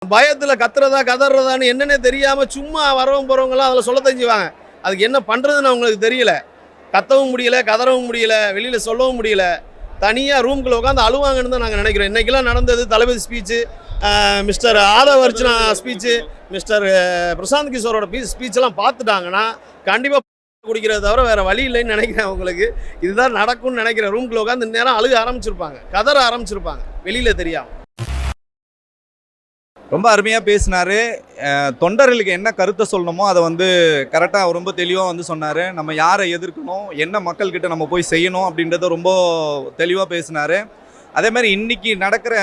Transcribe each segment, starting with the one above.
பயத்துல கத்துறதா கதறதான்னு என்னன்னே தெரியாம சும்மா வரவங்க போறவங்கலாம் அதில் சொல்ல தெரிஞ்சுவாங்க. அதுக்கு என்ன பண்றதுன்னு அவங்களுக்கு தெரியல. கத்தவும் முடியல, கதறவும் முடியல, வெளியில சொல்லவும் முடியல. தனியா ரூம்குள்ள உட்காந்து அழுவாங்கன்னு தான் நாங்க நினைக்கிறோம். இன்னைக்கெல்லாம் நடந்தது Thalapathy speech, mister Aadhav Arjuna speech, mister Prashant கிஷோரோட ஸ்பீச் எல்லாம் பார்த்துட்டாங்கன்னா கண்டிப்பா குடிக்கிறத தவிர வேற வழி இல்லைன்னு நினைக்கிறேன். அவங்களுக்கு இதுதான் நடக்கும்னு நினைக்கிறேன். ரூம்குள்ள உட்காந்து இந்த நேரம் அழுக ஆரம்பிச்சிருப்பாங்க, கதற ஆரம்பிச்சிருப்பாங்க, வெளியில தெரியாம. ரொம்ப அருமையாக பேசினார். தொண்டர்களுக்கு என்ன கருத்தை சொல்லணுமோ அதை வந்து கரெக்டாக ரொம்ப தெளிவாக வந்து சொன்னார். நம்ம யாரை எதிர்க்கணும், என்ன மக்கள்கிட்ட நம்ம போய் செய்யணும் அப்படின்றத ரொம்ப தெளிவாக பேசினார். அதே மாதிரி இன்றைக்கி நடக்கிற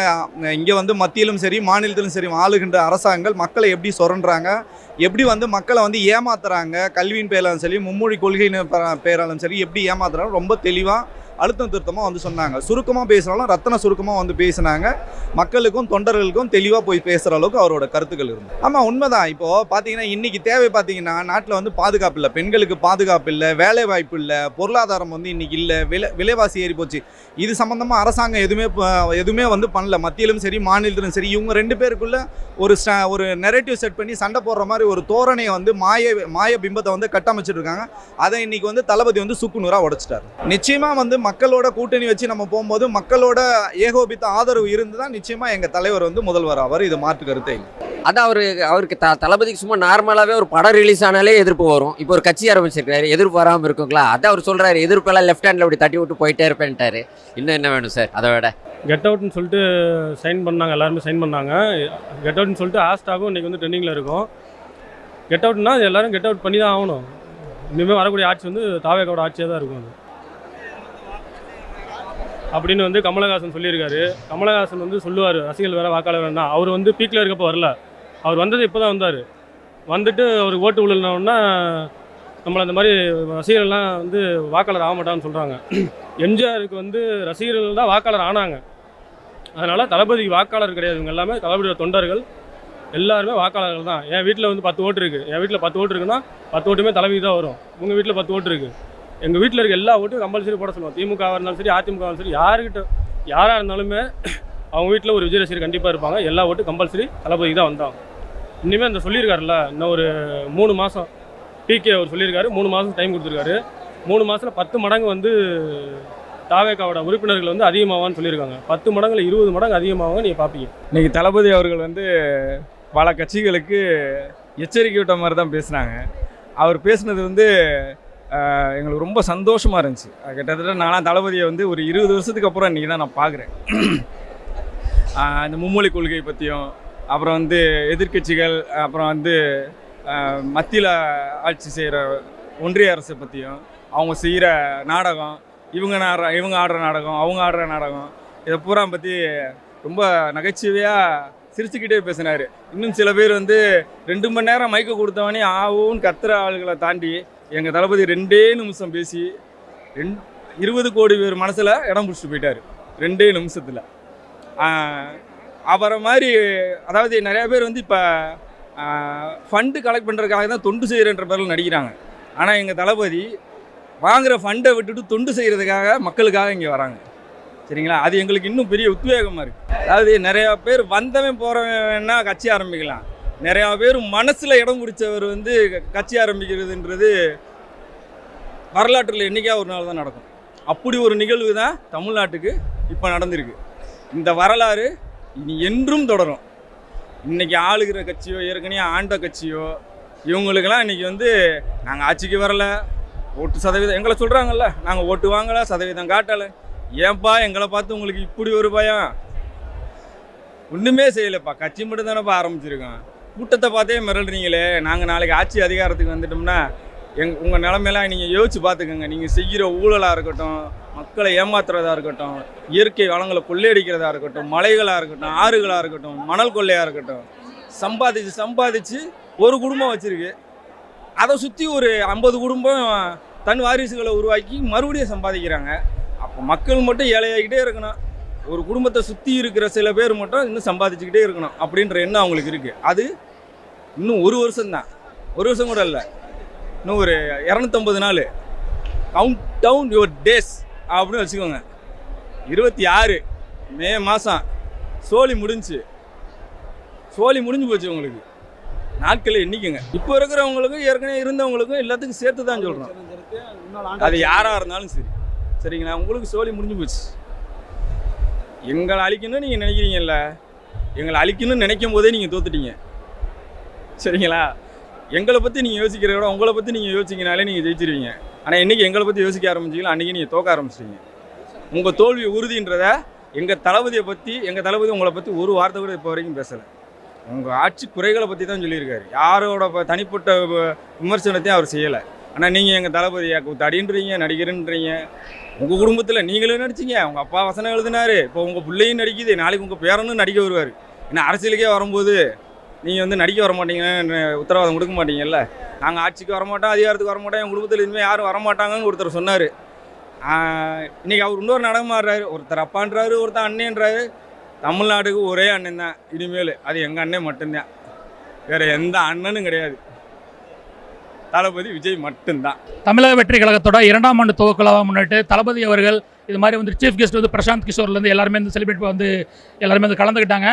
இங்கே வந்து மத்தியிலும் சரி மாநிலத்திலும் சரி ஆளுகின்ற அரசாங்கங்கள் மக்களை எப்படி சுரண்டுறாங்க, எப்படி வந்து மக்களை வந்து ஏமாத்துறாங்க, கல்வியின் பேராலும் சரி மும்மொழி கொள்கையின் பேராலும் சரி எப்படி ஏமாத்துறாங்க ரொம்ப தெளிவாக அழுத்தம் திருத்தமாக வந்து சொன்னாங்க. சுருக்கமாக பேசுனாலும் ரத்தன சுருக்கமாக வந்து பேசினாங்க. மக்களுக்கும் தொண்டர்களுக்கும் தெளிவாக போய் பேசுகிற அளவுக்கு அவரோட கருத்துக்கள் இருந்தது. ஆமாம், உண்மைதான். இப்போது பார்த்தீங்கன்னா இன்றைக்கி தேவை பார்த்தீங்கன்னா நாட்டில் வந்து பாதுகாப்பு இல்லை, பெண்களுக்கு பாதுகாப்பு இல்லை, வேலை வாய்ப்பு இல்லை, பொருளாதாரம் வந்து இன்றைக்கி இல்லை, விலைவாசி ஏறி போச்சு. இது சம்மந்தமாக அரசாங்கம் எதுவுமே வந்து பண்ணல. மத்தியிலும் சரி மாநிலத்திலும் சரி இவங்க ரெண்டு பேருக்குள்ள ஒரு நெரேட்டிவ் செட் பண்ணி சண்டை போடுற மாதிரி ஒரு தோரணையை வந்து மாய பிம்பத்தை வந்து கட்டமைச்சிட்டு இருக்காங்க. அதை இன்றைக்கி வந்து தளபதி வந்து சுக்குநூறாக உடைச்சிட்டார். நிச்சயமாக வந்து மக்களோட கூட்டணி வச்சு நம்ம போகும்போது மக்களோட ஏகோபித்த ஆதரவு இருந்து தான் நிச்சயமாக எங்கள் தலைவர் வந்து முதல்வர் ஆவார். இது மாற்று கருத்தை இல்லை. அதான் அவருக்கு தளபதிக்கு சும்மா நார்மலாகவே ஒரு படம் ரிலீஸ் ஆனாலே எதிர்ப்பு வரும். இப்போ ஒரு கட்சி ஆரம்பிச்சிருக்காரு, எதிர்ப்பு வராமல் இருக்குங்களா? அதான் அவர் சொல்கிறாரு, எதிர்ப்பெல்லாம் லெஃப்ட் ஹேண்டில் அப்படி தட்டி விட்டு போயிட்டே இருப்பேன்ட்டாரு. இன்னும் என்ன வேணும் சார்? அதை விட கெட் அவுட்னு சொல்லிட்டு சைன் பண்ணாங்க, எல்லாருமே சைன் பண்ணாங்க. கெட் அவுட்னு சொல்லிட்டு ஹேஷ்டாகும் இன்றைக்கி வந்து ட்ரெண்டிங்கில் இருக்கும். கெட் அவுட்னா எல்லோரும் கெட் அவுட் பண்ணி தான் ஆகணும். இனிமேல் வரக்கூடிய ஆட்சி வந்து தாவேக்காவோட ஆட்சியாக தான் இருக்கும் அது அப்படின்னு வந்து கமலஹாசன் சொல்லியிருக்காரு. கமலஹாசன் வந்து சொல்லுவார், ரசிகர்கள் வேறு வாக்காளர் வேணா. அவர் வந்து பீக்கில் இருக்கப்போ வரல, அவர் வந்தது இப்போ தான் வந்தார். வந்துட்டு அவருக்கு ஓட்டு விழுந்தோன்னா நம்மளை அந்த மாதிரி ரசிகர்கள்லாம் வந்து வாக்காளர் ஆக மாட்டான்னு சொல்கிறாங்க. எம்ஜிஆருக்கு வந்து ரசிகர்கள் தான் வாக்காளர் ஆனாங்க. அதனால் தளபதிக்கு வாக்காளர் கிடையாது. இவங்க எல்லாமே தளபதியோட தொண்டர்கள், எல்லாருமே வாக்காளர்கள் தான். என் வீட்டில் வந்து 10 ஓட்டு இருக்குது. என் வீட்டில் 10 ஓட்டு இருக்குன்னா 10 ஓட்டுமே தளபதி தான் வரும். உங்கள் வீட்டில் 10 ஓட்டு இருக்குது. எங்கள் வீட்டில் இருக்க எல்லா ஓட்டும் கம்பல்சரி போட சொல்லுவோம். திமுகவாக இருந்தாலும் சரி, அதிமுகவாக இருந்தாலும் சரி, யாராக இருந்தாலுமே அவங்க வீட்டில் ஒரு விஜய் ரசிகர் கண்டிப்பாக இருப்பாங்க. எல்லா ஓட்டும் கம்பல்சரி தளபதி தான் வந்தாங்க. இனிமேல் அந்த சொல்லியிருக்காருல்ல, இன்னும் ஒரு 3 மாதம் பிகே அவர் சொல்லியிருக்காரு, 3 மாதம் டைம் கொடுத்துருக்காரு. 3 மாதத்தில் 10 மடங்கு வந்து தாவேக்காவோட உறுப்பினர்கள் வந்து அதிகமாவான்னு சொல்லியிருக்காங்க. 10 மடங்குல 20 மடங்கு அதிகமாவாங்க நீங்கள் பார்ப்பீங்க. இன்றைக்கி தளபதி அவர்கள் வந்து பல கட்சிகளுக்கு எச்சரிக்கை விட்ட மாதிரி தான் பேசுனாங்க. அவர் பேசுனது வந்து எங்களுக்கு ரொம்ப சந்தோஷமாக இருந்துச்சு. கிட்டத்தட்ட நான்லாம் தளபதியை வந்து ஒரு 20 வருஷத்துக்கு அப்புறம் இன்றைக்கி தான் நான் பார்க்குறேன். இந்த மும்மொழி கொள்கை பற்றியும், அப்புறம் வந்து எதிர்க்கட்சிகள், அப்புறம் வந்து மத்தியில் ஆட்சி செய்கிற ஒன்றிய அரசை பற்றியும், அவங்க செய்கிற நாடகம், இவங்க ஆடுற நாடகம், அவங்க ஆடுற நாடகம், இதை பூரா பற்றி ரொம்ப நகைச்சுவையாக சிரிச்சுக்கிட்டே பேசினார். இன்னும் சில பேர் வந்து 2 மணி நேரம் மைக்க கொடுத்தவனே ஆவுன்னு கத்துற ஆளுகளை தாண்டி எங்கள் தளபதி 2 நிமிஷம் பேசி 20 கோடி பேர் மனசில் இடம் பிடிச்சிட்டு போயிட்டார் 2 நிமிஷத்தில். அவரை மாதிரி அதாவது நிறையா பேர் வந்து இப்போ ஃபண்டு கலெக்ட் பண்ணுறதுக்காக தான் தொண்டு செய்கிறன்ற பேரில் நடிக்கிறாங்க. ஆனால் எங்கள் தளபதி வாங்குகிற ஃபண்டை விட்டுட்டு தொண்டு செய்கிறதுக்காக மக்களுக்காக இங்கே வராங்க. சரிங்களா? அது எங்களுக்கு இன்னும் பெரிய உத்வேகமாக இருக்குது. அதாவது நிறையா பேர் வந்தவன் போகிறவன்னா கட்சி ஆரம்பிக்கலாம். நிறையா பேர் மனசில் இடம் பிடிச்சவர் வந்து கட்சி ஆரம்பிக்கிறதுன்றது வரலாற்றில் என்றைக்கா ஒரு நாள் தான் நடக்கும். அப்படி ஒரு நிகழ்வு தான் தமிழ்நாட்டுக்கு இப்போ நடந்திருக்கு. இந்த வரலாறு இனி என்றும் தொடரும். இன்றைக்கி ஆளுகிற கட்சியோ ஏற்கனவே ஆண்ட கட்சியோ இவங்களுக்கெல்லாம் இன்றைக்கி வந்து நாங்கள் ஆட்சிக்கு வரலை, ஓட்டு சதவீதம் எங்களை சொல்கிறாங்கல்ல, நாங்கள் ஓட்டு வாங்கலை, சதவீதம் காட்டலை, ஏன்பா எங்களை பார்த்து உங்களுக்கு இப்படி ஒரு பயம்? ஒன்றுமே செய்யலைப்பா, கட்சி மட்டும் தானேப்பா ஆரம்பிச்சிருக்கோம். கூட்டத்தை பார்த்தே மிரள்றீங்களே. நாங்கள் நாளைக்கு ஆட்சி அதிகாரத்துக்கு வந்துட்டோம்னா உங்கள் நிலமையெல்லாம் நீங்கள் யோசிச்சு பார்த்துக்கோங்க. நீங்கள் செய்கிற ஊழலாக இருக்கட்டும், மக்களை ஏமாத்துறதா இருக்கட்டும், இயற்கை வளங்களை கொள்ளையடிக்கிறதா இருக்கட்டும், மலைகளாக இருக்கட்டும், ஆறுகளாக இருக்கட்டும், மணல் கொள்ளையாக இருக்கட்டும், சம்பாதிச்சு ஒரு குடும்பம் வச்சுருக்கு. அதை சுற்றி ஒரு 50 குடும்பம் தன் வாரிசுகளை உருவாக்கி மறுபடியும் சம்பாதிக்கிறாங்க. அப்போ மக்கள் மட்டும் ஏழையாகிட்டே இருக்கணும், ஒரு குடும்பத்தை சுற்றி இருக்கிற சில பேர் மட்டும் இன்னும் சம்பாதிச்சுக்கிட்டே இருக்கணும் அப்படின்ற எண்ணம் அவங்களுக்கு இருக்குது. அது இன்னும் 1 வருஷம்தான், 1 வருஷம் கூட இல்லை, இன்னும் ஒரு 250 நாள். கவுண்ட் டவுன் யுவர் டேஸ் அப்படின்னு வச்சுக்கோங்க. 26 மே மாதம் சோழி முடிஞ்சு. சோலி முடிஞ்சு போச்சு உங்களுக்கு. நாட்களை எண்ணிக்கங்க. இப்போ இருக்கிறவங்களுக்கும் ஏற்கனவே இருந்தவங்களுக்கும் எல்லாத்துக்கும் சேர்த்து தான் சொல்கிறோம். அது யாராக இருந்தாலும் சரி, சரிங்களா? உங்களுக்கு சோலி முடிஞ்சு போச்சு. எங்களை அழிக்கணும்னு நீங்கள் நினைக்கிறீங்கல்ல, எங்களை அழிக்கணும்னு நினைக்கும் போதே நீங்கள் தோத்துட்டீங்க, சரிங்களா? எங்களை பற்றி நீங்கள் யோசிக்கிறத விட உங்களை பற்றி நீங்கள் யோசிச்சிங்கனாலே நீங்கள் ஜெயிச்சிருவீங்க. ஆனால் என்றைக்கு எங்களை பற்றி யோசிக்க ஆரம்பிச்சிங்களோ அன்றைக்கி நீங்கள் தோக்க ஆரம்பிச்சிட்டீங்க. உங்கள் தோல்வி உறுதின்றதை எங்கள் தளபதியை பற்றி, எங்கள் தளபதி உங்களை பற்றி ஒரு வார்த்தை கூட இப்போ வரைக்கும் பேசலை. உங்கள் ஆட்சி குறைகளை பற்றி தான் சொல்லியிருக்காரு. யாரோட தனிப்பட்ட விமர்சனத்தையும் அவர் செய்யலை. ஆனால் நீங்கள் எங்கள் தளபதியை தடின்றீங்க, நடிகருன்றீங்க. உங்கள் குடும்பத்தில் நீங்களும் நடிச்சிங்க, உங்கள் அப்பா வசனம் எழுதினாரு, இப்போ உங்கள் பிள்ளையும் நடிக்குது, நாளைக்கு உங்கள் பேரனும் நடிக்க வருவார். ஏன்னா அரசியலுக்கே வரும்போது நீங்கள் நடிக்க வர மாட்டீங்கன்னு உத்தரவாதம் கொடுக்க மாட்டீங்கல்ல. நாங்கள் ஆட்சிக்கு வரமாட்டோம், அதிகாரத்துக்கு வரமாட்டோம், என் குடும்பத்தில் இனிமேல் யாரும் வரமாட்டாங்கன்னு ஒருத்தர் சொன்னார். இன்றைக்கி அவர் இன்னொரு நடமாடுறாரு. ஒருத்தர் அப்பான்றாரு, ஒருத்தர் அண்ணன்றாரு. தமிழ்நாட்டுக்கு ஒரே அண்ணன் தான் இனிமேல், அது எங்கள் அண்ணன் மட்டும்தான், வேறு எந்த அண்ணனும் கிடையாது. தளபதி விஜய் மட்டும்தான். தமிழக வெற்றி கழகத்தோட 2ஆம் ஆண்டு துவக்க விழாவை முன்னிட்டு தளபதி அவர்கள் இது மாதிரி வந்து சீஃப் கெஸ்ட் வந்து பிரசாந்த் கிஷோர்லேருந்து எல்லாருமே வந்து செலிப்ரேட் வந்து எல்லாருமே வந்து கலந்துக்கிட்டாங்க.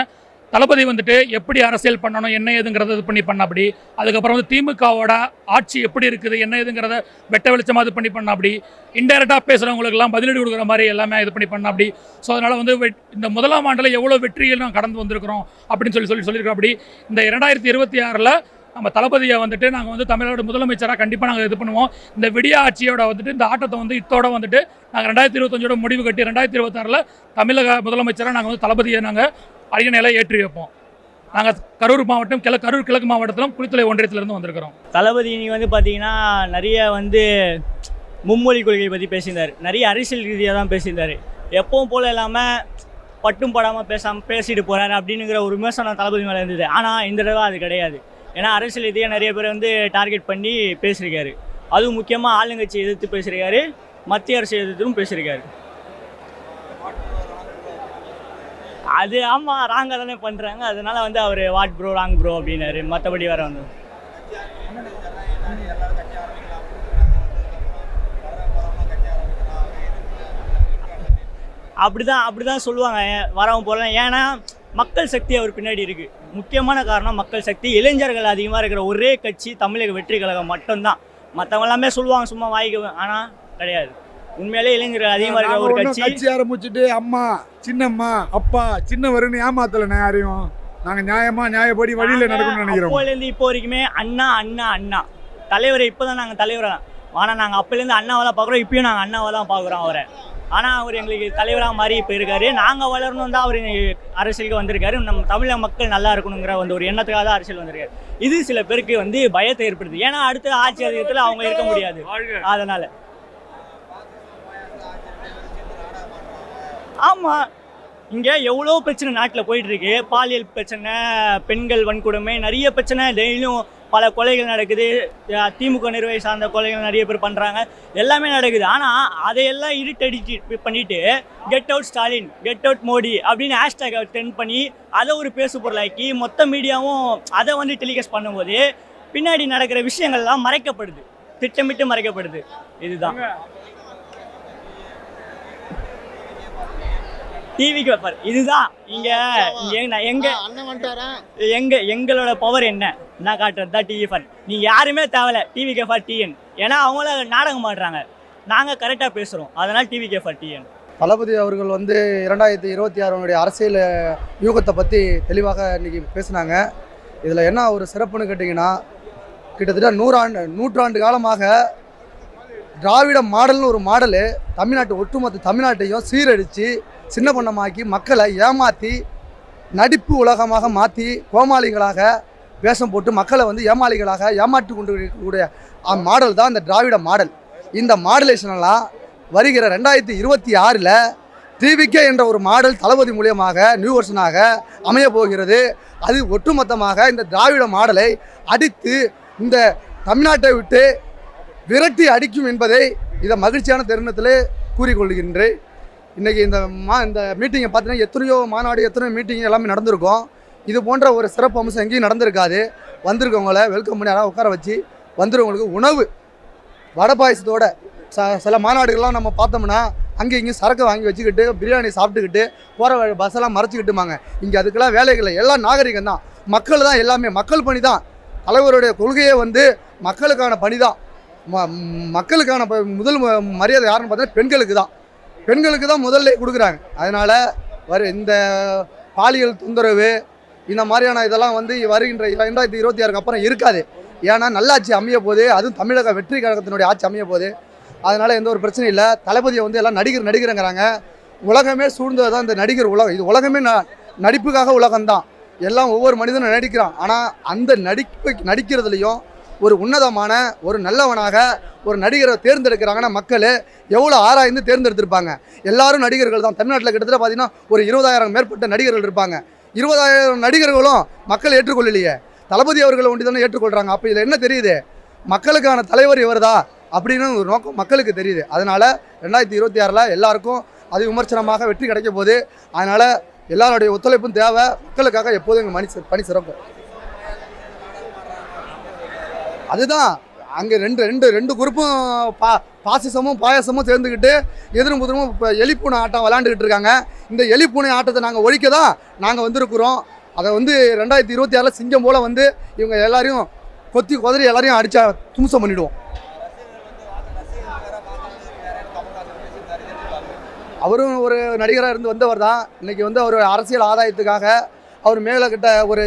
தளபதி வந்துட்டு எப்படி அரசியல் பண்ணணும் என்ன ஏதுங்கிறத இது பண்ண அப்படி, அதுக்கப்புறம் வந்து திமுகவோட ஆட்சி எப்படி இருக்குது என்ன ஏதுங்கிறத வெட்ட வெளிச்சமாக இது பண்ண அப்படி, இன்டெரக்டாக பேசுகிறவங்களுக்கெல்லாம் பதிலடி கொடுக்குற மாதிரி எல்லாமே இது பண்ண அப்படி. ஸோ அதனால் வந்து இந்த 1ஆம் ஆண்டில் எவ்வளோ வெற்றிகள் நான் கடந்து வந்திருக்கிறோம் அப்படின்னு சொல்லியிருக்கிறோம். அப்படி இந்த 2026 நம்ம தளபதியை வந்துட்டு நாங்கள் வந்து தமிழ்நாடு முதலமைச்சராக கண்டிப்பாக நாங்கள் இது பண்ணுவோம். இந்த விடிய ஆட்சியோட வந்துட்டு இந்த ஆட்டத்தை வந்து இதோட வந்துட்டு நாங்கள் 2025 முடிவு கட்டி 2026 தமிழக முதலமைச்சராக நாங்கள் வந்து தளபதியை நாங்கள் அரியணையில ஏற்றி வைப்போம். நாங்கள் கரூர் மாவட்டம் கரூர் கிழக்கு மாவட்டத்திலும் குளித்தலை ஒன்றியத்திலிருந்து வந்திருக்கிறோம். தளபதி நீங்கள் வந்து பார்த்தீங்கன்னா நிறைய வந்து மும்மொழி கொள்கையை பற்றி பேசியிருந்தார், நிறைய அரசியல் ரீதியாக தான் பேசியிருந்தார். எப்பவும் போல் இல்லாமல் பட்டும் படாமல் பேசிட்டு போகிறாரு அப்படின்னுங்கிற ஒரு விமர்சனம் தளபதி மேலே இருந்தது. ஆனால் இந்த தடவை அது கிடையாது. ஏன்னா அரசியல் ரீதியாக நிறைய பேர் வந்து டார்கெட் பண்ணி பேசியிருக்காரு. அதுவும் முக்கியமாக ஆளுங்கட்சி எதிர்த்து பேசியிருக்காரு, மத்திய அரசு எதிர்த்தும் பேசியிருக்காரு. அது ஆமாம் ராங்காக தானே பண்ணுறாங்க. அதனால வந்து அவர் வாட் ப்ரோ ராங் ப்ரோ அப்படின்னாரு. மற்றபடி வேறு வந்து அப்படிதான் சொல்லுவாங்க வரவங்க போகலாம். ஏன்னா மக்கள் சக்தி அவர் பின்னாடி இருக்குது. முக்கியமான காரணம் மக்கள் சக்தி. இளைஞர்கள் அதிகமாக இருக்கிற ஒரே கட்சி தமிழக வெற்றி கழகம் மட்டும்தான். மற்றவங்க எல்லாமே சொல்லுவாங்க சும்மா வாய்க்கு, ஆனால் கிடையாது. உண்மையிலே இளைஞர்கள் அதிகமாக இருக்கிற ஒரு கட்சி ஆரம்பிச்சுட்டு அம்மா சின்னம்மா அப்பா சின்னவருன்னு ஏமாத்தலை யாரையும். நாங்கள் நியாயப்படி வழியில் நடக்கணும்னு நினைக்கிறோம். அப்போலேருந்து இப்போ வரைக்குமே அண்ணா அண்ணா அண்ணா தலைவரை இப்போ தான் நாங்கள் தலைவராக, ஆனால் நாங்கள் அப்போலேருந்து அண்ணாவை தான் பார்க்குறோம், இப்பயும் நாங்கள் அண்ணாவை தான் பார்க்குறோம் அவரை. ஆனால் அவர் எங்களுக்கு தலைவராக மாதிரி இப்போ இருக்காரு. நாங்கள் வளரணும் தான் அவர் அரசியலுக்கு வந்திருக்காரு. நம்ம தமிழக மக்கள் நல்லா இருக்கணுங்கிற வந்து ஒரு எண்ணத்துக்காக தான் அரசியல் வந்திருக்காரு. இது சில பேருக்கு வந்து பயத்தை ஏற்படுது. ஏன்னா அடுத்த ஆட்சி அதிகாரத்தில் அவங்க இருக்க முடியாது. அதனால் ஆமாம், இங்கே எவ்வளோ பிரச்சனை நாட்டில் போயிட்டுருக்கு. பாலியல் பிரச்சனை, பெண்கள் வன்கொடுமை, நிறைய பிரச்சனை. டெய்லியும் பல கொலைகள் நடக்குது. திமுக நிர்வாகி சார்ந்த கொலைகள் நிறைய பேர் பண்ணுறாங்க. எல்லாமே நடக்குது. ஆனால் அதையெல்லாம் இருட்டடிச்சு பண்ணிவிட்டு get out Stalin, get out Modi அப்படின்னு ஹேஷ்டேக் ட்ரெண்ட் பண்ணி அதை ஒரு பேசு பொருளாக்கி மொத்த மீடியாவும் அதை வந்து டெலிகாஸ்ட் பண்ணும்போது பின்னாடி நடக்கிற விஷயங்கள்லாம் மறைக்கப்படுது, திட்டமிட்டு மறைக்கப்படுது. இதுதான் டிவிக்கு வைப்பார். இதுதான் எங்களோட பவர் என்ன நான் காட்டுறது தான் டிவி ஃபன். நீங்கள் யாருமே தேவையில்ல, டிவி கேஃபார் டிஎன். ஏன்னா அவங்கள நாடகம் ஆடுறாங்க, நாங்கள் கரெக்டாக பேசுகிறோம். அதனால் டிவி கேஃபார் டிஎன். தளபதி அவர்கள் வந்து 2026 அரசியல் யூகத்தை பற்றி தெளிவாக இன்றைக்கி பேசினாங்க. இதில் என்ன ஒரு சிறப்புன்னு கேட்டிங்கன்னா, கிட்டத்தட்ட நூற்றாண்டு காலமாக திராவிட மாடல்னு ஒரு மாடலு ஒட்டுமொத்த தமிழ்நாட்டையும் சீரழித்து சின்ன பண்ணமாக்கி மக்களை ஏமாற்றி நடிப்பு உலகமாக மாற்றி கோமாளிகளாக வேஷம் போட்டு மக்களை வந்து ஏமாளிகளாக ஏமாற்றி கொண்டு இருக்கக்கூடிய மாடல் தான் இந்த திராவிட மாடல். இந்த மாடுலேஷனெல்லாம் வருகிற 2026 டிவிகே என்ற ஒரு மாடல் தளபதி மூலியமாக நியூ வெர்ஷனாக அமைய போகிறது. அது ஒட்டுமொத்தமாக இந்த திராவிட மாடலை அடித்து இந்த தமிழ்நாட்டை விட்டு விரட்டி அடிக்கும் என்பதை இதை மகிழ்ச்சியான தருணத்தில் கூறிக்கொள்கின்றேன். இன்றைக்கி இந்த மீட்டிங்கை பார்த்தீங்கன்னா எத்தனையோ மாநாடு, எத்தனையோ மீட்டிங் எல்லாமே நடந்திருக்கும். இது போன்ற ஒரு சிறப்பு அம்சம் எங்கேயும் நடந்திருக்காது. வந்திருக்கவங்கள வெல்கம் பண்ணி யாராவது உட்கார வச்சு வந்துருவங்களுக்கு உணவு வடை பாயசத்தோட சில மாநாடுகள்லாம் நம்ம பார்த்தோம்னா அங்கே இங்கேயும் சரக்கு வாங்கி வச்சுக்கிட்டு பிரியாணி சாப்பிட்டுக்கிட்டு போகிற பஸ்ஸெல்லாம் மறைச்சிக்கிட்டுமாங்க. இங்கே அதுக்கெல்லாம் வேலைகள் எல்லாம் நாகரிகம் தான். மக்கள் தான் எல்லாமே, மக்கள் பணி தான். தலைவருடைய கொள்கையே வந்து மக்களுக்கான பணி தான். மக்களுக்கான முதல் மரியாதை யாருன்னு பார்த்தீங்கன்னா பெண்களுக்கு தான் முதல்ல கொடுக்குறாங்க. அதனால் இந்த பாலியல் தொந்தரவு இந்த மாதிரியான இதெல்லாம் வந்து வருகின்ற 2026 அப்புறம் இருக்காது. ஏன்னா நல்லாட்சி அமைய போது, அதுவும் தமிழக வெற்றி கழகத்தினுடைய ஆட்சி அமைய போது. அதனால் எந்த ஒரு பிரச்சனையும் இல்லை. தளபதியை வந்து எல்லாம் நடிகருங்கிறாங்க. உலகமே சூழ்ந்தது தான் இந்த நடிகர் உலகம். இது உலகமே நடிப்புக்காக உலகம்தான். எல்லாம் ஒவ்வொரு மனிதனும் நடிக்கிறான். ஆனால் அந்த நடிக்கிறதுலையும் ஒரு உன்னதமான ஒரு நல்லவனாக ஒரு நடிகரை தேர்ந்தெடுக்கிறாங்கன்னா மக்கள் எவ்வளோ ஆராய்ந்து தேர்ந்தெடுத்திருப்பாங்க. எல்லாரும் நடிகர்கள் தான். தமிழ்நாட்டில் கிட்டத்தட்ட பார்த்தீங்கன்னா ஒரு 20,000 மேற்பட்ட நடிகர்கள் இருப்பாங்க. 20,000 நடிகர்களும் மக்கள் ஏற்றுக்கொள்ளலையே. தளபதி அவர்களை ஒண்டி தானே ஏற்றுக்கொள்கிறாங்க. அப்போ இதில் என்ன தெரியுது? மக்களுக்கான தலைவர் இவர்தா அப்படின்னு ஒரு நோக்கம் மக்களுக்கு தெரியுது. அதனால் 2026 எல்லாருக்கும் அது விமர்சனமாக வெற்றி கிடைக்க போகுது. அதனால் எல்லாருடைய ஒத்துழைப்பும் தேவை. மக்களுக்காக எப்போதும் எங்கள் பணி சிறப்பு. அதுதான் அங்கே ரெண்டு குரூப்பும் பாசிசமும் பாயசமும் சேர்ந்துக்கிட்டு எதிரும் புதிரும் இப்போ எலிப்பூனை ஆட்டம் விளாண்டுக்கிட்டு இருக்காங்க. இந்த எலிப்பூனை ஆட்டத்தை நாங்கள் ஒழிக்க தான் நாங்கள் வந்திருக்கிறோம். அதை வந்து 2026 சிங்கம் போல் வந்து இவங்க எல்லாரையும் கொத்தி கொதறி எல்லாரையும் அடித்தா தும்சம் பண்ணிவிடுவோம். அவரும் ஒரு நடிகராக இருந்து வந்தவர் தான். இன்றைக்கி வந்து அவர் அரசியல் ஆதாயத்துக்காக அவர் மேலே கிட்ட ஒரு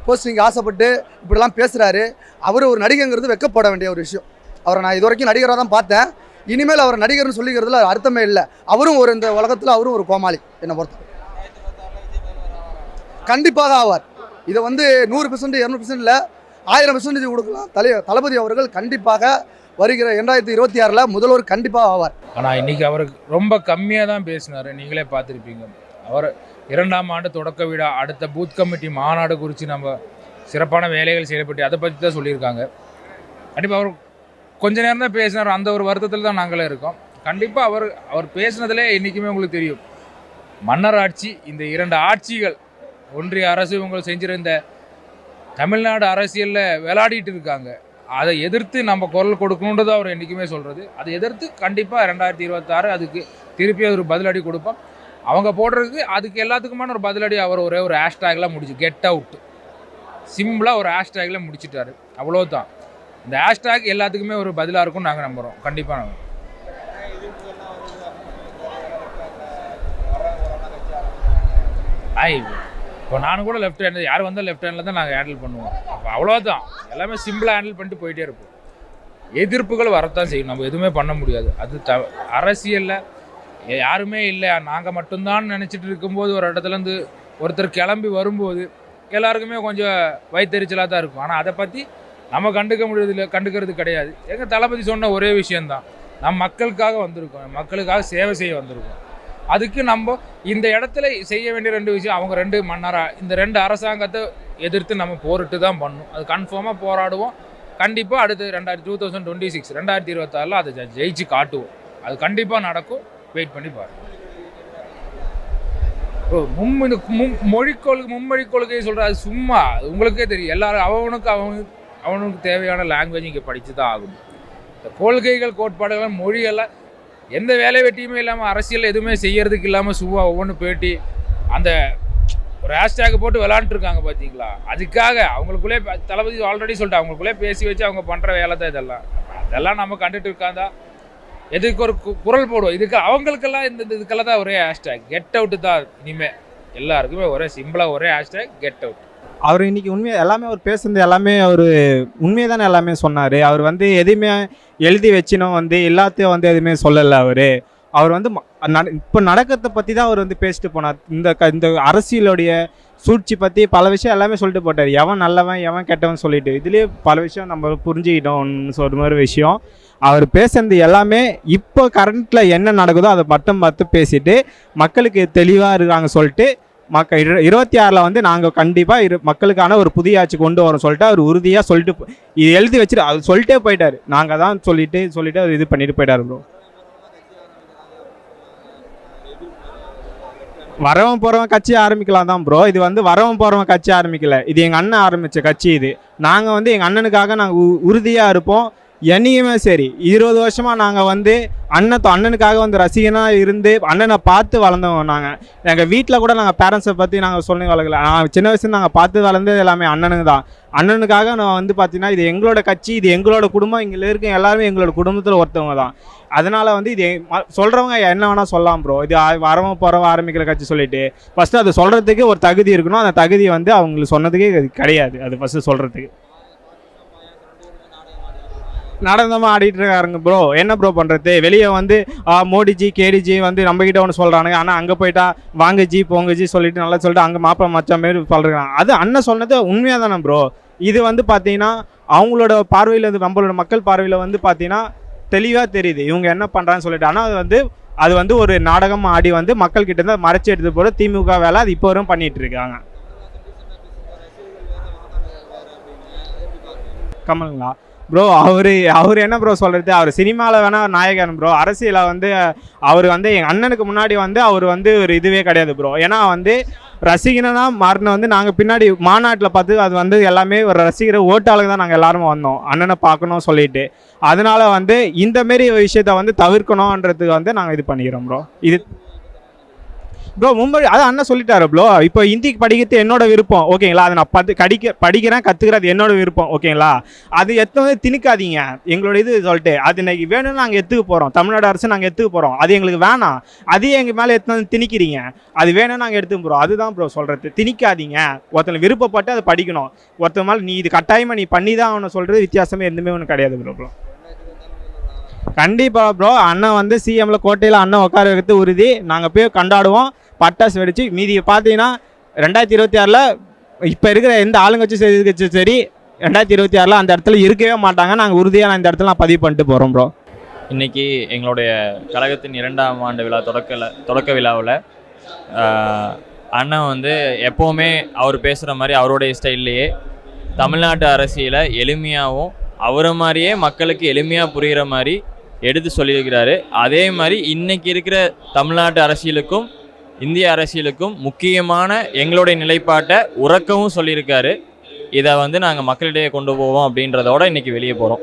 போஸ்டிங் ஆசைப்பட்டு இப்படிலாம் பேசுகிறாரு. அவர் ஒரு நடிகங்கிறது வெக்கப்பட வேண்டிய ஒரு விஷயம். அவரை நான் இது வரைக்கும் நடிகராக தான் பார்த்தேன். இனிமேல் அவர் நடிகர்னு சொல்லிக்கிறதுல அர்த்தமே இல்லை. அவரும் ஒரு இந்த உலகத்தில் அவரும் ஒரு கோமாளி என்னை பொறுத்த கண்டிப்பாக ஆவார். இதை வந்து 100% 200% இல்லை, 1000% கொடுக்கலாம். தளபதி அவர்கள் கண்டிப்பாக வருகிற 2026 முதல்வர் கண்டிப்பாக ஆவார். ஆனால் இன்றைக்கி அவருக்கு ரொம்ப கம்மியாக தான் பேசினார். நீங்களே பார்த்துருப்பீங்க. அவர் 2ஆம் ஆண்டு தொடக்க விழா, அடுத்த பூத் கமிட்டி மாநாடு குறித்து நம்ம சிறப்பான வேலைகள் செய்யப்பட்டு அதை பற்றி தான் சொல்லியிருக்காங்க. கண்டிப்பாக அவர் கொஞ்ச நேரம் தான் பேசினார். அந்த ஒரு வருத்தத்தில் தான் நாங்களே இருக்கோம். கண்டிப்பாக அவர் பேசினதிலே இன்றைக்குமே உங்களுக்கு தெரியும், மன்னர் ஆட்சி, இந்த 2 ஆட்சிகள் ஒன்றிய அரசு இவங்க செஞ்சிருந்த தமிழ்நாடு அரசியலில் விளையாடிட்டு இருக்காங்க. அதை எதிர்த்து நம்ம குரல் கொடுக்கணுன்றது அவர் என்றைக்குமே சொல்கிறது. அதை எதிர்த்து கண்டிப்பாக 2026 அதுக்கு திருப்பி ஒரு பதிலடி கொடுப்போம். அவங்க போடுறதுக்கு அதுக்கு எல்லாத்துக்குமான ஒரு பதிலடி அவர் ஒரே ஒரு ஹேஷ்டேக்லாம் முடிச்சு, கெட் அவுட், சிம்பிளாக ஒரு ஹேஷ்டேக்கில் முடிச்சிட்டாரு. அவ்வளோதான். இந்த ஹேஷ்டேக் எல்லாத்துக்குமே ஒரு பதிலாக இருக்கும்னு நாங்கள் நம்புகிறோம். கண்டிப்பாக நாங்கள் இப்போ நானும் கூட லெஃப்ட் ஹேண்ட், யார் வந்தால் லெஃப்ட் ஹேண்டில் தான் நாங்கள் ஹேண்டில் பண்ணுவோம். அப்போ அவ்வளோதான். எல்லாமே சிம்பிளாக ஹேண்டில் பண்ணிட்டு போயிட்டே இருப்போம். எதிர்ப்புகள் வரத்தான் செய்யும், நம்ம எதுவுமே பண்ண முடியாது. அது அரசியலில் யாருமே இல்லை, நாங்கள் மட்டும்தான் நினச்சிட்டு இருக்கும்போது ஒரு இடத்துலேருந்து ஒருத்தர் கிளம்பி வரும்போது எல்லாருக்குமே கொஞ்சம் வயிற்றெரிச்சலாக தான் இருக்கும். ஆனால் அதை பற்றி நம்ம கண்டுக்கிறது கிடையாது. எங்கள் தளபதி சொன்ன ஒரே விஷயந்தான், நம்ம மக்களுக்காக வந்திருக்கோம், மக்களுக்காக சேவை செய்ய வந்திருக்கோம். அதுக்கு நம்ம இந்த இடத்துல செய்ய வேண்டிய 2 விஷயம், அவங்க 2 மன்னராக இந்த 2 அரசாங்கத்தை எதிர்த்து நம்ம போரிட்டு தான் பண்ணணும். அது கன்ஃபார்மாக போராடுவோம். கண்டிப்பாக அடுத்து 2026 2026 அதை ஜெயிச்சு காட்டுவோம். அது கண்டிப்பாக நடக்கும். வெயிட் பண்ணி பாருங்கள். மும்மொழி கொள்கையை சொல்கிற அது சும்மா உங்களுக்கே தெரியும். எல்லாரும் அவனுக்கு தேவையான லாங்குவேஜ் இங்கே படித்து தான் ஆகும். இந்த கொள்கைகள் கோட்பாடுகள் மொழியெல்லாம் எந்த வேலை வெட்டியுமே இல்லாமல் அரசியல் எதுவுமே செய்யறதுக்கு இல்லாமல் சும்மா ஒவ்வொன்று பேட்டி அந்த ஒரு ஹேஷ்டேக் போட்டு விளாண்டுருக்காங்க பார்த்தீங்களா. அதுக்காக அவங்களுக்குள்ளே தளபதி ஆல்ரெடி சொல்லிட்டு அவங்களுக்குள்ளே பேசி வச்சு அவங்க பண்ணுற வேலை தான் இதெல்லாம் நம்ம கண்டுட்டு இருக்காந்தா எதுக்கு ஒரு குரல் போடுவோம். இதுக்கு அவங்களுக்கெல்லாம் இதுக்கெல்லாம் தான் ஒரே ஹேஷ்டேக் கெட் அவுட்டு தான். இனிமேல் எல்லாருக்குமே ஒரே சிம்பிளாக ஒரே ஹேஷ்டேக் கெட் அவுட். அவர் இன்றைக்கி எல்லாமே அவர் பேசுனது எல்லாமே அவர் உண்மையை தானே எல்லாமே சொன்னார். அவர் எதையுமே எழுதி வச்சினோம் எல்லாத்தையும் எதுவுமே சொல்லலை. அவர் இப்போ நடக்கிறத பற்றி தான் அவர் பேசிட்டு போனார். இந்த அரசியலுடைய சூழ்ச்சி பற்றி பல விஷயம் எல்லாமே சொல்லிட்டு போட்டார். எவன் நல்லவன் எவன் கெட்டவன் சொல்லிட்டு இதுலேயே பல விஷயம் நம்ம புரிஞ்சுக்கிட்டோம்னு சொல்கிற மாதிரி விஷயம். அவர் பேசுனது எல்லாமே இப்போ கரண்ட்டில் என்ன நடக்குதோ அதை மட்டும் பார்த்து பேசிட்டு மக்களுக்கு தெளிவாக இருக்காங்க சொல்லிட்டு 26 நாங்கள் கண்டிப்பாக மக்களுக்கான ஒரு புதிய ஆட்சி கொண்டு வரோம் சொல்லிட்டு அவர் உறுதியாக சொல்லிட்டு இது எழுதி வச்சுட்டு அவர் சொல்லிட்டே போயிட்டார். நாங்கள் தான் சொல்லிட்டு அவர் இது பண்ணிட்டு போயிட்டார். ப்ரோ வரவன் போகிறவன் கட்சி ஆரம்பிக்கலாம் தான் ப்ரோ. இது வரவன் போகிறவன் கட்சி ஆரம்பிக்கல. இது எங்கள் அண்ணன் ஆரம்பித்த கட்சி. இது நாங்கள் எங்கள் அண்ணனுக்காக நாங்கள் உறுதியாக இருப்போம். என்னைக்குமே சரி 20 வருஷமாக நாங்கள் வந்து அண்ணனுக்காக வந்து ரசிகனாக இருந்து அண்ணனை பார்த்து வளர்ந்தவங்க. நாங்கள் எங்கள் வீட்டில் கூட நாங்கள் பேரண்ட்ஸை பற்றி நாங்கள் சொல்லி வளர்க்கல. நான் சின்ன வயசுல நாங்கள் பார்த்து வளர்ந்தது எல்லாமே அண்ணனுக்கு தான். அண்ணனுக்காக நான் வந்து பார்த்தீங்கன்னா இது எங்களோட கட்சி, இது எங்களோட குடும்பம், இங்கே இருக்க எல்லாருமே எங்களோட குடும்பத்தில் ஒருத்தவங்க தான். அதனால் வந்து இது சொல்கிறவங்க என்ன வேணால் சொல்லலாம் ப்ரோ. இது வரவங்க போகிறவங்க ஆரம்பிக்கிற கட்சி சொல்லிட்டு ஃபஸ்ட்டு அது சொல்கிறதுக்கு ஒரு தகுதி இருக்கணும். அந்த தகுதி வந்து அவங்களுக்கு சொன்னதுக்கே கிடையாது. அது ஃபஸ்ட்டு சொல்கிறதுக்கு நடந்தமாக ஆடிட்டு இருக்காருங்க ப்ரோ. என்ன ப்ரோ பண்ணுறது? வெளியே வந்து மோடிஜி கேடிஜி வந்து நம்மக்கிட்ட ஒன்று சொல்கிறானுங்க. ஆனால் அங்கே போயிட்டா வாங்க ஜி போங்க ஜி சொல்லிட்டு நல்லா சொல்லிட்டு அங்கே மாப்பிள்ளை மச்சான் மாரி சொல்கிறாங்க. அது அண்ணன் சொன்னது உண்மையாக தானே ப்ரோ. இது வந்து பார்த்தீங்கன்னா அவங்களோட பார்வையில் வந்து நம்மளோட மக்கள் பார்வையில் வந்து பார்த்தீங்கன்னா தெளிவாக தெரியுது இவங்க என்ன பண்ணுறான்னு சொல்லிட்டு. ஆனால் அது வந்து ஒரு நாடகம் ஆடி வந்து மக்கள்கிட்ட இருந்து மறைச்சி எடுத்து போகிற திமுக வேலை அது இப்போ வரும் பண்ணிகிட்டு இருக்காங்க. கமலுங்களா ப்ரோ? அவர் என்ன ப்ரோ சொல்கிறது? அவர் சினிமாவில் வேணால் நாயகன் ப்ரோ. அரசியலில் வந்து அவர் வந்து எங்கள் அண்ணனுக்கு முன்னாடி வந்து அவர் வந்து ஒரு இதுவே கிடையாது ப்ரோ. ஏன்னா வந்து ரசிகனாக மாறின வந்து நாங்கள் பின்னாடி மாநாட்டில் பார்த்து அது வந்து எல்லாமே ஒரு ரசிகர் ஓட்டாளுக்கு தான் நாங்கள் எல்லாருமே வந்தோம் அண்ணனை பார்க்கணும் சொல்லிட்டு. அதனால் வந்து இந்தமாரி விஷயத்த வந்து தவிர்க்கணுன்றதுக்கு வந்து நாங்கள் இது பண்ணிக்கிறோம் ப்ரோ. இது ப்ரோ மும்பை அதான் அண்ணன் சொல்லிட்டாரு ப்ரோ. இப்போ ஹிந்திக்கு படிக்கிறது என்னோட விருப்பம் ஓகேங்களா. அதை நான் படிக்கிறேன் கற்றுக்கிறது என்னோட விருப்பம் ஓகேங்களா. அது வந்து திணிக்காதீங்க எங்களோட இது சொல்லிட்டு. அது இன்னைக்கு வேணும்னு நாங்கள் எடுத்துக்க போகிறோம். தமிழ்நாடு அரசு நாங்கள் எடுத்துக்க போகிறோம். அது எங்களுக்கு வேணாம். அதையும் எங்கள் மேலே வந்து திணிக்கிறீங்க. அது வேணும்னு நாங்கள் எடுத்துக்க போகிறோம். அதுதான் ப்ரோ சொல்கிறது. திணிக்காதீங்க. ஒருத்தனை விருப்பப்பட்டு அதை படிக்கணும். ஒருத்தன் மேலே நீ இது கட்டாயமாக நீ பண்ணி தான் அவனை சொல்கிறது வித்தியாசமே எதுவுமே ஒன்று கிடையாது ப்ரோ. கண்டிப்பாக ப்ரோ. அண்ணன் வந்து சிஎம்ல கோட்டையில் அண்ணன் உட்கார வைக்கிறது உறுதி. நாங்கள் போய் கொண்டாடுவோம் பட்டாசு வெடிச்சு. மீதி பார்த்தீங்கன்னா 2026 இப்போ இருக்கிற எந்த ஆளுங்கட்சி சரி 2026 அந்த இடத்துல இருக்கவே மாட்டாங்க. நாங்கள் உறுதியாக இந்த இடத்துல நான் பதிவு பண்ணிட்டு போகிறோம் ப்ரோ. இன்றைக்கி எங்களுடைய கழகத்தின் 2ஆம் ஆண்டு விழா தொடக்க விழாவில் அண்ணன் வந்து எப்போவுமே அவர் பேசுகிற மாதிரி அவருடைய ஸ்டைல்லையே தமிழ்நாட்டு அரசியலை எளிமையாகவும் அவரை மாதிரியே மக்களுக்கு எளிமையாக புரிகிற மாதிரி எடுத்து சொல்லியிருக்கிறாரு. அதே மாதிரி இன்றைக்கி இருக்கிற தமிழ்நாட்டு அரசியலுக்கும் இந்திய அரசியலுக்கும் முக்கியமான எங்களுடைய நிலைப்பாட்டை உறக்கவும் சொல்லியிருக்காரு. இதை வந்து நாங்கள் மக்களிடையே கொண்டு போவோம் அப்படின்றதோட இன்றைக்கி வெளியே போகிறோம்.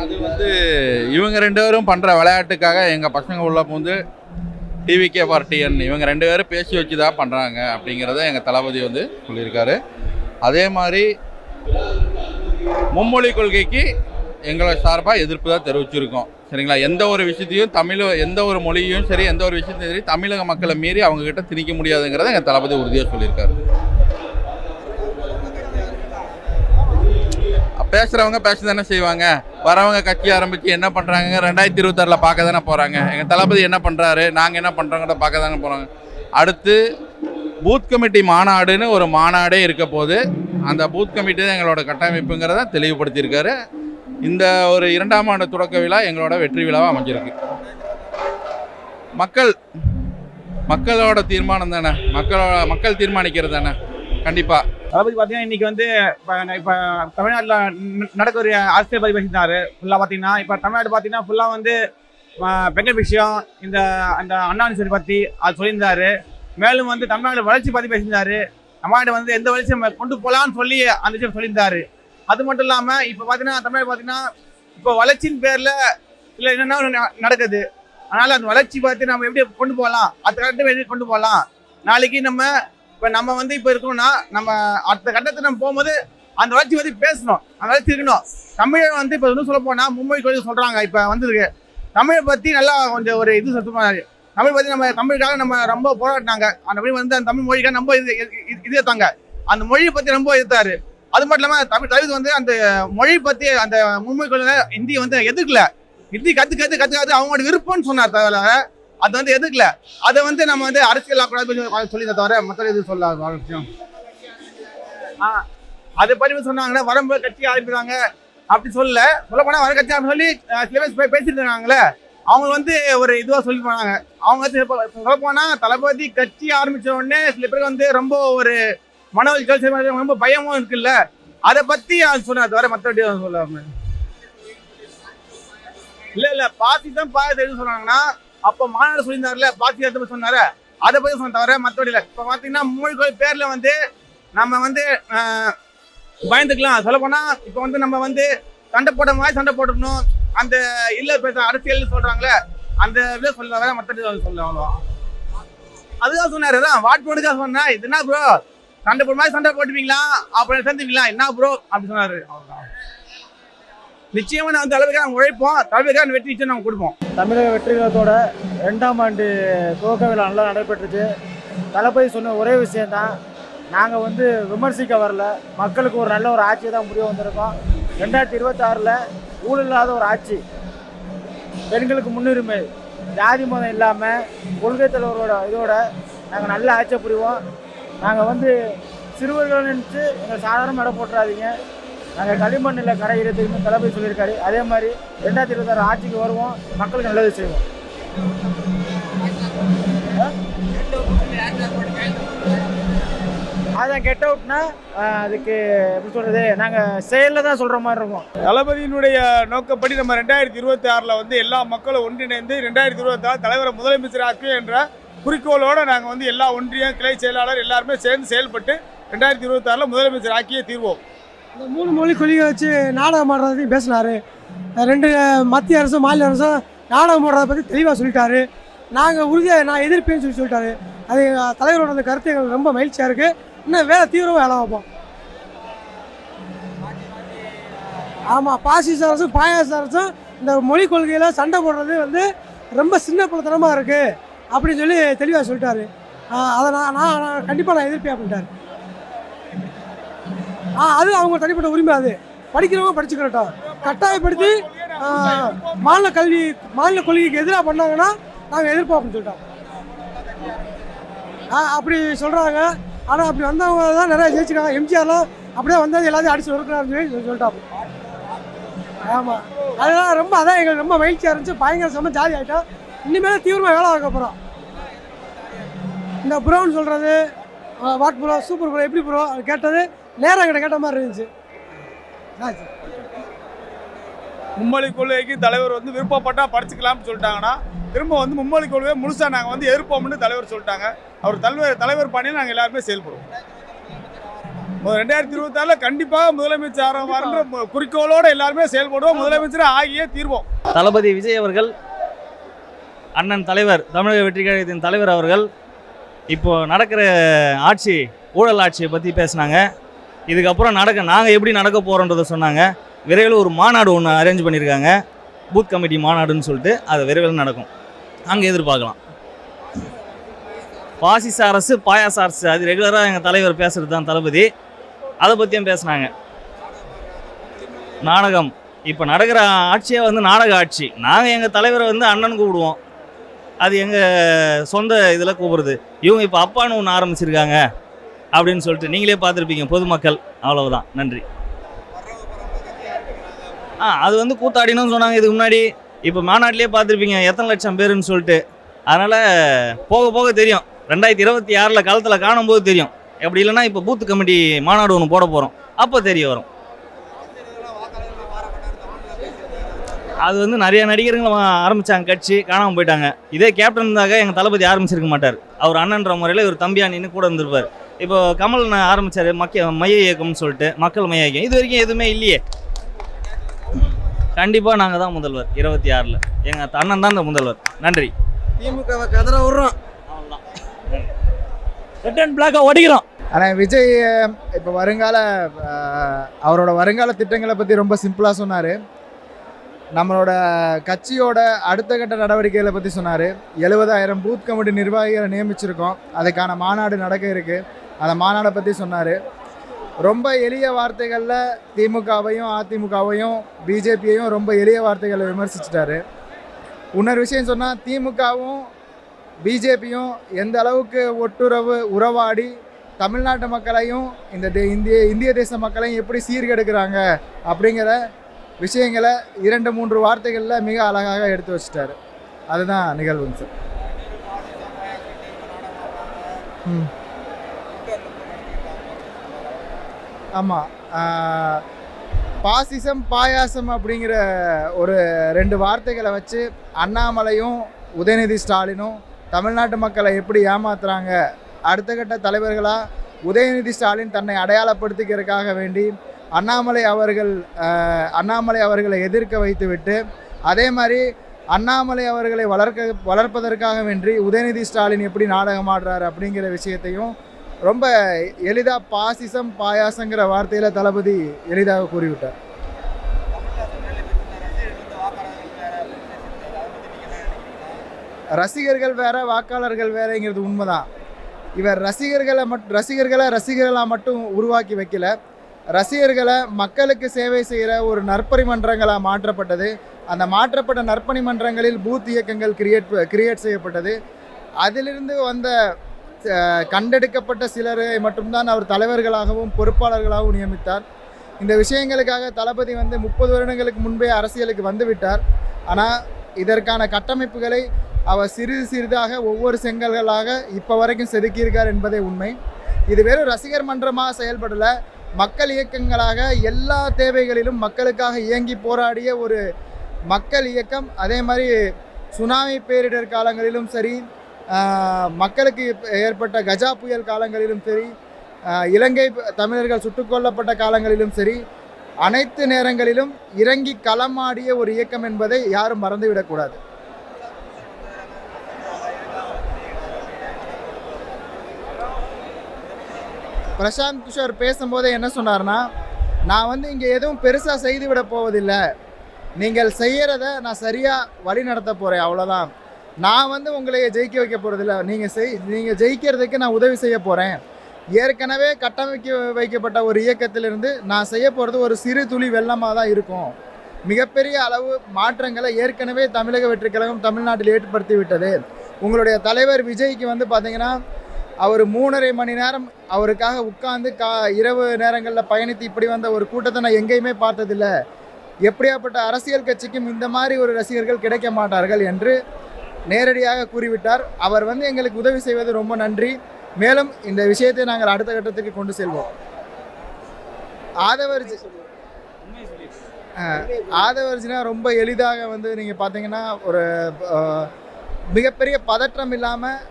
அது வந்து இவங்க 2 பேரும் பண்ணுற விளையாட்டுக்காக எங்கள் பசங்க உள்ள வந்து டிவிகே பார்ட்டியன் இவங்க 2 பேரும் பேசி வச்சு தான் பண்ணுறாங்க அப்படிங்கிறத எங்கள் தளபதி வந்து சொல்லியிருக்காரு. அதே மாதிரி மும்மொழி கொள்கைக்கு எங்களை சார்பாக எதிர்ப்பு தான் தெரிவிச்சிருக்கோம் சரிங்களா. எந்த ஒரு விஷயத்தையும் எந்த ஒரு மொழியும் சரி எந்த ஒரு விஷயத்தையும் சரி தமிழக மக்களை மீறி அவங்கக்கிட்ட திணிக்க முடியாதுங்கிறத எங்கள் தளபதி உறுதியாக சொல்லியிருக்காரு. பேசுகிறவங்க பேச தானே செய்வாங்க. வரவங்க கட்சி ஆரம்பித்து என்ன பண்ணுறாங்க 2026 பார்க்க தானே போகிறாங்க. எங்கள் தளபதி என்ன பண்ணுறாரு நாங்கள் என்ன பண்ணுறோங்கிறத பார்க்க தானே போகிறாங்க. அடுத்து பூத் கமிட்டி மாநாடுன்னு ஒரு மாநாடே இருக்க போது அந்த பூத் கமிட்டி தான் எங்களோட கட்டமைப்புங்கிறத தெளிவுபடுத்தியிருக்காரு. இந்த ஒரு 2ஆம் ஆண்டு தொடக்க விழா எங்களோட வெற்றி விழாவாக அமைஞ்சிருக்கு. மக்களோட தீர்மானம் தானே, மக்கள் தீர்மானிக்கிறது தானே. கண்டிப்பாக தளபதி பார்த்தீங்கன்னா இன்றைக்கி வந்து இப்போ தமிழ்நாட்டில் நடக்க ஒரு அரசியல் பதிவு பேசினார். ஃபுல்லாக பார்த்தீங்கன்னா இப்போ தமிழ்நாடு பார்த்தீங்கன்னா ஃபுல்லாக வந்து பெண்கள் விஷயம் அந்த அண்ணாநிசரி பற்றி அது சொல்லியிருந்தார். மேலும் வந்து தமிழ்நாடு வளர்ச்சி பற்றி பேசியிருந்தார். தமிழ்நாடு வந்து எந்த வளர்ச்சியை கொண்டு போகலான்னு சொல்லி அந்த விஷயம் சொல்லியிருந்தார். அது மட்டும் இல்லாமல் இப்போ பார்த்தீங்கன்னா தமிழ்நாடு பார்த்தீங்கன்னா இப்போ வளர்ச்சியின் பேரில் இல்லை என்னென்ன நடக்குது. அதனால் அந்த வளர்ச்சி பார்த்து நம்ம எப்படி கொண்டு போகலாம், அடுத்த கட்டத்தை எப்படி கொண்டு போகலாம். நாளைக்கு நம்ம வந்து இப்போ இருக்கணும்னா நம்ம அடுத்த கட்டத்தை நம்ம போகும்போது அந்த வளர்ச்சி பற்றி பேசணும். அந்த வளர்ச்சி இருக்கணும். தமிழை வந்து இப்போ இன்னும் சொல்ல போனால் மும்பை கோயில் சொல்கிறாங்க இப்போ வந்துருக்கு. தமிழை பற்றி நல்லா கொஞ்சம் ஒரு இது சொல்லுவாங்க. தமிழ் பற்றி நம்ம தமிழுக்காக நம்ம ரொம்ப போராடினாங்க. அந்த மொழி வந்து அந்த தமிழ் மொழிக்காக ரொம்ப இது எடுத்தாங்க. அந்த மொழியை பற்றி ரொம்ப எதிர்த்தாரு. அது மட்டும் இல்லாமல் தளபதி வந்து அந்த மொழி பற்றி அந்த மும்பை கோயிலில் ஹிந்தியை வந்து எதிர்க்கல. ஹிந்தி கற்றுக்காது அவங்களோட விருப்பம்னு சொன்னார் தவிர அது வந்து எதுக்கல. அதை வந்து நம்ம வந்து அரசியல் ஆக்கூடாது சொல்லி தவிர மற்ற இது சொல்ல விஷயம். அதை பற்றி சொன்னாங்கன்னா வரம்பு கட்சி ஆரம்பிக்கிறாங்க அப்படி சொல்ல போனால் வர கட்சி சொல்லி சில பேர் பேசிட்டு இருக்காங்களே அவங்க வந்து ஒரு இதுவாக சொல்லி போனாங்க. அவங்க வந்து சொல்ல போனால் தளபதி கட்சி ஆரம்பித்த உடனே சில பேருக்கு வந்து ரொம்ப ஒரு மனவழி ரொம்ப பயமும் இருக்குல்ல. அதை பற்றி அது சொன்னார் தவிர மற்றபடி சொல்ல இல்லை பாசி தான் எது சொன்னாங்கன்னா அப்போ மாநாடு சொல்லியிருந்தாருல பாசி எடுத்து சொன்னாரு அதை பற்றி சொன்ன தவிர மற்றபடி இல்லை. இப்போ பார்த்தீங்கன்னா மும்மொழி கோயில் பேரில் வந்து நம்ம வந்து பயந்துக்கலாம். சொல்லப்போனால் இப்போ வந்து நம்ம வந்து சண்டை போட்ட மாதிரி சண்டை போட்டுக்கணும், அந்த இல்லை பேச அரசியல் சொல்கிறாங்களே அந்த இதை சொல்ல வேற மற்ற சொல்ல அவ்வளோ. அதுதான் சொன்னார், தான் வாட் போட்டுக்காக சொன்னேன். இது என்ன ப்ரோ சண்டை போட்ட மாதிரி சண்டை போட்டுப்பீங்களா, அப்புறம் சேர்ந்துப்பீங்களா என்ன ப்ரோ அப்படி சொன்னார். அவ்வளோதான். நிச்சயமாக நான் தலைவருக்காக நாங்கள் உழைப்போம், தலைவருக்காக வெற்றி நிச்சயம் நாங்கள் கொடுப்போம். தமிழக வெற்றி கழகத்தோட 2ஆம் ஆண்டு துவக்க விழா நல்லா நடைபெற்றுச்சு. தளபதி சொன்ன ஒரே விஷயந்தான், நாங்கள் வந்து விமர்சிக்க வரல, மக்களுக்கு ஒரு நல்ல ஒரு ஆட்சியை தான் முடிவு வந்திருக்கோம். 2026 ஊழல் இல்லாத ஒரு ஆட்சி, பெண்களுக்கு முன்னுரிமை, ஜாதி மதம் இல்லாமல் கொள்கை தலைவரோட இதோட நாங்கள் நல்ல ஆட்சியை புரிவோம். நாங்கள் வந்து சிறுவர்கள் நினச்சி எங்கள் சாதாரண இடம் போட்டுறாதீங்க, நாங்கள் களிமண்ணில் கரையிறதுக்குன்னு தளபதி சொல்லியிருக்காரு. அதே மாதிரி 2026 ஆட்சிக்கு வருவோம், மக்களுக்கு நல்லது செய்வோம். அதான் கெட் அவுட்னா அதுக்கு எப்படி சொல்கிறது, நாங்கள் செயலில் தான் சொல்கிற மாதிரி இருக்கும். தளபதியினுடைய நோக்கப்படி நம்ம 2026 வந்து எல்லா மக்களும் ஒன்றிணைந்து 2026 தலைவரை முதலமைச்சர் ஆக்கு என்ற குறிக்கோளோடு நாங்கள் வந்து எல்லா ஒன்றியம் கிளை செயலாளர் எல்லாருமே சேர்ந்து செயல்பட்டு 2026 முதலமைச்சர் ஆக்கியே தீர்வோம். இந்த 3 மொழி கொள்கை வச்சு நாடகம் ஆடுறதையும் பேசினார். 2 மத்திய அரசும் மாநில அரசும் நாடகம் ஆடுறதை பற்றி தெளிவாக சொல்லிட்டாரு. நாங்கள் உறுதியாக நான் எதிர்ப்பேன்னு சொல்லிட்டாரு. அது தலைவரோட அந்த கருத்து எங்களுக்கு ரொம்ப மகிழ்ச்சியாக இருக்குது. இன்னும் வேலை தீவிரமாக வேலை வைப்போம். ஆமாம், பாசிச அரசும் பாயாச அரசும் இந்த மொழி கொள்கையில் சண்டை போடுறது வந்து ரொம்ப சின்ன பிள்ளைத்தனமாக இருக்குது அப்படின்னு சொல்லி தெளிவாக சொல்லிட்டாரு. அதை நான் கண்டிப்பாக நான் எதிர்ப்பேன் அப்படின்ட்டார். அது அவங்க தனிப்பட்ட உரிமை, அது படிக்கிறவங்க படிச்சுக்கிறட்டும். கட்டாயப்படுத்தி மாநில கொள்கைக்கு எதிராக பண்ணாங்கன்னா நாங்கள் எதிர்ப்போம் அப்படின்னு சொல்லிட்டோம். அப்படி சொல்கிறாங்க. ஆனால் அப்படி வந்தவங்க தான் நிறையா ஜெயிச்சிருக்காங்க. எம்ஜிஆர்லாம் அப்படியே வந்தது எல்லாத்தையும் அடிச்சு ஒருக்கிறாருன்னு சொல்லி சொல்லிட்டாங்க. ஆமாம், அதெல்லாம் ரொம்ப அதான் எங்களுக்கு ரொம்ப மகிழ்ச்சியாக இருந்துச்சு. பயங்கர செம்ம ஜாலி ஆகிட்டோம். இனிமேல் தீவிரமாக வேலை ஆக போகிறோம். இந்த ப்ரோன்னு சொல்கிறது வாட் ப்ரோ, சூப்பர் ப்ரோ, எப்படி ப்ரோ கேட்டது நேரம் கிட்ட கேட்ட மாதிரி இருந்துச்சு. மும்மொழி கொள்கைக்கு தலைவர் வந்து விருப்பப்பட்டால் படிச்சுக்கலாம்னு சொல்லிட்டாங்கன்னா திரும்ப வந்து மும்மொழி கொள்கையை முழுசாக நாங்கள் வந்து எதிர்ப்போம்னு தலைவர் சொல்லிட்டாங்க. அவர் தலைவர் பணியில் நாங்கள் எல்லாருமே செயல்படுவோம். 2026 கண்டிப்பாக முதலமைச்சர் ஆகிறன்ற குறிக்கோளோடு எல்லாருமே செயல்படுவோம். முதலமைச்சர் ஆகியே தீர்வோம். தளபதி விஜய் அவர்கள், அண்ணன் தலைவர், தமிழக வெற்றி கழகத்தின் தலைவர் அவர்கள் இப்போ நடக்கிற ஆட்சி, ஊழல் ஆட்சியை பற்றி பேசினாங்க. இதுக்கப்புறம் நாங்கள் எப்படி நடக்க போகிறோன்றதை சொன்னாங்க. விரைவில் ஒரு மாநாடு ஒன்று அரேஞ்ச் பண்ணியிருக்காங்க, பூத் கமிட்டி மாநாடுன்னு சொல்லிட்டு. அது விரைவில் நடக்கும், அங்கே எதிர்பார்க்கலாம். பாசிச அரசு பாயாச அரசு அது ரெகுலராக எங்கள் தலைவர் பேசுகிறது தான் தளபதி. அதை பற்றியும் பேசினாங்க. நாடகம் இப்போ நடக்கிற ஆட்சியே வந்து நாடக ஆட்சி. நாங்கள் எங்கள் தலைவரை வந்து அண்ணன் கூப்பிடுவோம், அது எங்கள் சொந்த இதில் கூப்பிடுறது. இவங்க இப்போ அப்பான்னு ஒன்று ஆரம்பிச்சிருக்காங்க அப்படின்னு சொல்லிட்டு நீங்களே பார்த்துருப்பீங்க பொதுமக்கள். அவ்வளவுதான், நன்றி. அது வந்து கூத்தாடினும் சொன்னாங்க இதுக்கு முன்னாடி. இப்போ மாநாட்டிலே பார்த்துருப்பீங்க எத்தனை லட்சம் பேருன்னு சொல்லிட்டு. அதனால் போக போக தெரியும். 2026 காலத்தில் காணும்போது தெரியும். அப்படி இல்லைன்னா இப்போ பூத் கமிட்டி மாநாடு ஒன்று போட போகிறோம், அப்போ தெரிய வரும். அது வந்து நிறைய நடிகர்கள் ஆரம்பித்தாங்க, கட்சி காணாமல் போயிட்டாங்க. இதே கேப்டன் இருந்தாக எங்கள் தளபதி ஆரம்பிச்சிருக்க மாட்டார். அவர் அண்ணன்ற முறையில் இவர் தம்பியா நின்று கூட இருந்திருப்பார். இப்போ கமல் ஆரம்பித்தார் மைய இயக்கம்னு சொல்லிட்டு, மக்கள் மைய இயக்கம். இது வரைக்கும் எதுவுமே இல்லையே. கண்டிப்பாக நாங்கள் தான் முதல்வர் 26. எங்கள் அண்ணன் தான் இந்த முதல்வர். நன்றி. திமுக கதற விடுறோம், ரெட் அண்ட் பிளாக்கை ஒடிக்கிறோம். ஆனால் விஜய் இப்போ அவரோட வருங்கால திட்டங்களை பற்றி ரொம்ப சிம்பிளாக சொன்னார். நம்மளோட கட்சியோட அடுத்த கட்ட நடவடிக்கைகளை பற்றி சொன்னார். 70,000 பூத் கமிட்டி நிர்வாகிகளை நியமிச்சிருக்கோம், அதுக்கான மாநாடு நடக்க இருக்குது. அந்த மாநாடை பற்றி சொன்னார். ரொம்ப எளிய வார்த்தைகளில் திமுகவையும் அதிமுகவையும் பிஜேபியையும் ரொம்ப எளிய வார்த்தைகளை விமர்சிச்சிட்டாரு. இன்னொரு விஷயம் சொன்னால், திமுகவும் பிஜேபியும் எந்த அளவுக்கு உறவாடி தமிழ்நாட்டு மக்களையும் இந்திய தேச மக்களையும் எப்படி சீர்கெடுக்கிறாங்க அப்படிங்கிற விஷயங்களை 2-3 வார்த்தைகளில் மிக அழகாக எடுத்து வச்சிட்டாரு. அதுதான் நிகழ்வுங்க சார். ஆமாம், பாசிசம் பாயாசம் அப்படிங்கிற ஒரு 2 வார்த்தைகளை வச்சு அண்ணாமலையும் உதயநிதி ஸ்டாலினும் தமிழ்நாட்டு மக்களை எப்படி ஏமாத்துறாங்க, அடுத்த கட்ட தலைவர்களாக உதயநிதி ஸ்டாலின் தன்னை அடையாளப்படுத்திக்கிறதுக்காக வேண்டி அண்ணாமலை அவர்களை எதிர்க்க வைத்துவிட்டு, அதே மாதிரி அண்ணாமலை அவர்களை வளர்ப்பதற்காக வேண்டி உதயநிதி ஸ்டாலின் எப்படி நாடகம் ஆடுறாரு அப்படிங்கிற விஷயத்தையும் ரொம்ப எளிதாக பாசிசம் பாயாசங்கிற வார்த்தையில் தளபதி எளிதாக கூறிவிட்டார். ரசிகர்கள் வேற, வாக்காளர்கள் வேறங்கிறது உண்மைதான். இவர் ரசிகர்களாக மட்டும் உருவாக்கி வைக்கல, ரசிகர்களை மக்களுக்கு சேவை செய்கிற ஒரு நற்பணி மன்றங்களாக மாற்றப்பட்டது. அந்த மாற்றப்பட்ட நற்பணி மன்றங்களில் பூத் இயக்கங்கள் கிரியேட் செய்யப்பட்டது. அதிலிருந்து வந்த கண்டெடுக்கப்பட்ட சிலரை மட்டும்தான் அவர் தலைவர்களாகவும் பொறுப்பாளர்களாகவும் நியமித்தார். இந்த விஷயங்களுக்காக தளபதி 30 வருடங்களுக்கு முன்பே அரசியலுக்கு வந்துவிட்டார். ஆனால் இதற்கான கட்டமைப்புகளை அவர் சிறிதாக ஒவ்வொரு செங்கல்களாக இப்போ வரைக்கும் செதுக்கியிருக்கார் என்பதே உண்மை. இது வெறும் ரசிகர் மன்றமாக செயல்படலை, மக்கள் இயக்கங்களாக எல்லா தேவைகளிலும் மக்களுக்காக இயங்கி போராடிய ஒரு மக்கள் இயக்கம். அதே மாதிரி சுனாமி பேரிடர் காலங்களிலும் சரி, மக்களுக்கு ஏற்பட்ட கஜா புயல் காலங்களிலும் சரி, இலங்கை தமிழர்கள் சுட்டுக்கொல்லப்பட்ட காலங்களிலும் சரி, அனைத்து நேரங்களிலும் இறங்கி களமாடிய ஒரு இயக்கம் என்பதை யாரும் மறந்துவிடக்கூடாது. பிரசாந்த் கிஷோர் பேசும்போதே என்ன சொன்னார்னா, நான் இங்கே எதுவும் பெருசாக செய்து விட போவதில்லை, நீங்கள் செய்கிறத நான் சரியாக வழி நடத்த போகிறேன், அவ்வளோதான். நான் உங்களை ஜெயிக்க வைக்க போகிறதில்ல, நீங்கள் ஜெயிக்கிறதுக்கு நான் உதவி செய்ய போகிறேன். ஏற்கனவே வைக்கப்பட்ட ஒரு இயக்கத்திலிருந்து நான் செய்ய போகிறது ஒரு சிறு துளி வெள்ளமாக தான் இருக்கும். மிகப்பெரிய அளவு மாற்றங்களை ஏற்கனவே தமிழக வெற்றி கழகம் தமிழ்நாட்டில் ஏற்படுத்தி விட்டது. உங்களுடைய தலைவர் விஜய்க்கு பார்த்தீங்கன்னா, அவர் 3.5 மணி நேரம் அவருக்காக உட்கார்ந்து இரவு நேரங்களில் பயணித்து இப்படி வந்த ஒரு கூட்டத்தை நான் எங்கேயுமே பார்த்ததில்லை. எப்படியாப்பட்ட அரசியல் கட்சிக்கும் இந்த மாதிரி ஒரு ரசிகர்கள் கிடைக்க மாட்டார்கள் என்று நேரடியாக கூறிவிட்டார். அவர் எங்களுக்கு உதவி செய்வது ரொம்ப நன்றி. மேலும் இந்த விஷயத்தை நாங்கள் அடுத்த கட்டத்துக்கு கொண்டு செல்வோம். ஆதவர்ஜினா ரொம்ப எளிதாக நீங்கள் பார்த்தீங்கன்னா ஒரு மிகப்பெரிய பதற்றம் இல்லாமல்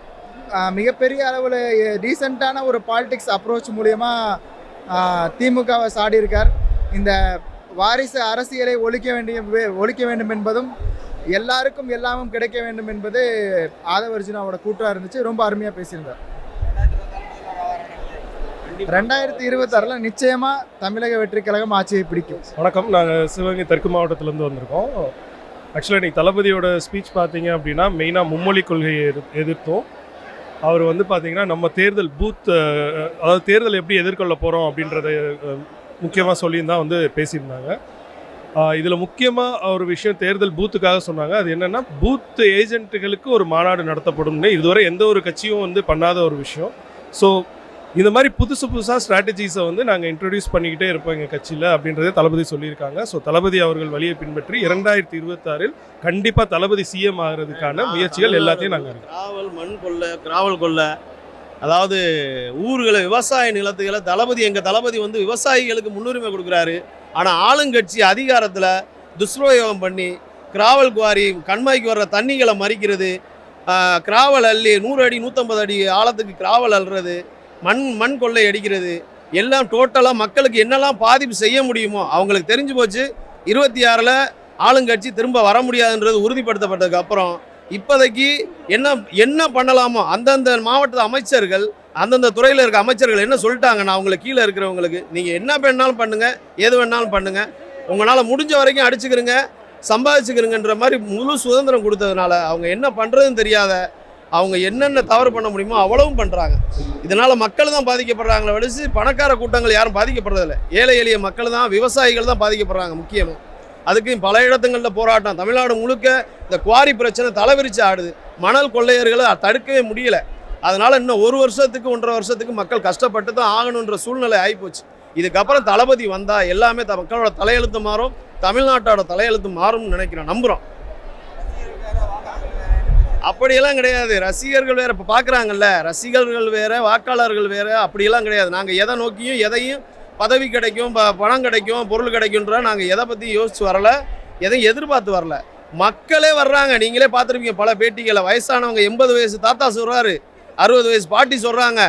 மிகப்பெரிய அளவில் டீசெண்டான ஒரு பாலிடிக்ஸ் அப்ரோச் மூலமா திமுகவை சாடியிருக்கார். இந்த வாரிசு அரசியலை ஒழிக்க வேண்டும் என்பதும் எல்லாருக்கும் எல்லாமும் கிடைக்க வேண்டும் என்பது ஆதவர்ஜுனாவோட கூட்டாக இருந்துச்சு. ரொம்ப அருமையாக பேசியிருந்தார். 2026 நிச்சயமாக தமிழக வெற்றி கழகம் ஆட்சியை பிடிக்கும். வணக்கம், நாங்கள் சிவகங்கை தெற்கு மாவட்டத்திலேருந்து வந்திருக்கோம். ஆக்சுவலாக இன்றைக்கி தளபதியோட ஸ்பீச் பார்த்தீங்க அப்படின்னா மெயினாக மும்மொழி கொள்கையை எதிர்த்தோம். அவர் பார்த்தீங்கன்னா நம்ம தேர்தல் அதாவது தேர்தல் எப்படி எதிர்கொள்ள போகிறோம் அப்படின்றத முக்கியமாக சொல்லியிருந்தான் பேசியிருந்தாங்க. இதில் முக்கியமாக ஒரு விஷயம் தேர்தல் பூத்துக்காக சொன்னாங்க. அது என்னென்னா, பூத் ஏஜென்ட்டுகளுக்கு ஒரு மாநாடு நடத்தப்படும்னு இதுவரை எந்த ஒரு கட்சியும் பண்ணாத ஒரு விஷயம். ஸோ இந்த மாதிரி புதுசாக ஸ்ட்ராட்டஜிஸை நாங்கள் இன்ட்ரடியூஸ் பண்ணிக்கிட்டே இருப்போம் எங்கள் கட்சியில் அப்படின்றதே தளபதி சொல்லியிருக்காங்க. ஸோ தளபதி அவர்கள் வழியை பின்பற்றி 2026 கண்டிப்பாக தளபதி சிஎம் ஆகிறதுக்கான முயற்சிகள் எல்லாத்தையும் நாங்கள் கிராவல் கொள்ளை, அதாவது ஊர்களை விவசாய நிலத்துகளை எங்கள் தளபதி விவசாயிகளுக்கு முன்னுரிமை கொடுக்குறாரு. ஆனால் ஆளுங்கட்சி அதிகாரத்தில் துஷ்பிரயோகம் பண்ணி கிராவல் குவாரி கண்மாய்க்கு வர்ற தண்ணிகளை மறிக்கிறது, கிராவல் அள்ளி 100 அடி 150 அடி ஆழத்துக்கு கிராவல் அள்ளுறது, மண் கொள்ளை அடிக்கிறது, எல்லாம் டோட்டலாக மக்களுக்கு என்னெல்லாம் பாதிப்பு செய்ய முடியுமோ அவங்களுக்கு தெரிஞ்சு போச்சு. 26 ஆளுங்கட்சி திரும்ப வர முடியாதுன்றது உறுதிப்படுத்தப்பட்டதுக்கு அப்புறம் இப்போதைக்கு என்ன பண்ணலாமோ அந்தந்த மாவட்ட அமைச்சர்கள், அந்தந்த துறையில் இருக்க அமைச்சர்கள் என்ன சொல்லிட்டாங்க, நான் அவங்களுக்கு கீழே இருக்கிறவங்களுக்கு நீங்கள் என்ன வேணாலும் பண்ணுங்கள், எது வேணாலும் பண்ணுங்கள், உங்களால் முடிஞ்ச வரைக்கும் அடிச்சுக்கிறங்க, சம்பாதிச்சுக்கிறங்கன்ற மாதிரி முழு சுதந்திரம் கொடுத்ததுனால அவங்க என்ன பண்ணுறதுன்னு தெரியாத அவங்க என்னென்ன தவறு பண்ண முடியுமோ அவ்வளவும் பண்ணுறாங்க. இதனால் மக்கள் தான் பாதிக்கப்படுறாங்களே வலிச்சு பணக்கார கூட்டங்கள் யாரும் பாதிக்கப்படுறதில்லை. ஏழை எளிய மக்கள் தான், விவசாயிகள் தான் பாதிக்கப்படுறாங்க முக்கியமாக. அதுக்கு பல இடத்துங்களில் போராட்டம், தமிழ்நாடு முழுக்க இந்த குவாரி பிரச்சனை தலைவிரிச்சு ஆடுது. மணல் கொள்ளையர்களை தடுக்கவே முடியலை. அதனால் இன்னும் 1 வருஷத்துக்கு 1.5 வருஷத்துக்கு மக்கள் கஷ்டப்பட்டு தான் ஆகணுன்ற சூழ்நிலை ஆகிப்போச்சு. இதுக்கப்புறம் தளபதி வந்தால் எல்லாமே மக்களோட தலையெழுத்து மாறும், தமிழ்நாட்டோட தலையெழுத்து மாறும்னு நினைக்கிறோம், நம்புகிறோம். அப்படியெல்லாம் கிடையாது. ரசிகர்கள் வேறு, இப்போ பார்க்குறாங்கல்ல, ரசிகர்கள் வேறு வாக்காளர்கள் வேறு, அப்படியெல்லாம் கிடையாது. நாங்கள் எதை நோக்கியும் எதையும் பதவி கிடைக்கும், பணம் கிடைக்கும், பொருள் கிடைக்கும்ன்ற நாங்கள் எதை பற்றி யோசிச்சு வரல, எதையும் எதிர்பார்த்து வரல. மக்களே வர்றாங்க. நீங்களே பார்த்துருப்பீங்க பல பேட்டிகளை. வயசானவங்க 80 வயசு தாத்தா சொல்கிறாரு, 60 வயசு பாட்டி சொல்கிறாங்க.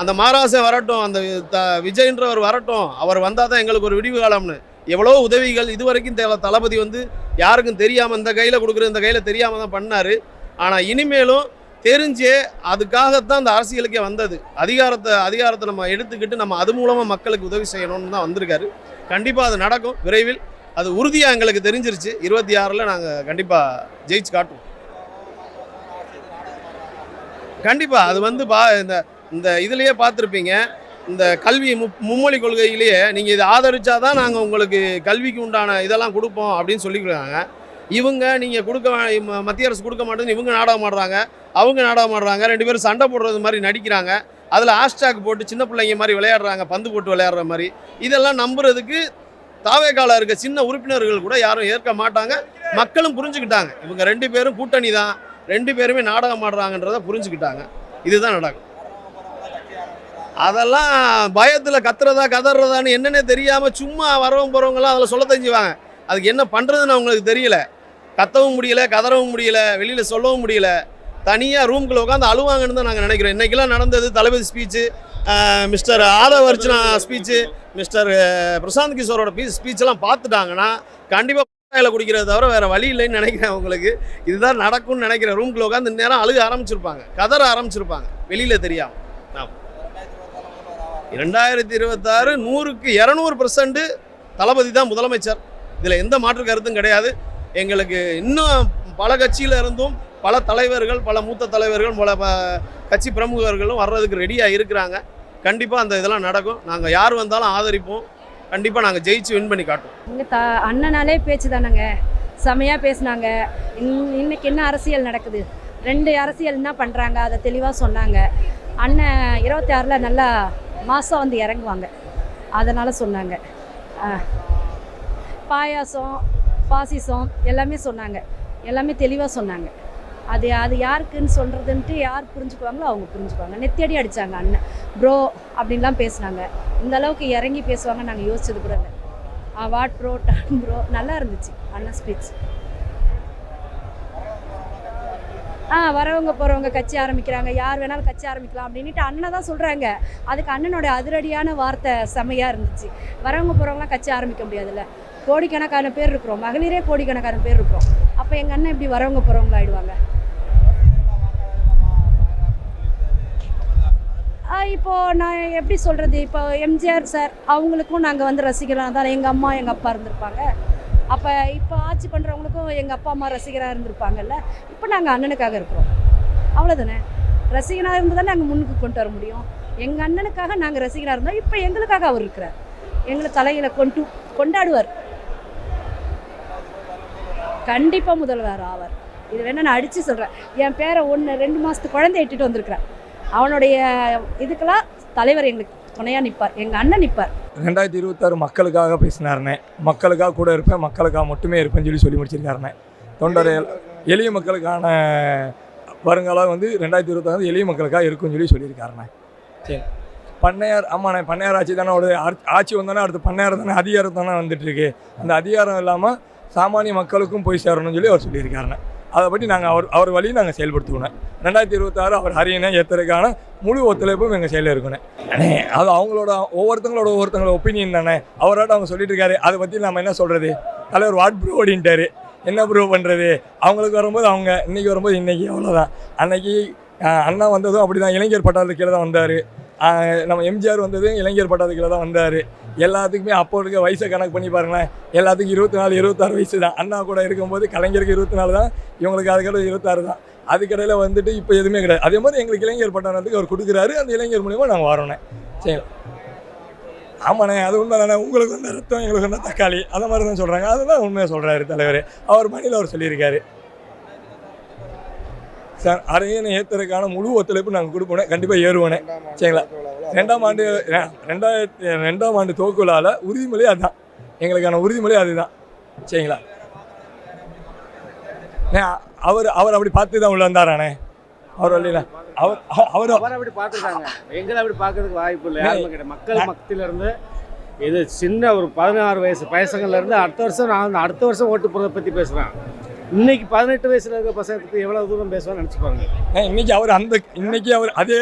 அந்த மகாராசன் வரட்டும், அந்த விஜய்ன்றவர் வரட்டும், அவர் வந்தால் தான் எங்களுக்கு ஒரு விடிவு காலம்னு எவ்வளோ உதவிகள் இதுவரைக்கும் தளபதி வந்து யாருக்கும் தெரியாமல் இந்த கையில் கொடுக்குறது இந்த கையில் தெரியாமல் தான் பண்ணார். ஆனால் இனிமேலும் தெரிஞ்சே அதுக்காகத்தான் அந்த அரசியலுக்கே வந்தது. அதிகாரத்தை நம்ம எடுத்துக்கிட்டு நம்ம அது மூலமாக மக்களுக்கு உதவி செய்யணும்னு தான் வந்திருக்காரு. கண்டிப்பாக அது நடக்கும் விரைவில். அது உறுதியாக எங்களுக்கு தெரிஞ்சிருச்சு. 26ல் நாங்கள் கண்டிப்பாக ஜெயிச்சு காட்டுவோம். கண்டிப்பாக அது வந்து இந்த இதுலேயே பார்த்துருப்பீங்க, இந்த கல்வி மும்மொழி கொள்கையிலேயே நீங்கள் இதை ஆதரிச்சா தான் நாங்கள் உங்களுக்கு கல்விக்கு உண்டான இதெல்லாம் கொடுப்போம் அப்படின்னு சொல்லிக்கிறாங்க. இவங்க நீங்கள் மத்திய அரசு கொடுக்க மாட்டேன்னு இவங்க நாடகம் ஆடுறாங்க, அவங்க நாடகம் ஆடுறாங்க, 2 பேரும் சண்டை போடுறது மாதிரி நடிக்கிறாங்க. அதில் ஹேஷ்டேக் போட்டு சின்ன பிள்ளைங்க மாதிரி விளையாடுறாங்க, பந்து போட்டு விளையாடுற மாதிரி. இதெல்லாம் நம்புறதுக்கு தாவேகால இருக்க சின்ன உறுப்பினர்கள் கூட யாரும் ஏற்க மாட்டாங்க. மக்களும் புரிஞ்சுக்கிட்டாங்க, இவங்க 2 பேரும் கூட்டணி தான், 2 பேருமே நாடகம் ஆடுறாங்கன்றதை புரிஞ்சுக்கிட்டாங்க. இதுதான் நடக்கும். அதெல்லாம் பயத்தில் கதறதான்னு என்னென்னே தெரியாமல் சும்மா போகிறவங்கலாம் அதில் சொல்ல தெரிஞ்சுவாங்க. அதுக்கு என்ன பண்ணுறதுன்னு அவங்களுக்கு தெரியல. கத்தவும் முடியல, கதறவும் முடியல, வெளியில் சொல்லவும் முடியல. தனியாக ரூம்குள்ளே உட்காந்து அழுவாங்கன்னு தான் நாங்கள் நினைக்கிறோம். இன்றைக்கெல்லாம் நடந்தது Thalapathy speech, mister Aadhav Archana speech, mister Prashant கிஷோரோட ஸ்பீச்செல்லாம் பார்த்துட்டாங்கன்னா கண்டிப்பாக கையில் குடிக்கிறத தவிர வேறு வழி இல்லைன்னு நினைக்கிறேன். அவங்களுக்கு இதுதான் நடக்கும்னு நினைக்கிறேன். ரூம்குள்ளே உட்காந்து இந்த நேரம் அழுக ஆரம்பிச்சிருப்பாங்க, கதற ஆரம்பிச்சிருப்பாங்க, வெளியில் தெரியாமல். 2026 100க்கு 200% தளபதி தான் முதலமைச்சர். இதில் எந்த மாற்று கருத்தும் கிடையாது. எங்களுக்கு இன்னும் பல கட்சியில் இருந்தும் பல தலைவர்கள், பல மூத்த தலைவர்கள், பல கட்சி பிரமுகர்களும் வர்றதுக்கு ரெடியாக இருக்கிறாங்க. கண்டிப்பாக அந்த இதெல்லாம் நடக்கும். நாங்கள் யார் வந்தாலும் ஆதரிப்போம். கண்டிப்பாக நாங்கள் ஜெயிச்சு வின் பண்ணி காட்டுவோம். இங்கே அண்ணனாலே பேச்சு தானேங்க, செமையாக பேசினாங்க. இன்னைக்கு என்ன அரசியல் நடக்குது, 2 அரசியல் என்ன பண்ணுறாங்க அதை தெளிவாக சொன்னாங்க. அண்ணன் 26ல் நல்லா மாதம் வந்து இறங்குவாங்க, அதனால் சொன்னாங்க. பாயாசம், பாசிசம் எல்லாமே சொன்னாங்க, எல்லாமே தெளிவாக சொன்னாங்க. அது யாருக்குன்னு சொல்கிறதுன்ட்டு யார் புரிஞ்சுக்குவாங்களோ அவங்க புரிஞ்சுக்குவாங்க. நெத்தியடி அடித்தாங்க அண்ணன், ப்ரோ அப்படின்லாம் பேசினாங்க. இந்த அளவுக்கு இறங்கி பேசுவாங்க நாங்கள் யோசிச்சது கூட இல்லை. வாட் ப்ரோ, டன் ப்ரோ, நல்லா இருந்துச்சு அண்ணன் ஸ்பீச். வரவங்க போகிறவங்க கட்சி ஆரம்பிக்கிறாங்க, யார் வேணாலும் கட்சி ஆரம்பிக்கலாம் அப்படின்ட்டு அண்ணன் தான் சொல்கிறாங்க. அதுக்கு அண்ணனோட அதிரடியான வார்த்தை செம்மையாக இருந்துச்சு. வரவங்க போகிறவங்களாம் கட்சி ஆரம்பிக்க முடியாதுல்ல, கோடிக்கணக்கான பேர் இருக்கிறோம், மகளிரே கோடிக்கணக்கான பேர் இருக்கிறோம். அப்போ எங்கள் அண்ணன் இப்படி வரவங்க போகிறவங்களா ஆயிடுவாங்க? இப்போது நான் எப்படி சொல்கிறது, இப்போ எம்ஜிஆர் சார் அவங்களுக்கும் நாங்கள் வந்து ரசிகராக தான் எங்கள் அம்மா எங்கள் அப்பா இருந்திருப்பாங்க. அப்போ இப்போ ஆட்சி பண்ணுறவங்களுக்கும் எங்கள் அப்பா அம்மா ரசிகராக இருந்திருப்பாங்கல்ல. இப்போ நாங்கள் அண்ணனுக்காக இருக்கிறோம், அவ்வளோதானே. ரசிகனாக இருந்து தான் நாங்கள் முன்னுக்கு கொண்டு வர முடியும். எங்கள் அண்ணனுக்காக நாங்கள் ரசிகராக இருந்தோம், இப்போ எங்களுக்காக அவர் இருக்கிறார். எங்களை தலையில் கொண்டாடுவார். கண்டிப்பாக முதல்வர் ஆவார். இது வேணால் நான் அடித்து சொல்கிறேன். என் பேரை 1-2 மாதத்து குழந்தை இட்டுட்டு வந்திருக்கிறேன். அவனுடைய இதுக்கெல்லாம் தலைவர் எங்களுக்கு துணையாக நிற்பார், எங்கள் அண்ணன் நிற்பார். 2026 மக்களுக்காக பேசினாருனே, மக்களுக்காக கூட இருப்பேன், மக்களுக்காக மட்டுமே இருப்பேன்னு சொல்லி முடிச்சிருக்காருனே. தொண்டர் எளிய மக்களுக்கான வருங்காலம் வந்து 2026 எளிய மக்களுக்காக இருக்குன்னு சொல்லியிருக்காருண்ணே. சரி, பண்ணையார், ஆமாண்ணே, பண்ணையார் ஆட்சி தானே ஆட்சி வந்தோன்னா அடுத்து பண்ணையார் தானே அதிகாரம் தானே வந்துட்டுருக்கு. அந்த அதிகாரம் இல்லாமல் சாமானிய மக்களுக்கும் போய் சேரணும்னு சொல்லி அவர் சொல்லியிருக்காருண்ணே. அதை பற்றி நாங்கள் அவர் வழியை நாங்கள் செயல்படுத்துவோம். 2026 அவர் ஹரியனை ஏற்றுறதுக்கான முழு ஒத்துழைப்பும் எங்கள் செயலில் இருக்கணும். அது அவங்களோட ஒவ்வொருத்தங்களோட ஒப்பீனியன் தானே. அவராட்ட அவங்க சொல்லிட்டு இருக்காரு, அதை பற்றி நம்ம என்ன சொல்கிறது. தலைவர் வாட் ப்ரோ அப்படின்ட்டாரு, என்ன ப்ரோ பண்ணுறது. அவங்களுக்கு வரும்போது அவங்க, இன்றைக்கி வரும்போது இன்றைக்கி, அவ்வளோதான். அன்னைக்கு அண்ணா வந்ததும் அப்படி தான் இளைஞர் பட்டாளத்துக்கு கீழே தான் வந்தார். நம்ம எம்ஜிஆர் வந்ததும் இளைஞர் பட்டாளத்துக்கு கீழே தான் வந்தார். எல்லாத்துக்குமே அப்போ இருக்க வயசை கணக்கு பண்ணி பாருங்களேன், எல்லாத்துக்கும் 24-26 வயசு தான். அண்ணா கூட இருக்கும்போது கலைஞருக்கு 24 தான், இவங்களுக்கு அதுக்கடையில் 26 தான். அதுக்கடையில் வந்துட்டு இப்போ எதுவுமே கிடையாது. அதே மாதிரி எங்களுக்கு இளைஞர் பட்டாளத்துக்கு அவர் கொடுக்குறாரு, அந்த இளைஞர் மூலிமா நாங்கள் வரோண்ணே. சரி, ஆமாண்ணே, அது உண்மை தானே. உங்களுக்கு வந்து ரத்தம், எங்களுக்கு வந்து தக்காளி, அந்த மாதிரி தான் சொல்கிறாங்க. அதுதான் உண்மையாக சொல்கிறாரு தலைவர். அவர் மணியில் அவர் சொல்லியிருக்காரு. சார், அரையனை ஏற்றுறதுக்கான முழு ஒத்துழைப்பு நாங்கள் கொடுப்போனே, கண்டிப்பாக ஏறுவோனே. சரிங்களா. 2002ஆம் ஆண்டு துவக்க விழாவில் உறுதிமொழி அதுதான், எங்களுக்கான உறுதிமொழி அதுதான். சரிங்களா. அவர் அப்படி பார்த்து தான் உள்ள வந்தாரானே. அவர் வழியில் அவர் அப்படி பார்த்துருக்காங்க. எங்களை அப்படி பார்க்கறதுக்கு வாய்ப்பு இல்லை, யாருமே கிடையாது. மக்கள் மத்தியிலேருந்து இது சின்ன ஒரு 16 வயசு பசங்கள்லேருந்து அடுத்த வருஷம் ஓட்டு போகிறத பற்றி பேசுகிறேன். இன்னைக்கு 18 வயசுல இருக்க பசங்களுக்கு எவ்வளவு தூரம் பேசுவான்னு நினைச்சு பாருங்க. இன்னைக்கு அவர் அதே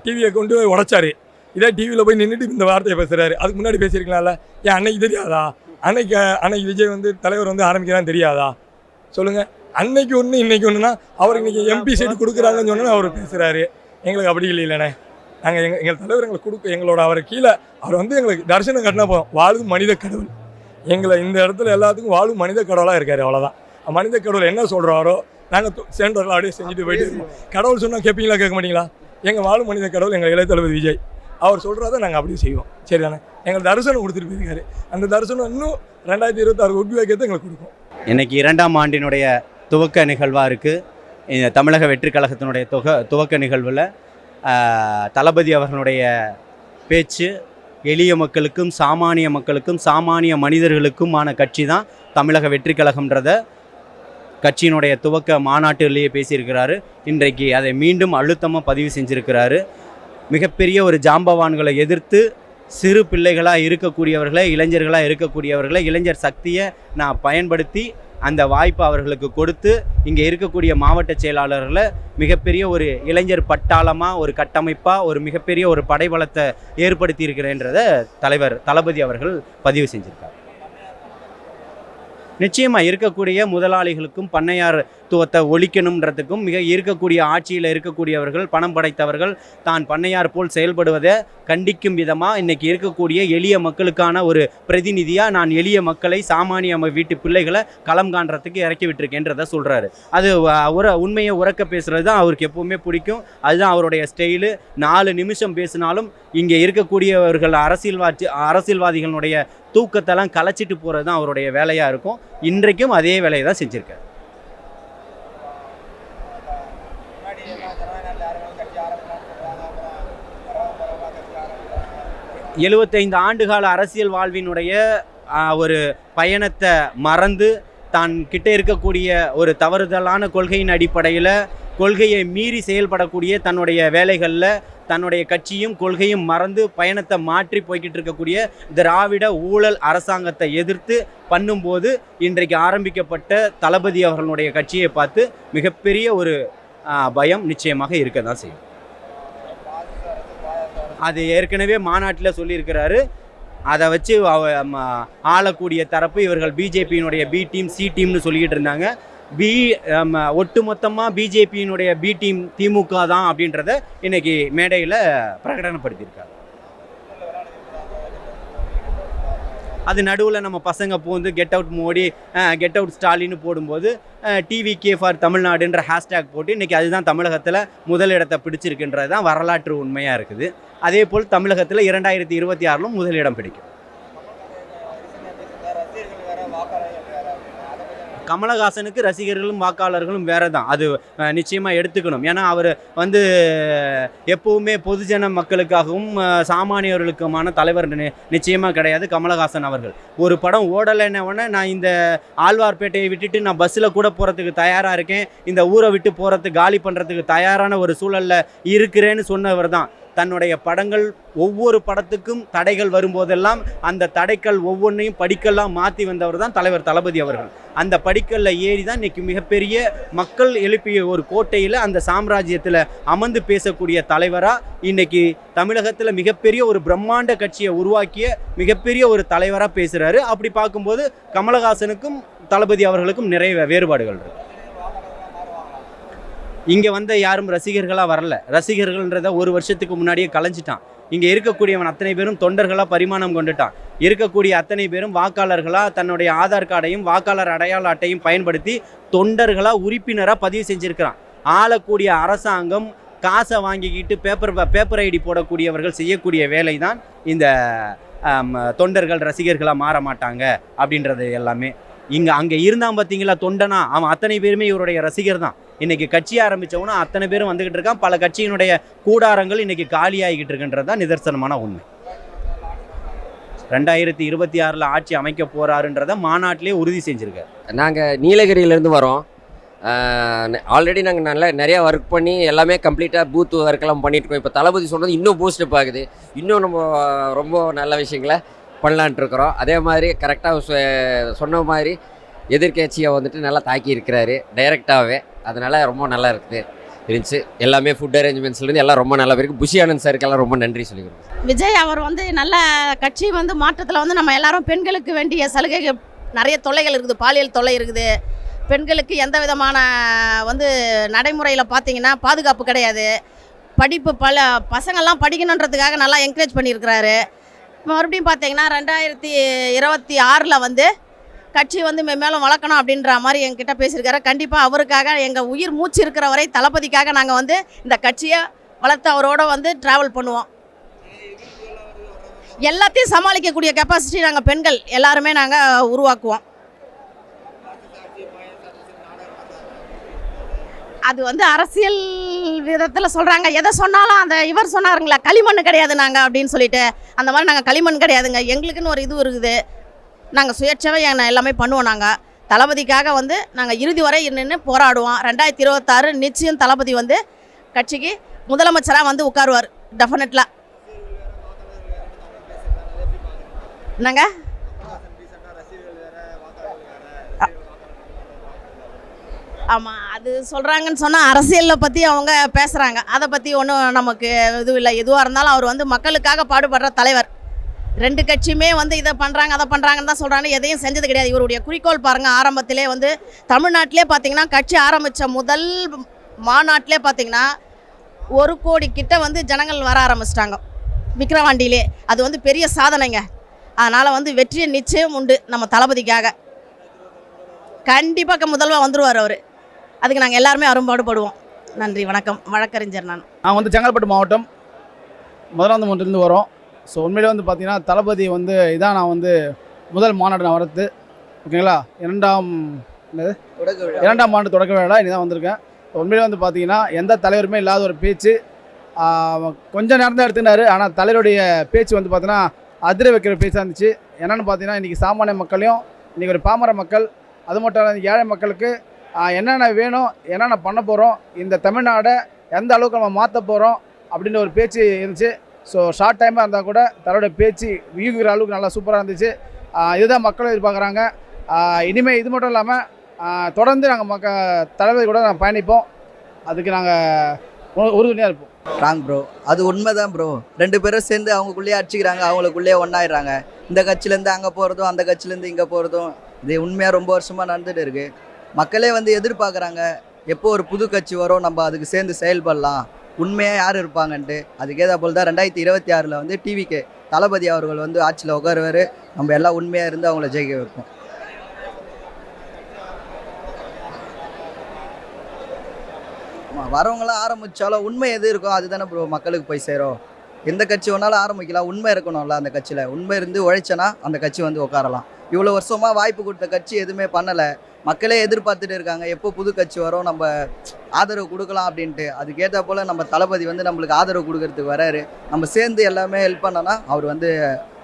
டிவியை கொண்டு போய் உடைச்சாரு. இதே டிவியில் போய் நின்றுட்டு இந்த வார்த்தையை பேசுறாரு. அதுக்கு முன்னாடி பேசியிருக்கலாம்ல. ஏன் அன்னைக்கு தெரியாதா? அன்னைக்கு விஜய் வந்து தலைவர் வந்து ஆரம்பிக்கிறான்னு தெரியாதா? சொல்லுங்க. அன்னைக்கு ஒன்று இன்னைக்கு ஒன்றுனா அவர் இன்னைக்கு எம்பி சைடு கொடுக்குறாங்கன்னு சொன்னா அவர் பேசுறாரு. எங்களுக்கு அப்படி இல்லைண்ணே. நாங்கள் எங்கள் தலைவர் எங்களுக்கு எங்களோட அவர் கீழே அவர் வந்து எங்களுக்கு தரிசனம் கட்டினா போதும். வாழும் மனித கடவுள். எங்களை இந்த இடத்துல எல்லாத்துக்கும் வாழும் மனித கடவுளாக இருக்காரு. அவ்வளோதான். மனித கடவுள் என்ன சொல்கிறாரோ நாங்கள் சென்டரில் அப்படியே செஞ்சுட்டு போயிட்டு இருக்கோம். கடவுள் சொன்னால் கேட்பீங்களா, கேட்க மாட்டீங்களா? எங்கள் வாழும் மனித கடவுள் எங்கள் இளைய தளபதி விஜய். அவர் சொல்கிறத நாங்கள் அப்படியே செய்வோம். சரிதானே? எங்களுக்கு தரிசனம் கொடுத்துட்டு போயிருக்காரு. அந்த தரிசனம் இன்னும் 2026 உத்வேகத்தை எங்களுக்கு கொடுக்கும். இன்னைக்கு 2ஆம் ஆண்டினுடைய துவக்க நிகழ்வாக இருக்குது. இந்த தமிழக வெற்றி கழகத்தினுடைய துவக்க நிகழ்வில் தளபதி அவர்களுடைய பேச்சு எளிய மக்களுக்கும் சாமானிய மக்களுக்கும் சாமானிய மனிதர்களுக்குமான கட்சி தான் தமிழக வெற்றி கழகம்ன்றத கட்சியினுடைய துவக்க மாநாட்டிலேயே பேசியிருக்கிறாரு. இன்றைக்கு அதை மீண்டும் அழுத்தமாக பதிவு செஞ்சுருக்கிறாரு. மிகப்பெரிய ஒரு ஜாம்பவான்களை எதிர்த்து சிறு பிள்ளைகளாக இருக்கக்கூடியவர்களை, இளைஞர்களாக இருக்கக்கூடியவர்களை, இளைஞர் சக்தியை நான் பயன்படுத்தி அந்த வாய்ப்பை அவர்களுக்கு கொடுத்து இங்கே இருக்கக்கூடிய மாவட்ட செயலாளர்களை மிகப்பெரிய ஒரு இளைஞர் பட்டாளமாக, ஒரு கட்டமைப்பாக, ஒரு மிகப்பெரிய ஒரு படைபலத்தை ஏற்படுத்தி இருக்கிறேன்றதை தலைவர் தளபதி அவர்கள் பதிவு செஞ்சுருக்கார். நிச்சயமாக இருக்கக்கூடிய முதலாளிகளுக்கும் பண்ணையார்த்துவத்தை ஒழிக்கணுன்றதுக்கும் இருக்கக்கூடிய ஆட்சியில் இருக்கக்கூடியவர்கள், பணம் படைத்தவர்கள் தான் பண்ணையார் போல் செயல்படுவதை கண்டிக்கும் விதமாக இன்றைக்கி இருக்கக்கூடிய எளிய மக்களுக்கான ஒரு பிரதிநிதியாக நான் எளிய மக்களை, சாமானிய வீட்டு பிள்ளைகளை களம் காண்றதுக்கு இறக்கி விட்டுருக்கேன்றதை சொல்கிறாரு. அது உண்மையை உறக்க பேசுகிறது தான் அவருக்கு எப்போவுமே பிடிக்கும். அதுதான் அவருடைய ஸ்டைலு. 4 நிமிஷம் பேசினாலும் இங்கே இருக்கக்கூடியவர்கள் அரசியல்வாதிகளுடைய தூக்கத்தெல்லாம் கலைச்சிட்டு போகிறது தான் அவருடைய வேலையாக இருக்கும். இன்றைக்கும் அதே வேலையை தான் செஞ்சுருக்காரு. எழுபத்தைந்து ஆண்டுகால அரசியல் வாழ்வினுடைய ஒரு பயணத்தை மறந்து தான் கிட்ட இருக்கக்கூடிய ஒரு தவறுதலான கொள்கையின் அடிப்படையில் கொள்கையை மீறி செயல்படக்கூடிய தன்னுடைய வேலைகளில் தன்னுடைய கட்சியும் கொள்கையும் மறந்து பயணத்தை மாற்றி போய்கிட்டு இருக்கக்கூடிய திராவிட ஊழல் அரசாங்கத்தை எதிர்த்து பண்ணும்போது இன்றைக்கு ஆரம்பிக்கப்பட்ட தளபதி அவர்களுடைய கட்சியை பார்த்து மிகப்பெரிய ஒரு பயம் நிச்சயமாக இருக்க தான் செய்யும். அது ஏற்கனவே மாநாட்டில் சொல்லியிருக்கிறாரு. அதை வச்சு ஆளக்கூடிய தரப்பு இவர்கள் பிஜேபியினுடைய பி டீம், சி டீம்னு சொல்லிக்கிட்டு இருந்தாங்க. ஒட்டுமொத்தமாக பிஜேபியினுடைய பி டீம் திமுக தான் அப்படின்றத இன்னைக்கு மேடையில் பிரகடனப்படுத்தியிருக்காங்க. அது நடுவில் நம்ம பசங்க போந்து get out Modi, get out ஸ்டாலின்னு போடும்போது டிவிகே ஃபார் தமிழ்நாடுன்ற ஹேஷ்டேக் போட்டு இன்றைக்கி அதுதான் தமிழகத்தில் முதலிடத்தை பிடிச்சிருக்குன்றது தான் வரலாற்று உண்மையாக இருக்குது. அதே போல் தமிழகத்தில் 2026 முதலிடம் பிடிக்கும். கமலஹாசனுக்கு ரசிகர்களும் வாக்காளர்களும் வேறு தான். அது நிச்சயமாக எடுத்துக்கணும். ஏன்னா அவர் எப்போவுமே பொதுஜன மக்களுக்காகவும் சாமானியர்களுக்குமான தலைவர் நிச்சயமாக கிடையாது கமலஹாசன் அவர்கள். ஒரு படம் ஓடலைன்னொடனே நான் இந்த ஆழ்வார்பேட்டையை விட்டுட்டு நான் பஸ்ஸில் கூட போகிறதுக்கு தயாராக இருக்கேன், இந்த ஊரை விட்டு போகிறதுக்கு காலி பண்ணுறதுக்கு தயாரான ஒரு சூழலில் இருக்கிறேன்னு சொன்னவர் தான். தன்னுடைய படங்கள் ஒவ்வொரு படத்துக்கும் தடைகள் வரும்போதெல்லாம் அந்த தடைகள் ஒவ்வொன்றையும் படிக்கல்லாம் மாற்றி வந்தவர் தான் தலைவர் தளபதி அவர்கள். அந்த படிக்கல்ல ஏறி தான் இன்றைக்கி மிகப்பெரிய மக்கள் எழுப்பிய ஒரு கோட்டையில் அந்த சாம்ராஜ்யத்தில் அமர்ந்து பேசக்கூடிய தலைவராக இன்றைக்கி தமிழகத்தில் மிகப்பெரிய ஒரு பிரம்மாண்ட கட்சியை உருவாக்கிய மிகப்பெரிய ஒரு தலைவராக பேசுகிறாரு. அப்படி பார்க்கும்போது கமலஹாசனுக்கும் தளபதி அவர்களுக்கும் நிறைய வேறுபாடுகள் இருக்குது. இங்கே வந்த யாரும் ரசிகர்களாக வரல. ரசிகர்கள்ன்றதை ஒரு வருஷத்துக்கு முன்னாடியே கலைஞ்சிட்டான். இங்கே இருக்கக்கூடியவன் அத்தனை பேரும் தொண்டர்களாக பரிமாணம் கொண்டுட்டான். இருக்கக்கூடிய அத்தனை பேரும் வாக்காளர்களாக தன்னுடைய ஆதார் கார்டையும் வாக்காளர் அடையாள அட்டையும் பயன்படுத்தி தொண்டர்களாக உறுப்பினராக பதிவு செஞ்சுருக்கிறான். ஆளக்கூடிய அரசாங்கம் காசை வாங்கிக்கிட்டு பேப்பர் ஐடி போடக்கூடியவர்கள் செய்யக்கூடிய வேலை தான் இந்த தொண்டர்கள் ரசிகர்களாக மாற மாட்டாங்க அப்படின்றது எல்லாமே. அங்கே இருந்தான் பார்த்தீங்களா தொண்டனா, அவன் அத்தனை பேருமே இவருடைய ரசிகர் தான். இன்றைக்கி கட்சி ஆரம்பித்தவனா அத்தனை பேரும் வந்துக்கிட்டு இருக்கான். பல கட்சியினுடைய கூடாரங்கள் இன்றைக்கி காலியாகிக்கிட்டு இருக்குன்றது தான் நிதர்சனமான உண்மை. 2026 ஆட்சி அமைக்க போகிறாருன்றதை மாநாட்டிலே உறுதி செஞ்சுருக்காரு. நாங்கள் நீலகிரியிலேருந்து வரோம். ஆல்ரெடி நாங்கள் நிறையா ஒர்க் பண்ணி எல்லாமே கம்ப்ளீட்டாக பூத் ஒர்க்கெல்லாம் பண்ணிட்டுருக்கோம். இப்போ தளபதி சொன்னது இன்னும் பூஸ்டப் ஆகுது. இன்னும் நம்ம ரொம்ப நல்ல விஷயங்களை பண்ணலான்ட்டு இருக்கிறோம். அதே மாதிரி கரெக்டாக சொன்ன மாதிரி எதிர்க்கட்சியை வந்துட்டு நல்லா தாக்கி இருக்கிறாரு டைரெக்டாகவே. அதனால் ரொம்ப நல்லா இருந்துச்சு. எல்லாமே ஃபுட் அரேஞ்ச்மெண்ட்ஸ்லேருந்து எல்லாம் ரொம்ப நல்லா இருக்குது. புஷி ஆனந்த் சாருக்கெல்லாம் ரொம்ப நன்றி சொல்லிக்கிறோம். விஜய் அவர் வந்து நல்ல கட்சி வந்து மாற்றத்தில் வந்து நம்ம எல்லாரும் பெண்களுக்கு வேண்டிய சலுகைகள் நிறைய தொல்லைகள் இருக்குது, பாலியல் தொல்லை இருக்குது. பெண்களுக்கு எந்த விதமான வந்து நடைமுறையில் பார்த்தீங்கன்னா பாதுகாப்பு கிடையாது. படிப்பு பசங்கள்லாம் படிக்கணுன்றதுக்காக நல்லா என்கரேஜ் பண்ணியிருக்கிறாரு. மறுபடியும் பார்த்தீங்கன்னா 2026 வந்து கட்சி வந்து மேலும் வளர்க்கணும் அப்படின்ற மாதிரி என்கிட்ட பேசியிருக்காரு. கண்டிப்பாக அவருக்காக எங்கள் உயிர் மூச்சு இருக்கிற வரை தளபதிக்காக நாங்கள் வந்து இந்த கட்சியை வளர்த்து அவரோட வந்து ட்ராவல் பண்ணுவோம். எல்லாத்தையும் சமாளிக்கக்கூடிய கெப்பாசிட்டி நாங்கள் பெண்கள் எல்லாருமே நாங்கள் உருவாக்குவோம். அது வந்து அரசியல் விதத்தில் சொல்கிறாங்க, எதை சொன்னாலும் அந்த இவர் சொன்னாருங்களா களிமண் கிடையாது நாங்கள் அப்படின்னு சொல்லிட்டு, அந்த மாதிரி நாங்கள் களிமண் கிடையாதுங்க. எங்களுக்குன்னு ஒரு இது இருக்குது, நாங்கள் சுயேட்சையாக எல்லாமே பண்ணுவோம். நாங்கள் தளபதிக்காக வந்து நாங்கள் இறுதி வரை நின்று போராடுவோம். 2026 நிச்சயம் தளபதி வந்து கட்சிக்கு முதலமைச்சராக வந்து உட்காருவார் டெஃபினெட்லாக. என்னங்க ஆமாம், அது சொல்கிறாங்கன்னு சொன்னால் அரசியலை பற்றி அவங்க பேசுகிறாங்க. அதை பற்றி ஒன்றும் நமக்கு இது இல்லை. எதுவாக இருந்தாலும் அவர் வந்து மக்களுக்காக பாடுபடுற தலைவர். 2 கட்சியுமே வந்து இதை பண்ணுறாங்க அதை பண்ணுறாங்கன்னு தான் சொல்கிறாங்க, எதையும் செஞ்சது கிடையாது. இவருடைய குறிக்கோள் பாருங்கள், ஆரம்பத்திலே வந்து தமிழ்நாட்டிலே பார்த்திங்கன்னா கட்சி ஆரம்பித்த முதல் மாநாட்டிலே பார்த்திங்கன்னா 1 கோடி கிட்ட வந்து ஜனங்கள் வர ஆரம்பிச்சிட்டாங்க விக்கிரவாண்டியிலே. அது வந்து பெரிய சாதனைங்க. அதனால் வந்து வெற்றியை நிச்சயம் உண்டு நம்ம தளபதிக்காக. கண்டிப்பாக முதல்வர் வந்துடுவார் அவர். அதுக்கு நாங்கள் எல்லாருமே அரும்பாடுபடுவோம். நன்றி, வணக்கம். வழக்கறிஞர் நான் வந்து செங்கல்பட்டு மாவட்டம் மதுராந்தகத்திலேருந்து வரோம். ஸோ உண்மையிலே வந்து பார்த்தீங்கன்னா தளபதி வந்து இதான் நான் வந்து முதல் மாநாடு நான் வரது, ஓகேங்களா. 2ஆம் ஆண்டு தொடக்க விழா இனி தான் வந்திருக்கேன். உண்மையிலே வந்து பார்த்தீங்கன்னா எந்த தலைவருமே இல்லாத ஒரு பேச்சு, கொஞ்சம் நேரம் தான் எடுத்துனார். ஆனால் தலைவருடைய பேச்சு வந்து பார்த்தீங்கன்னா அதிர வைக்கிற பேச்சாக இருந்துச்சு. என்னென்னு பார்த்தீங்கன்னா இன்றைக்கி சாமானிய மக்களையும் இன்றைக்கி ஒரு பாமர மக்கள், அது மட்டும் இல்லாத ஏழை மக்களுக்கு என்னென்ன வேணும், என்னென்ன பண்ண போகிறோம், இந்த தமிழ்நாடை எந்த அளவுக்கு நம்ம மாற்ற போகிறோம் அப்படின்ற ஒரு பேச்சு இருந்துச்சு. ஸோ ஷார்ட் டைமாக இருந்தால் கூட தன்னோட பேச்சு யூகிற அளவுக்கு நல்லா சூப்பராக இருந்துச்சு. இதுதான் மக்களும் எதிர்பார்க்குறாங்க. இனிமேல் இது மட்டும் இல்லாமல் தொடர்ந்து நாங்கள் தலைவர் கூட நாங்கள் பயணிப்போம். அதுக்கு நாங்கள் உறுதுணையாக இருப்போம். ராங் ப்ரோ, அது உண்மைதான் ப்ரோ. 2 பேரும் சேர்ந்து அவங்களுக்குள்ளேயே அடிச்சுக்கிறாங்க, அவங்களுக்குள்ளேயே ஒன்றாயிடுறாங்க. இந்த கட்சியிலேருந்து அங்கே போகிறதும் அந்த கட்சியிலேருந்து இங்கே போகிறதும் இது உண்மையாக ரொம்ப வருஷமாக நடந்துகிட்டு இருக்குது. மக்களே வந்து எதிர்பார்க்குறாங்க எப்போ ஒரு புது கட்சி வரும், நம்ம அதுக்கு சேர்ந்து செயல்படலாம், உண்மையாக யார் இருப்பாங்கன்ட்டு. அதுக்கேதா போல் தான் 2026 வந்து டிவிக்கு தளபதி அவர்கள் வந்து ஆட்சியில் உட்காருவார். நம்ம எல்லாம் உண்மையாக இருந்து அவங்கள ஜெயிக்க வைப்போம். வரவங்களாம் ஆரம்பித்தாலும் உண்மை எது இருக்கோ அதுதானே ப்ரோ மக்களுக்கு போய் சேரும். எந்த கட்சி வேணாலும் ஆரம்பிக்கலாம், உண்மை இருக்கணும்ல அந்த கட்சியில். உண்மை இருந்து உழைச்சனா அந்த கட்சி வந்து உட்காரலாம். இவ்வளோ வருஷமாக வாய்ப்பு கொடுத்த கட்சி எதுவுமே பண்ணலை. மக்களே எதிர்பார்த்துட்டு இருக்காங்க எப்போ புது கட்சி வரும், நம்ம ஆதரவு கொடுக்கலாம் அப்படின்ட்டு. அதுக்கேற்ற போல் நம்ம தளபதி வந்து நம்மளுக்கு ஆதரவு கொடுக்கறதுக்கு வராரு. நம்ம சேர்ந்து எல்லாமே ஹெல்ப் பண்ணோன்னா அவர் வந்து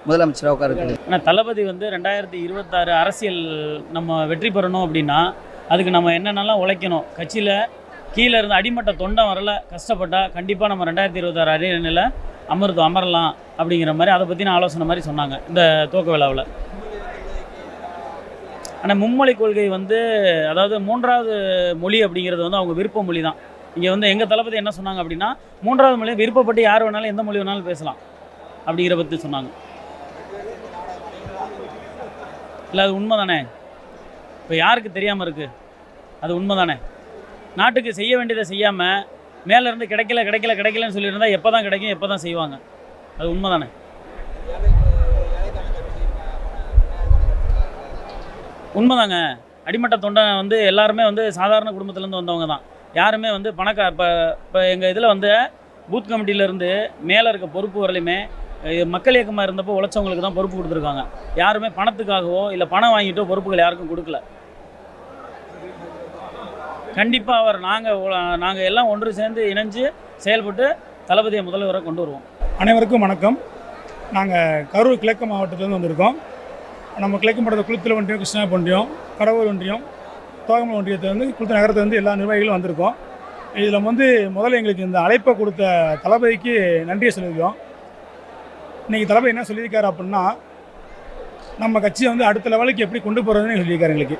முதலமைச்சராக உட்காருது. ஆனால் தளபதி வந்து 2026 அரசியல் நம்ம வெற்றி பெறணும் அப்படின்னா அதுக்கு நம்ம என்னென்னலாம் உழைக்கணும், கட்சியில் கீழே இருந்து அடிமட்ட தொண்டம் வரல கஷ்டப்பட்டால் கண்டிப்பாக நம்ம 2026 அரியணையில் அமரலாம் அப்படிங்கிற மாதிரி அதை பற்றின ஆலோசனை மாதிரி சொன்னாங்க இந்த துவக்க விழாவில். ஆனால் மும்மொழி கொள்கை வந்து அதாவது 3வது மொழி அப்படிங்கிறது வந்து அவங்க விருப்ப மொழி தான். இங்கே வந்து எங்கள் தளபதி என்ன சொன்னாங்க அப்படின்னா 3வது மொழி விருப்பப்பட்டு யார் வேணாலும் எந்த மொழி வேணாலும் பேசலாம் அப்படிங்கிற பற்றி சொன்னாங்க. இல்லை அது உண்மை தானே? இப்போ யாருக்கு தெரியாமல் இருக்குது? அது உண்மை தானே? நாட்டுக்கு செய்ய வேண்டியதை செய்யாமல் மேலேருந்து கிடைக்கலன்னு சொல்லியிருந்தால் எப்போ தான் கிடைக்கும், எப்போ தான் செய்வாங்க? அது உண்மை தானே? உண்மைதாங்க. அடிமட்ட தொண்டை வந்து எல்லாருமே வந்து சாதாரண குடும்பத்துலேருந்து வந்தவங்க தான். யாருமே வந்து இப்போ எங்கள் இதில் வந்து பூத் கமிட்டியிலேருந்து மேலே இருக்க பொறுப்பு வரலையுமே மக்கள் இயக்கமாக இருந்தப்போ உழைச்சவங்களுக்கு தான் பொறுப்பு கொடுத்துருக்காங்க. யாருமே பணத்துக்காகவோ இல்லை பணம் வாங்கிட்டோ பொறுப்புகள் யாருக்கும் கொடுக்கல. கண்டிப்பாக அவர் நாங்கள் எல்லாம் ஒன்று சேர்ந்து இணைஞ்சு செயல்பட்டு தளபதியை முதல்வரை கொண்டு வருவோம். அனைவருக்கும் வணக்கம். நாங்கள் கரூர் கிழக்கு மாவட்டத்திலேருந்து வந்திருக்கோம். நம்ம கிழக்கு மாவட்டத்தில் குளித்தலை ஒன்றியம், கிருஷ்ணாபுரம் ஒன்றியம், கடவுர் ஒன்றியம், தோகமல் ஒன்றியத்திலேருந்து குளித்தலை நகரத்துலேருந்து எல்லா நிர்வாகிகளும் வந்திருக்கோம். இதில் வந்து முதல்ல எங்களுக்கு இந்த அழைப்பை கொடுத்த தளபதிக்கு நன்றியை சொல்லியிருக்கோம். இன்றைக்கி தளபதி என்ன சொல்லியிருக்காரு அப்படின்னா நம்ம கட்சியை வந்து அடுத்த லெவலுக்கு எப்படி கொண்டு போகிறதுன்னு சொல்லியிருக்காரு எங்களுக்கு.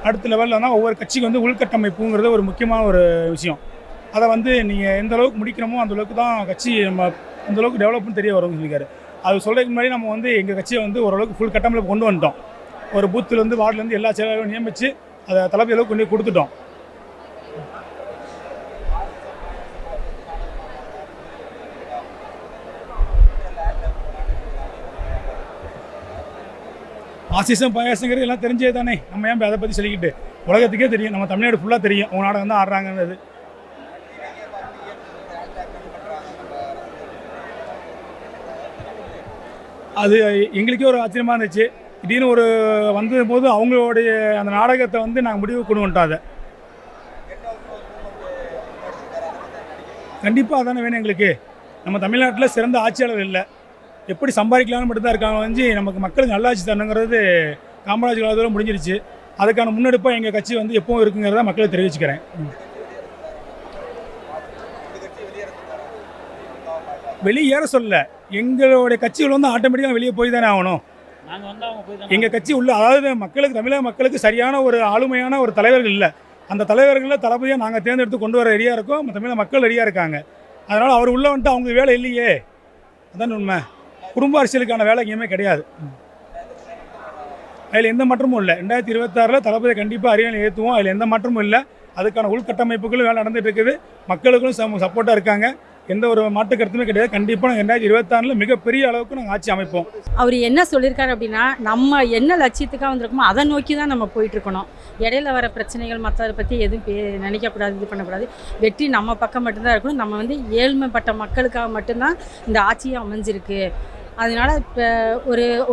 அடுத்த லெவலில் தான் ஒவ்வொரு கட்சிக்கு வந்து உள்கட்டமைப்புங்கிறது ஒரு முக்கியமான ஒரு விஷயம். அதை வந்து நீங்கள் எந்த அளவுக்கு முடிக்கணுமோ அந்த அளவுக்கு தான் கட்சி நம்ம அந்த அளவுக்கு டெவலப்னு தெரிய வரும்னு சொல்லியிருக்காரு. அது சொல்கிறதுக்கு முன்னாடி நம்ம வந்து எங்கள் கட்சியை வந்து ஓரளவுக்கு ஃபுல் கட்டமைப்பு கொண்டு வந்துட்டோம். ஒரு பூத்துலேருந்து வார்டுலேருந்து எல்லா செயலாளரும் நியமித்து அதை தளபதி அளவுக்கு கொண்டு கொடுத்துட்டோம். ஆசிசம் பாயாசங்கிறது எல்லாம் தெரிஞ்சே தானே, நம்ம ஏன் அதை பற்றி சொல்லிக்கிட்டு, உலகத்துக்கே தெரியும், நம்ம தமிழ்நாடு ஃபுல்லாக தெரியும் உங்கள் நாடகம் தான் ஆடுறாங்கன்றது. அது எங்களுக்கே ஒரு ஆச்சரியமாக இருந்துச்சு. திடீர்னு ஒரு வந்தபோது அவங்களுடைய அந்த நாடகத்தை வந்து நாங்கள் முடிவு கொண்டு வந்துட்டோம். அதை கண்டிப்பாக அதானே வேணும் எங்களுக்கு. நம்ம தமிழ்நாட்டில் சிறந்த ஆட்சியாளர் இல்லை, எப்படி சம்பாதிக்கலாம்னு மட்டும்தான் இருக்காங்க வந்து நமக்கு மக்களுக்கு நல்லாட்சி தரணுங்கிறது காமராஜ் காலத்தோடு முடிஞ்சிருச்சு. அதுக்கான முன்னெடுப்பாக எங்கள் கட்சி வந்து எப்பவும் இருக்குங்கிறத மக்களுக்கு தெரிவிச்சுக்கிறேன். வெளியேற சொல்ல, எங்களுடைய கட்சிகள் வந்து ஆட்டோமேட்டிக்காக வெளியே போய் தானே ஆகணும். எங்கள் கட்சி உள்ள, அதாவது மக்களுக்கு, தமிழக மக்களுக்கு சரியான ஒரு ஆளுமையான ஒரு தலைவர்கள் இல்லை. அந்த தலைவர்களில் தளபதியாக நாங்கள் தேர்ந்தெடுத்து கொண்டு வர ரெடியாக இருக்கோம். தமிழக மக்கள் ரெடியாக இருக்காங்க. அதனால் அவர் உள்ளே வந்துட்டு அவங்க வேலை இல்லையே, அதான் உண்மை. குடும்ப அரசியலுக்கான வேலை எங்கேயுமே கிடையாது. அதில் எந்த மாற்றமும் இல்லை. 2026 தளபதியை கண்டிப்பாக அரியணையில் ஏற்றுவோம். அதில் எந்த மாற்றமும் இல்லை. அதுக்கான உள்கட்டமைப்புகளும் வேலை நடந்துகிட்டு இருக்குது. மக்களுக்கும் சப்போர்ட்டாக இருக்காங்க. எந்த ஒரு மாற்று கருத்துமே கிடையாது. கண்டிப்பாக நாங்கள் 2026 மிகப்பெரிய அளவுக்கு நாங்கள் ஆட்சி அமைப்போம். அவர் என்ன சொல்லியிருக்காரு அப்படின்னா, நம்ம என்ன லட்சியத்துக்காக வந்திருக்கோமோ அதை நோக்கி தான் நம்ம போயிட்டுருக்கணும். இடையில வர பிரச்சனைகள் மற்றதை பற்றி எதுவும் நினைக்கக்கூடாது, இது பண்ணக்கூடாது. வெற்றி நம்ம பக்கம் மட்டும்தான் இருக்கணும். நம்ம வந்து ஏழ்மைப்பட்ட மக்களுக்காக மட்டும்தான் இந்த ஆட்சியை அமைஞ்சிருக்கு. அதனால் இப்போ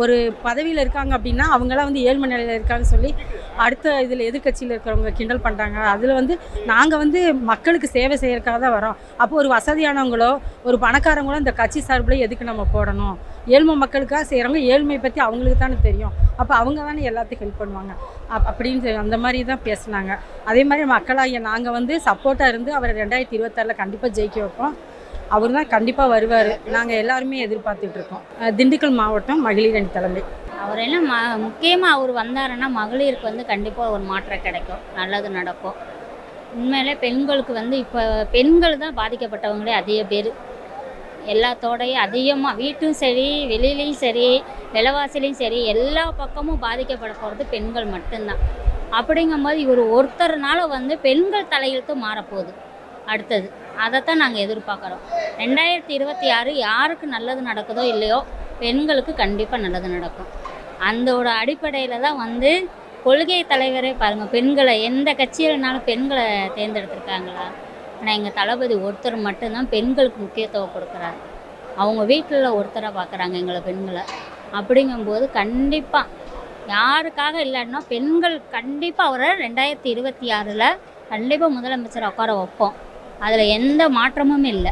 ஒரு பதவியில் இருக்காங்க அப்படின்னா அவங்களாம் வந்து ஏழ்மை நிலையில் இருக்காங்கன்னு சொல்லி அடுத்த இதில் எதிர்கட்சியில் இருக்கிறவங்க கிண்டல் பண்ணுறாங்க. அதில் வந்து நாங்கள் வந்து மக்களுக்கு சேவை செய்யறதுக்காக தான் வரோம். அப்போ ஒரு வசதியானவங்களோ ஒரு பணக்காரங்களோ இந்த கட்சி சார்பில் எதுக்கு நம்ம போடணும்? ஏழ்மை மக்களுக்காக செய்கிறவங்க ஏழ்மை பற்றி அவங்களுக்கு தானே தெரியும். அப்போ அவங்க தானே எல்லாத்தையும் ஹெல்ப் பண்ணுவாங்க அப்படின்னு அந்த மாதிரி தான் பேசுனாங்க. அதே மாதிரி மக்களாகிய நாங்கள் வந்து சப்போர்ட்டாக இருந்து அவரை 2026 கண்டிப்பாக ஜெயிக்க வைப்போம். அவர் தான் கண்டிப்பாக வருவார். நாங்கள் எல்லாருமே எதிர்பார்த்துட்ருக்கோம். திண்டுக்கல் மாவட்டம் மகளிர் அணி தலைமை. அவர் என்ன முக்கியமாக அவர் வந்தாருன்னா மகளிருக்கு வந்து கண்டிப்பாக ஒரு மாற்றம் கிடைக்கும், நல்லது நடக்கும். உண்மையிலே பெண்களுக்கு வந்து இப்போ பெண்கள் தான் பாதிக்கப்பட்டவங்களே அதிக பேர். எல்லாத்தோடையும் அதிகமாக வீட்டும் சரி, வெளியிலையும் சரி, விலைவாசிலையும் சரி, எல்லா பக்கமும் பாதிக்கப்பட போகிறது பெண்கள் மட்டும்தான். அப்படிங்கும்போது இவர் ஒருத்தர்னால வந்து பெண்கள் தலையெழுத்து மாறப்போகுது அடுத்தது. அதைத்தான் நாங்கள் எதிர்பார்க்குறோம். 2026 யாருக்கு நல்லது நடக்குதோ இல்லையோ பெண்களுக்கு கண்டிப்பாக நல்லது நடக்கும். அந்தோட அடிப்படையில் தான் வந்து கொள்கை தலைவரே பாருங்கள், பெண்களை எந்த கட்சியிலனாலும் பெண்களை தேர்ந்தெடுத்திருக்காங்களா? ஆனால் எங்கள் தளபதி ஒருத்தர் மட்டும்தான் பெண்களுக்கு முக்கியத்துவம் கொடுக்குறாரு. அவங்க வீட்டில் ஒருத்தராக பார்க்குறாங்க எங்களை பெண்களை. அப்படிங்கும்போது கண்டிப்பாக யாருக்காக இல்லைன்னா பெண்கள் கண்டிப்பாக அவரை 2026 கண்டிப்பாக முதலமைச்சர் உட்கார வைப்போம். அதில் எந்த மாற்றமும் இல்லை.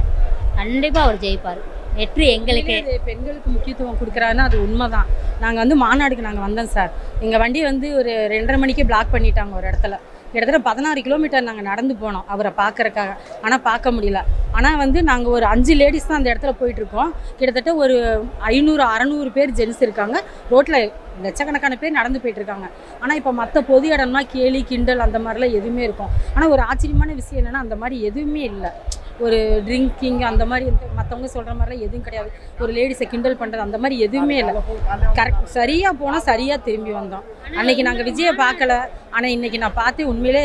கண்டிப்பாக அவர் ஜெயிப்பார். வெற்றி எங்களுக்கு. பெண்களுக்கு முக்கியத்துவம் கொடுக்குறாருன்னா அது உண்மை தான். நாங்கள் வந்து மாநாடுக்கு நாங்கள் வந்தோம் சார். எங்கள் வண்டி வந்து ஒரு 2:30 மணிக்கு பிளாக் பண்ணிட்டாங்க ஒரு இடத்துல. கிட்டத்தட்ட 16 கிலோமீட்டர் நாங்கள் நடந்து போனோம் அவரை பார்க்குறக்காக. ஆனால் பார்க்க முடியல. ஆனால் வந்து நாங்கள் ஒரு 5 லேடிஸ் தான் அந்த இடத்துல போயிட்டுருக்கோம். கிட்டத்தட்ட ஒரு 500-600 பேர் ஜென்ஸ் இருக்காங்க. ரோட்டில் லட்சக்கணக்கான பேர் நடந்து போயிட்டுருக்காங்க. ஆனால் இப்போ மற்ற பொது இடம்னா கேலி கிண்டல் அந்த மாதிரிலாம் எதுவுமே இருக்கும். ஆனால் ஒரு ஆச்சரியமான விஷயம் என்னென்னா அந்த மாதிரி எதுவுமே இல்லை. ஒரு ட்ரிங்கிங் அந்த மாதிரி மற்றவங்க சொல்கிற மாதிரிலாம் எதுவும் கிடையாது. ஒரு லேடிஸை கிண்டல் பண்ணுறது அந்த மாதிரி எதுவுமே இல்லை. கரெக்ட், சரியாக போனால் சரியாக திரும்பி வந்தோம். அன்றைக்கி நாங்கள் விஜயை பார்க்கல, ஆனால் இன்றைக்கி நான் பார்த்து உண்மையிலே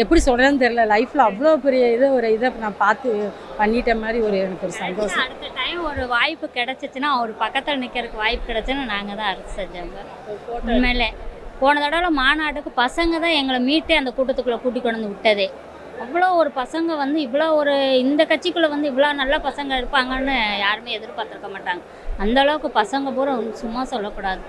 எப்படி சொல்கிறேன்னு தெரில. லைஃப்பில் அவ்வளோ பெரிய ஒரு இதை நான் பார்த்து பண்ணிட்ட மாதிரி எனக்கு ஒரு சந்தோஷம். அடுத்த டைம் ஒரு வாய்ப்பு கிடச்சிச்சின்னா அவர் பக்கத்தில் நிற்கிறதுக்கு வாய்ப்பு கிடச்சுன்னா நாங்கள் தான் அரசு செஞ்சவங்க. உண்மையிலே போன தடவை மாநாட்டுக்கு பசங்க தான் எங்களை மீட்டே அந்த கூட்டத்துக்குள்ளே கூட்டி கொண்டு வந்து விட்டதே. அவ்வளோ ஒரு பசங்க வந்து இவ்வளோ ஒரு இந்த கட்சிக்குள்ளே வந்து இவ்வளோ நல்ல பசங்க இருப்பாங்கன்னு யாருமே எதிர்பார்த்துருக்க மாட்டாங்க. அந்தளவுக்கு பசங்க பூரா சும்மா சொல்லக்கூடாது.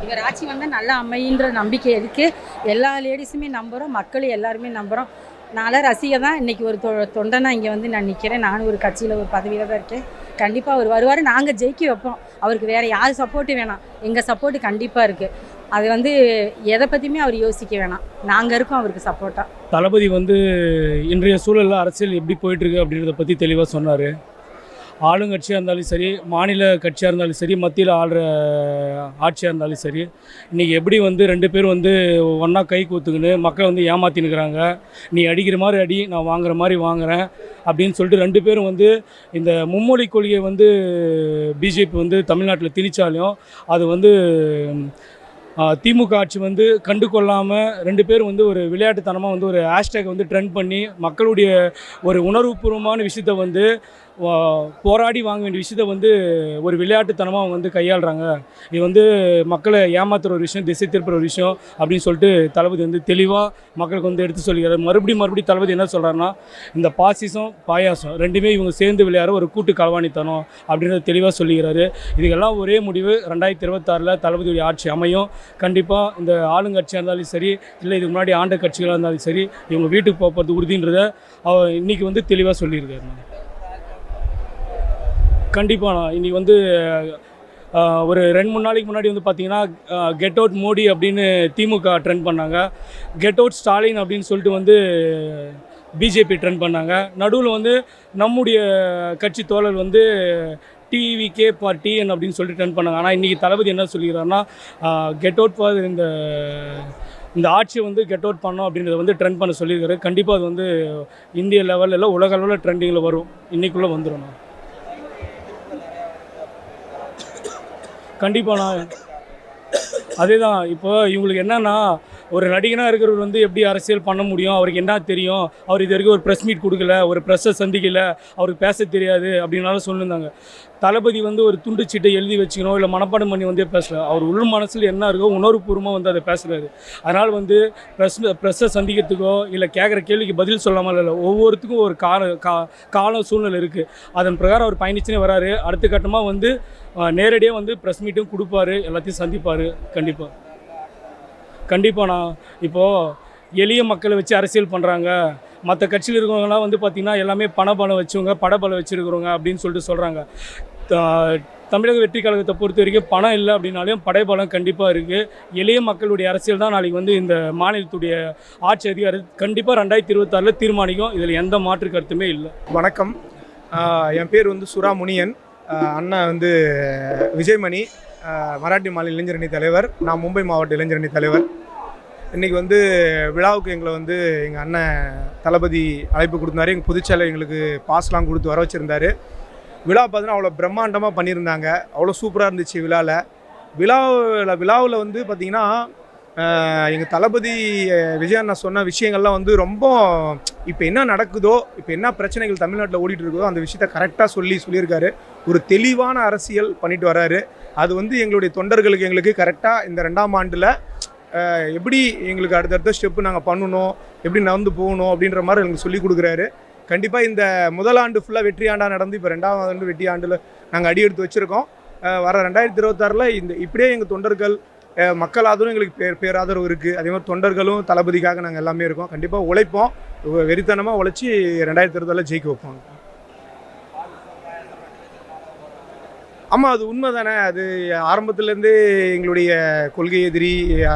இவர் ஆட்சி வந்தால் நல்லா அமையின்ற நம்பிக்கை இருக்குது. எல்லா லேடிஸுமே நம்புகிறோம், மக்களும் எல்லாருமே நம்புகிறோம். நான்லாம் ரசிகை தான். இன்றைக்கி ஒரு தொண்டனா இங்கே வந்து நான் நிற்கிறேன். நானும் ஒரு கட்சியில் ஒரு பதவியில் தான் இருக்கேன். கண்டிப்பாக அவர் வருவார். நாங்கள் ஜெயிக்க வைப்போம். அவருக்கு வேறு யார் சப்போர்ட்டு வேணாம், எங்கள் சப்போர்ட்டு கண்டிப்பாக இருக்குது. அது வந்து எதை பற்றியுமே அவர் யோசிக்க வேணாம், நாங்கள் இருக்கோம் அவருக்கு சப்போர்ட்டாக. தளபதி வந்து இன்றைய சூழலில் அரசியல் எப்படி போயிட்டுருக்கு அப்படின்றத பற்றி தெளிவாக சொன்னார். ஆளுங்கட்சியாக இருந்தாலும் சரி, மாநில கட்சியாக இருந்தாலும் சரி, மத்தியில் ஆளுற ஆட்சியாக இருந்தாலும் சரி, இன்றைக்கி எப்படி வந்து 2 பேரும் வந்து ஒன்றா கை கூத்துக்கின்னு மக்களை வந்து ஏமாற்றினுக்கிறாங்க. நீ அடிக்கிற மாதிரி அடி, நான் வாங்குற மாதிரி வாங்குகிறேன் அப்படின்னு சொல்லிட்டு 2 பேரும் வந்து இந்த மும்மொழி கொள்கையை வந்து பிஜேபி வந்து தமிழ்நாட்டில் திணிச்சாலும் அது வந்து திமுக ஆட்சி வந்து கண்டு கொள்ளாமல் 2 பேரும் வந்து ஒரு விளையாட்டுத்தனமாக வந்து ஒரு ஹேஷ்டேக் வந்து ட்ரெண்ட் பண்ணி மக்களுடைய ஒரு உணர்வுபூர்வமான விஷயத்தை வந்து போராடி வாங்க வேண்டிய விஷயத்தை வந்து ஒரு விளையாட்டுத்தனமாக அவங்க வந்து கையாளுறாங்க. இது வந்து மக்களை ஏமாத்துகிற ஒரு விஷயம், திசை திருப்புற ஒரு விஷயம் அப்படின்னு சொல்லிட்டு தளபதி வந்து தெளிவாக மக்களுக்கு வந்து எடுத்து சொல்லிக்கிறார். மறுபடியும் தளபதி என்ன சொல்கிறாருன்னா, இந்த பாசிசம் பாயாசம் 2மே இவங்க சேர்ந்து விளையாடுற ஒரு கூட்டு களவாணித்தனம் அப்படின்றத தெளிவாக சொல்லிக்கிறாரு. இதுக்கெல்லாம் ஒரே முடிவு 2026 தளபதியுடைய ஆட்சி அமையும். கண்டிப்பாக இந்த ஆளுங்கட்சியாக இருந்தாலும் சரி, இல்லை இதுக்கு முன்னாடி ஆண்ட கட்சிகளாக இருந்தாலும் சரி, இவங்க வீட்டுக்கு போகிறது உறுதின்றதை இன்றைக்கி வந்து தெளிவாக சொல்லியிருக்காரு. கண்டிப்பாக இன்றைக்கி வந்து ஒரு 2-3 நாளைக்கு முன்னாடி வந்து பார்த்திங்கன்னா கெட் அவுட் மோடி அப்படின்னு திமுக ட்ரெண்ட் பண்ணாங்க. கெட் அவுட் ஸ்டாலின் அப்படின்னு சொல்லிட்டு வந்து பிஜேபி ட்ரெண்ட் பண்ணாங்க. நடுவில் வந்து நம்முடைய கட்சி தோழர் வந்து டிவிகே ஃபார் டிஎன் அப்படின்னு சொல்லிட்டு ட்ரெண்ட் பண்ணாங்க. ஆனால் இன்றைக்கி தளபதி என்ன சொல்லிக்கிறாருன்னா, கெட் அவுட் ஃபார் இந்த ஆட்சியை வந்து கெட் அவுட் பண்ணோம் அப்படின்றத வந்து ட்ரெண்ட் பண்ண சொல்லியிருக்காரு. கண்டிப்பாக அது வந்து இந்திய லெவலில் இல்லை, உலக அளவில் ட்ரெண்டிங்கில் வரும். இன்றைக்குள்ளே வந்துடும். கண்டிப்பாண்ணா. அதே தான். இப்போ இவங்களுக்கு என்னென்னா, ஒரு நடிகனாக இருக்கிறவர் வந்து எப்படி அரசியல் பண்ண முடியும், அவருக்கு என்ன தெரியும், அவர் இது வரைக்கும் ஒரு ப்ரெஸ் மீட் கொடுக்கல, ஒரு ப்ரெஸ்ஸை சந்திக்கலை, அவருக்கு பேச தெரியாது அப்படின்னாலும் சொல்லியிருந்தாங்க. தளபதி வந்து ஒரு துண்டு சீட்டை எழுதி வச்சுக்கணும், இல்லை மனப்பாடம் பண்ணி வந்து பேசல. அவர் உள் மனசில் என்ன இருக்கோ உணர்வுபூர்வமாக வந்து அதை பேசுகிறாரு. அதனால் வந்து ப்ரெஸ்ஸை சந்திக்கிறதுக்கோ இல்லை கேட்குற கேள்விக்கு பதில் சொல்லாமல் இல்லை, ஒவ்வொருத்துக்கும் ஒரு கால சூழ்நிலை இருக்குது. அதன் பிரகாரம் அவர் பயணிச்சுனே வராரு. அடுத்த கட்டமாக வந்து நேரடியாக வந்து ப்ரெஸ் மீட்டும் கொடுப்பாரு, எல்லாத்தையும் சந்திப்பார். கண்டிப்பாண்ணா. இப்போது எளிய மக்களை வச்சு அரசியல் பண்ணுறாங்க. மற்ற கட்சியில் இருக்கிறவங்களாம் வந்து பார்த்திங்கன்னா எல்லாமே பணபலம் வச்சவங்க, படபலம் வச்சுருக்கிறவங்க அப்படின்னு சொல்லிட்டு சொல்கிறாங்க. தமிழக வெற்றி கழகத்தை பொறுத்த வரைக்கும் பணம் இல்லை அப்படின்னாலும் படைபலம் கண்டிப்பாக இருக்குது. எளிய மக்களுடைய அரசியல் தான் நாளைக்கு வந்து இந்த மாநிலத்துடைய ஆட்சி அதிகாரம் கண்டிப்பாக 2026 தீர்மானிக்கும். இதில் எந்த மாற்று கருத்துமே இல்லை. வணக்கம். என் பேர் வந்து சுரா முனியன். அண்ணா வந்து விஜய்மணி, மராட்டி மாநில இளைஞரணி தலைவர். நான் மும்பை மாவட்ட இளைஞரணி தலைவர். இன்றைக்கி வந்து விழாவுக்கு எங்களை வந்து எங்கள் அண்ணன் தளபதி அழைப்பு கொடுத்தாரு. எங்கள் பொதுச்செயலர் எங்களுக்கு பாஸ்லாம் கொடுத்து வர வச்சுருந்தாரு. விழா பார்த்தீங்கன்னா அவ்வளோ பிரம்மாண்டமாக பண்ணியிருந்தாங்க. அவ்வளோ சூப்பராக இருந்துச்சு. விழாவில் வந்து பார்த்திங்கன்னா எங்கள் தளபதி விஜய் அண்ணா சொன்ன விஷயங்கள்லாம் வந்து ரொம்ப இப்போ என்ன நடக்குதோ, இப்போ என்ன பிரச்சனைகள் தமிழ்நாட்டில் ஓடிட்டு இருக்குதோ அந்த விஷயத்த கரெக்டாக சொல்லியிருக்காரு. ஒரு தெளிவான அரசியல் பண்ணிட்டு வர்றாரு. அது வந்து எங்களுடைய தொண்டர்களுக்கு எங்களுக்கு கரெக்டாக இந்த 2ஆம் ஆண்டில் எப்படி எங்களுக்கு அடுத்தடுத்த ஸ்டெப்பு நாங்கள் பண்ணணும், எப்படி நடந்து போகணும் அப்படின்ற மாதிரி எங்களுக்கு சொல்லிக் கொடுக்குறாரு. கண்டிப்பாக இந்த முதல் ஆண்டு ஃபுல்லாக வெற்றி ஆண்டாக நடந்து இப்போ 2ஆம் ஆண்டு வெற்றி ஆண்டில் நாங்கள் அடி எடுத்து வச்சுருக்கோம். வர 2026 இப்படியே எங்கள் தொண்டர்கள் மக்கள் ஆதரவும் எங்களுக்கு பேராதரவு இருக்குது. அதே மாதிரி தொண்டர்களும் தளபதிக்காக நாங்கள் எல்லாமே இருக்கோம். கண்டிப்பாக உழைப்போம், வெறித்தனமாக உழைச்சி 2026 ஜெயிக்க வைப்போம். ஆமாம், அது உண்மை தானே. அது ஆரம்பத்துலேருந்தே எங்களுடைய கொள்கை எதிரி,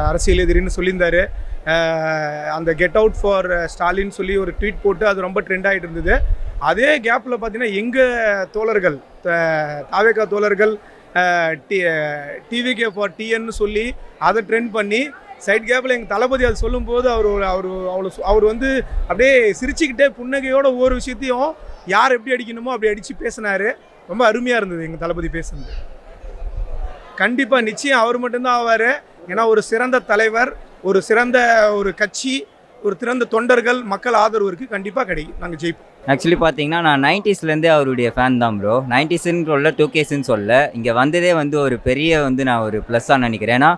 அரசியல் எதிரின்னு சொல்லியிருந்தார். அந்த கெட் அவுட் ஃபார் ஸ்டாலின் சொல்லி ஒரு ட்வீட் போட்டு அது ரொம்ப ட்ரெண்ட் ஆகிட்டு இருந்தது. அதே கேப்பில் பார்த்தீங்கன்னா எங்கள் தோழர்கள், தாவேகா தோழர்கள் டிவிகே ஃபார் டிஎன்னு சொல்லி அதை ட்ரெண்ட் பண்ணி சைட் கேப்பில் எங்கள் தளபதி அது சொல்லும்போது அவர் வந்து அப்படியே சிரிச்சுக்கிட்டே புன்னகையோட ஒவ்வொரு விஷயத்தையும் யார் எப்படி அடிக்கணுமோ அப்படி அடித்து பேசினார். ரொம்ப அருமையாக இருந்தது எங்கள் தளபதி பேசுனது. கண்டிப்பாக நிச்சயம் அவர் மட்டும்தான் ஆவார். ஏன்னா ஒரு சிறந்த தலைவர், ஒரு சிறந்த ஒரு கட்சி, ஒரு சிறந்த தொண்டர்கள், மக்கள் ஆதரவு இருக்குது. கண்டிப்பாக கிடைக்கும், நாங்கள் ஜெயிப்போம். ஆக்சுவலி பார்த்தீங்கன்னா நான் 90ஸ்லேருந்தே அவருடைய ஃபேன் தான் ப்ரோ. 90ஸ்ன்னு சொல்ல 2Ks சொல்ல இங்கே வந்ததே வந்து ஒரு பெரிய வந்து நான் ஒரு ப்ளஸ்ஸாக நினைக்கிறேன். ஏன்னா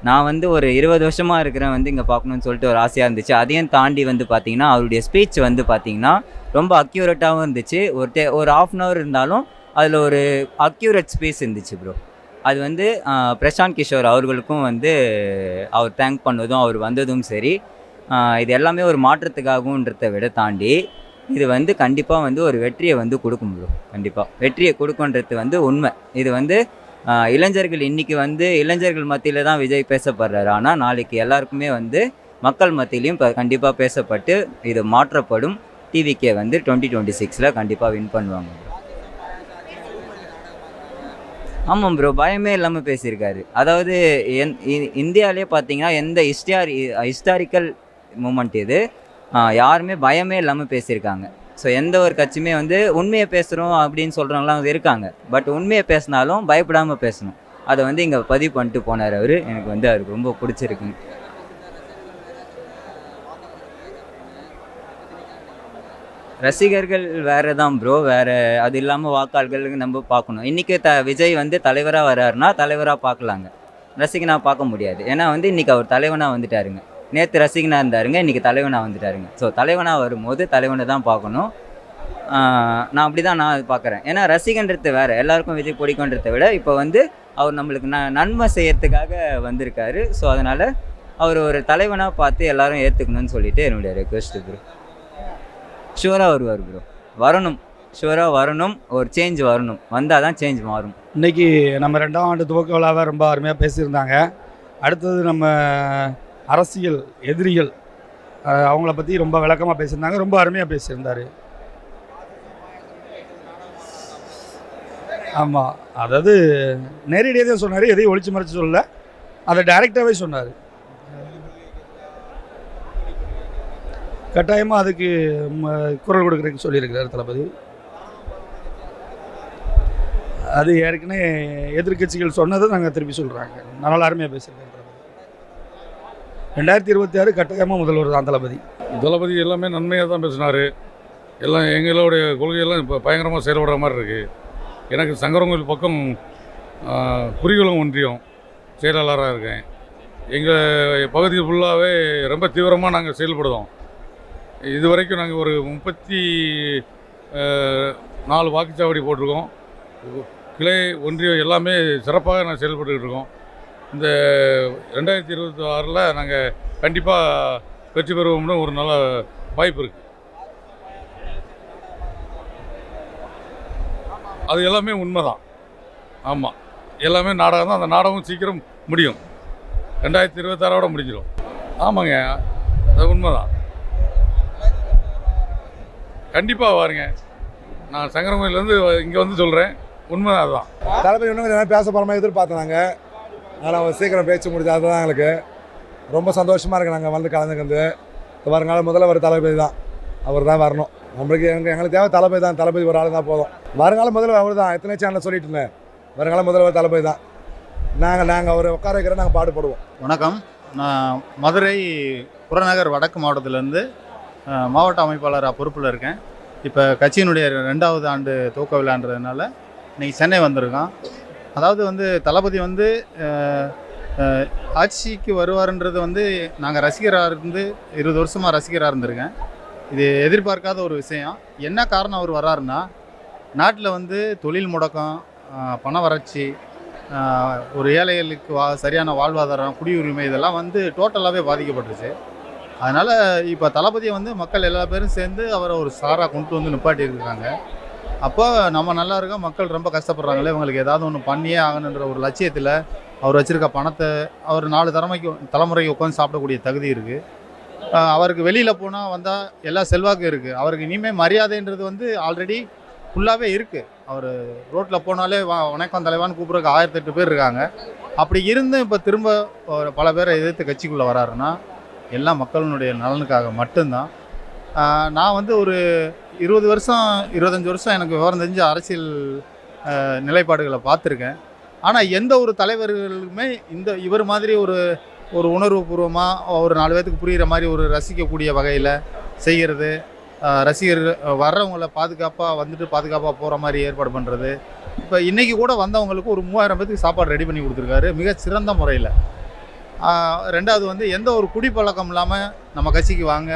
நான் வந்து ஒரு 20 வருஷமாக இருக்கிறேன் வந்து இங்கே பார்க்கணுன்னு சொல்லிட்டு ஒரு ஆசையாக இருந்துச்சு. அதையும் தாண்டி வந்து பார்த்திங்கன்னா அவருடைய ஸ்பீச் வந்து பார்த்திங்கன்னா ரொம்ப அக்யூரேட்டாகவும் இருந்துச்சு. ஒரு ½ அன் ஹவர் இருந்தாலும் அதில் ஒரு அக்யூரேட் ஸ்பீச் இருந்துச்சு ப்ரோ. அது வந்து பிரசாந்த் கிஷோர் அவர்களுக்கும் வந்து அவர் தேங்க் பண்ணதும் அவர் வந்ததும் சரி, இது எல்லாமே ஒரு மாற்றத்துக்காகன்றதை விட தாண்டி இது வந்து கண்டிப்பாக வந்து ஒரு வெற்றியை வந்து கொடுக்கும் ப்ரோ. கண்டிப்பாக வெற்றியை கொடுக்குன்றது வந்து உண்மை. இது வந்து இளைஞர்கள் இன்றைக்கி வந்து இளைஞர்கள் மத்தியில் தான் விஜய் பேசப்படுறாரு. ஆனால் நாளைக்கு எல்லாருக்குமே வந்து மக்கள் மத்தியிலையும் கண்டிப்பாக பேசப்பட்டு இது மாற்றப்படும். டிவிகே வந்து 2026 கண்டிப்பாக வின் பண்ணுவாங்க. ஆமாம் ப்ரோ, பயமே இல்லாமல் பேசியிருக்காரு. அதாவது இந்தியாவிலே பார்த்தீங்கன்னா எந்த ஹிஸ்டாரிக்கல் மூமெண்ட் இது யாருமே பயமே இல்லாமல் பேசியிருக்காங்க. ஸோ எந்த ஒரு கட்சியுமே வந்து உண்மையை பேசுகிறோம் அப்படின்னு சொல்கிறவங்களாம் இருக்காங்க. பட் உண்மையை பேசினாலும் பயப்படாமல் பேசணும். அதை வந்து இங்கே பதிவு பண்ணிட்டு போனார் அவர். எனக்கு வந்து அவருக்கு ரொம்ப பிடிச்சிருக்குங்க. ரசிகர்கள் வேறு தான் ப்ரோ, வேறு அது இல்லாமல் வாக்காளர்களுக்கு நம்ம பார்க்கணும். இன்றைக்கி விஜய் வந்து தலைவராக வர்றாருன்னா தலைவராக பார்க்கலாங்க, ரசிகனாக பார்க்க முடியாது. ஏன்னா வந்து இன்றைக்கி அவர் தலைவனாக வந்துட்டாருங்க. நேற்று ரசிகனாக இருந்தாருங்க, இன்றைக்கி தலைவனாக வந்துட்டாருங்க. ஸோ தலைவனாக வரும்போது தலைவனை தான் பார்க்கணும். நான் அப்படி தான் நான் பார்க்குறேன். ஏன்னா ரசிகன்றது வேறு, எல்லாருக்கும் விஜய் பிடிக்குன்றதை விட இப்போ வந்து அவர் நம்மளுக்கு நன்மை செய்யறதுக்காக வந்திருக்காரு. ஸோ அதனால் அவர் ஒரு தலைவனாக பார்த்து எல்லாரும் ஏற்றுக்கணும்னு சொல்லிட்டு என்னுடைய ரெக்வெஸ்ட் ப்ரோ. ஷுவராக வருவார் ப்ரோ, வரணும், ஷுவராக வரணும். ஒரு சேஞ்ச் வரணும், வந்தால் தான் சேஞ்ச் மாறும். இன்றைக்கி நம்ம 2ஆம் ஆண்டு துவக்க விழாவை ரொம்ப அருமையாக பேசியிருந்தாங்க. அடுத்தது நம்ம அரசியல் எதிரிகள் அவங்கள பற்றி ரொம்ப விளக்கமாக பேசியிருந்தாங்க, ரொம்ப அருமையாக பேசியிருந்தார். ஆமாம், அதாவது நேரடியாக தான் சொன்னார், எதையும் ஒளிச்சு மறைச்சு சொல்லல, அதை டைரெக்டாகவே சொன்னார். கட்டாயமாக அதுக்கு குரல் கொடுக்குறதுக்கு சொல்லியிருக்கிறார் தளபதி. அது ஏற்கனவே எதிர்கட்சிகள் சொன்னதை நாங்கள் திருப்பி சொல்கிறாங்க. நல்லா அருமையாக பேசியிருக்காரு தளபதி. 2026 கட்டாயமாக முதல்வர் தான் தளபதி. தளபதி எல்லாமே நன்மையாக தான் பேசினார். எல்லாம் எங்களுடைய கொள்கையெல்லாம் இப்போ பயங்கரமாக செயல்படுற மாதிரி இருக்குது. எனக்கு சங்கரங்கோயில் பக்கம் குறிகுளம் ஒன்றியம் செயலாளராக இருக்கேன். எங்கள் பகுதி ஃபுல்லாகவே ரொம்ப தீவிரமாக நாங்கள் செயல்படுவோம். இது வரைக்கும் நாங்கள் ஒரு 34 வாக்குச்சாவடி போட்டிருக்கோம். கிளை ஒன்றியம் எல்லாமே சிறப்பாக நாங்கள் செயல்பட்டுக்கிட்டு இருக்கோம். இந்த 2026 நாங்கள் கண்டிப்பாக வெற்றி பெறுவோம்னு ஒரு நல்ல வாய்ப்பு இருக்குது. அது எல்லாமே உண்மை தான். ஆமாம், எல்லாமே நாடகம் தான். அந்த நாடகம் சீக்கிரம் முடியும், 2026 முடிஞ்சிடும். ஆமாங்க, அது உண்மை தான். கண்டிப்பாக வாருங்க. நான் சங்கரங்கோயிலேருந்து இங்கே வந்து சொல்கிறேன், உண்மை அதுதான். தளபதி இன்னும் கொஞ்சம் பேச போகிற மாதிரி எதிர்பார்த்தோம். அதனால் அவங்க சீக்கிரம் பேச்சு முடிஞ்சு அதுதான் எங்களுக்கு ரொம்ப சந்தோஷமாக இருக்குது. நாங்கள் வந்து கலந்துக்கிறது வருங்கால முதல்வர் தளபதி தான், அவர் தான் வரணும். நம்மளுக்கு எங்களுக்கு தேவை தளபதி தான். தளபதி ஒரு ஆள் தான் போதும். வருங்கால முதல்வர் அவர் தான். எத்தனை சேனலில் சொல்லிட்டு இருந்தேன், வருங்கால முதல்வர் தளபதி தான். நாங்கள் அவர் உட்கார வைக்கிற நாங்கள் பாடுபடுவோம். வணக்கம், நான் மதுரை புறநகர் வடக்கு மாவட்டத்திலேருந்து மாவட்ட அமைப்பாளராக பொறுப்பில் இருக்கேன். இப்போ கட்சியினுடைய 2வது ஆண்டு துவக்க விழான்றதுனால இன்றைக்கி சென்னை வந்திருக்கோம். அதாவது வந்து தளபதி வந்து ஆட்சிக்கு வருவார்ன்றது வந்து நாங்கள் ரசிகராக இருந்து 20 வருஷமாக ரசிகராக இருந்திருக்கேன். இது எதிர்பார்க்காத ஒரு விஷயம். என்ன காரணம் அவர் வர்றாருன்னா, நாட்டில் வந்து தொழில் முடக்கம், பண வறட்சி, ஒரு ஏழைகளுக்கு சரியான வாழ்வாதாரம், குடியுரிமை இதெல்லாம் வந்து டோட்டலாகவே பாதிக்கப்பட்டுருச்சு. அதனால் இப்போ தளபதியை வந்து மக்கள் எல்லா பேரும் சேர்ந்து அவரை ஒரு சாராக கொண்டு வந்து நிப்பாட்டியிருக்காங்க. அப்போ நம்ம நல்லா இருக்கோம், மக்கள் ரொம்ப கஷ்டப்படுறாங்களே, இவங்களுக்கு ஏதாவது ஒன்று பண்ணியே ஆகணுன்ற ஒரு லட்சியத்தில் அவர் வச்சுருக்க பணத்தை அவர் 4 தலைமுறைக்கு உட்காந்து சாப்பிடக்கூடிய தகுதி இருக்குது. அவருக்கு வெளியில் போனால் வந்தால் எல்லா செல்வாக்கும் இருக்குது. அவருக்கு இனிமேல் மரியாதைன்றது வந்து ஆல்ரெடி ஃபுல்லாகவே இருக்குது. அவர் ரோட்டில் போனாலே வணக்கம் தலைவான்னு கூப்பிட்றதுக்கு 1008 பேர் இருக்காங்க. அப்படி இருந்தும் இப்போ திரும்ப பல பேரை எதிர்த்து கட்சிக்குள்ளே வராருன்னா எல்லாம் மக்களினுடைய நலனுக்காக மட்டும்தான். நான் வந்து ஒரு 20 வருஷம் 25 வருஷம் எனக்கு விவரம் தெரிஞ்ச அரசியல் நிலைப்பாடுகளை பார்த்துருக்கேன். ஆனால் எந்த ஒரு தலைவர்களுமே இவர் மாதிரி ஒரு உணர்வுபூர்வமாக ஒரு 4 பேத்துக்கு புரிகிற மாதிரி ஒரு ரசிக்கக்கூடிய வகையில் செய்கிறது, ரசிகர்கள் வர்றவங்கள பாதுகாப்பாக வந்துட்டு பாதுகாப்பாக போகிற மாதிரி ஏற்பாடு பண்ணுறது. இப்போ இன்றைக்கி கூட வந்தவங்களுக்கு ஒரு 3000 பேத்துக்கு சாப்பாடு ரெடி பண்ணி கொடுத்துருக்காரு மிக சிறந்த முறையில். 2வது வந்து எந்த ஒரு குடிப்பழக்கம் இல்லாமல் நம்ம கட்சிக்கு வாங்க,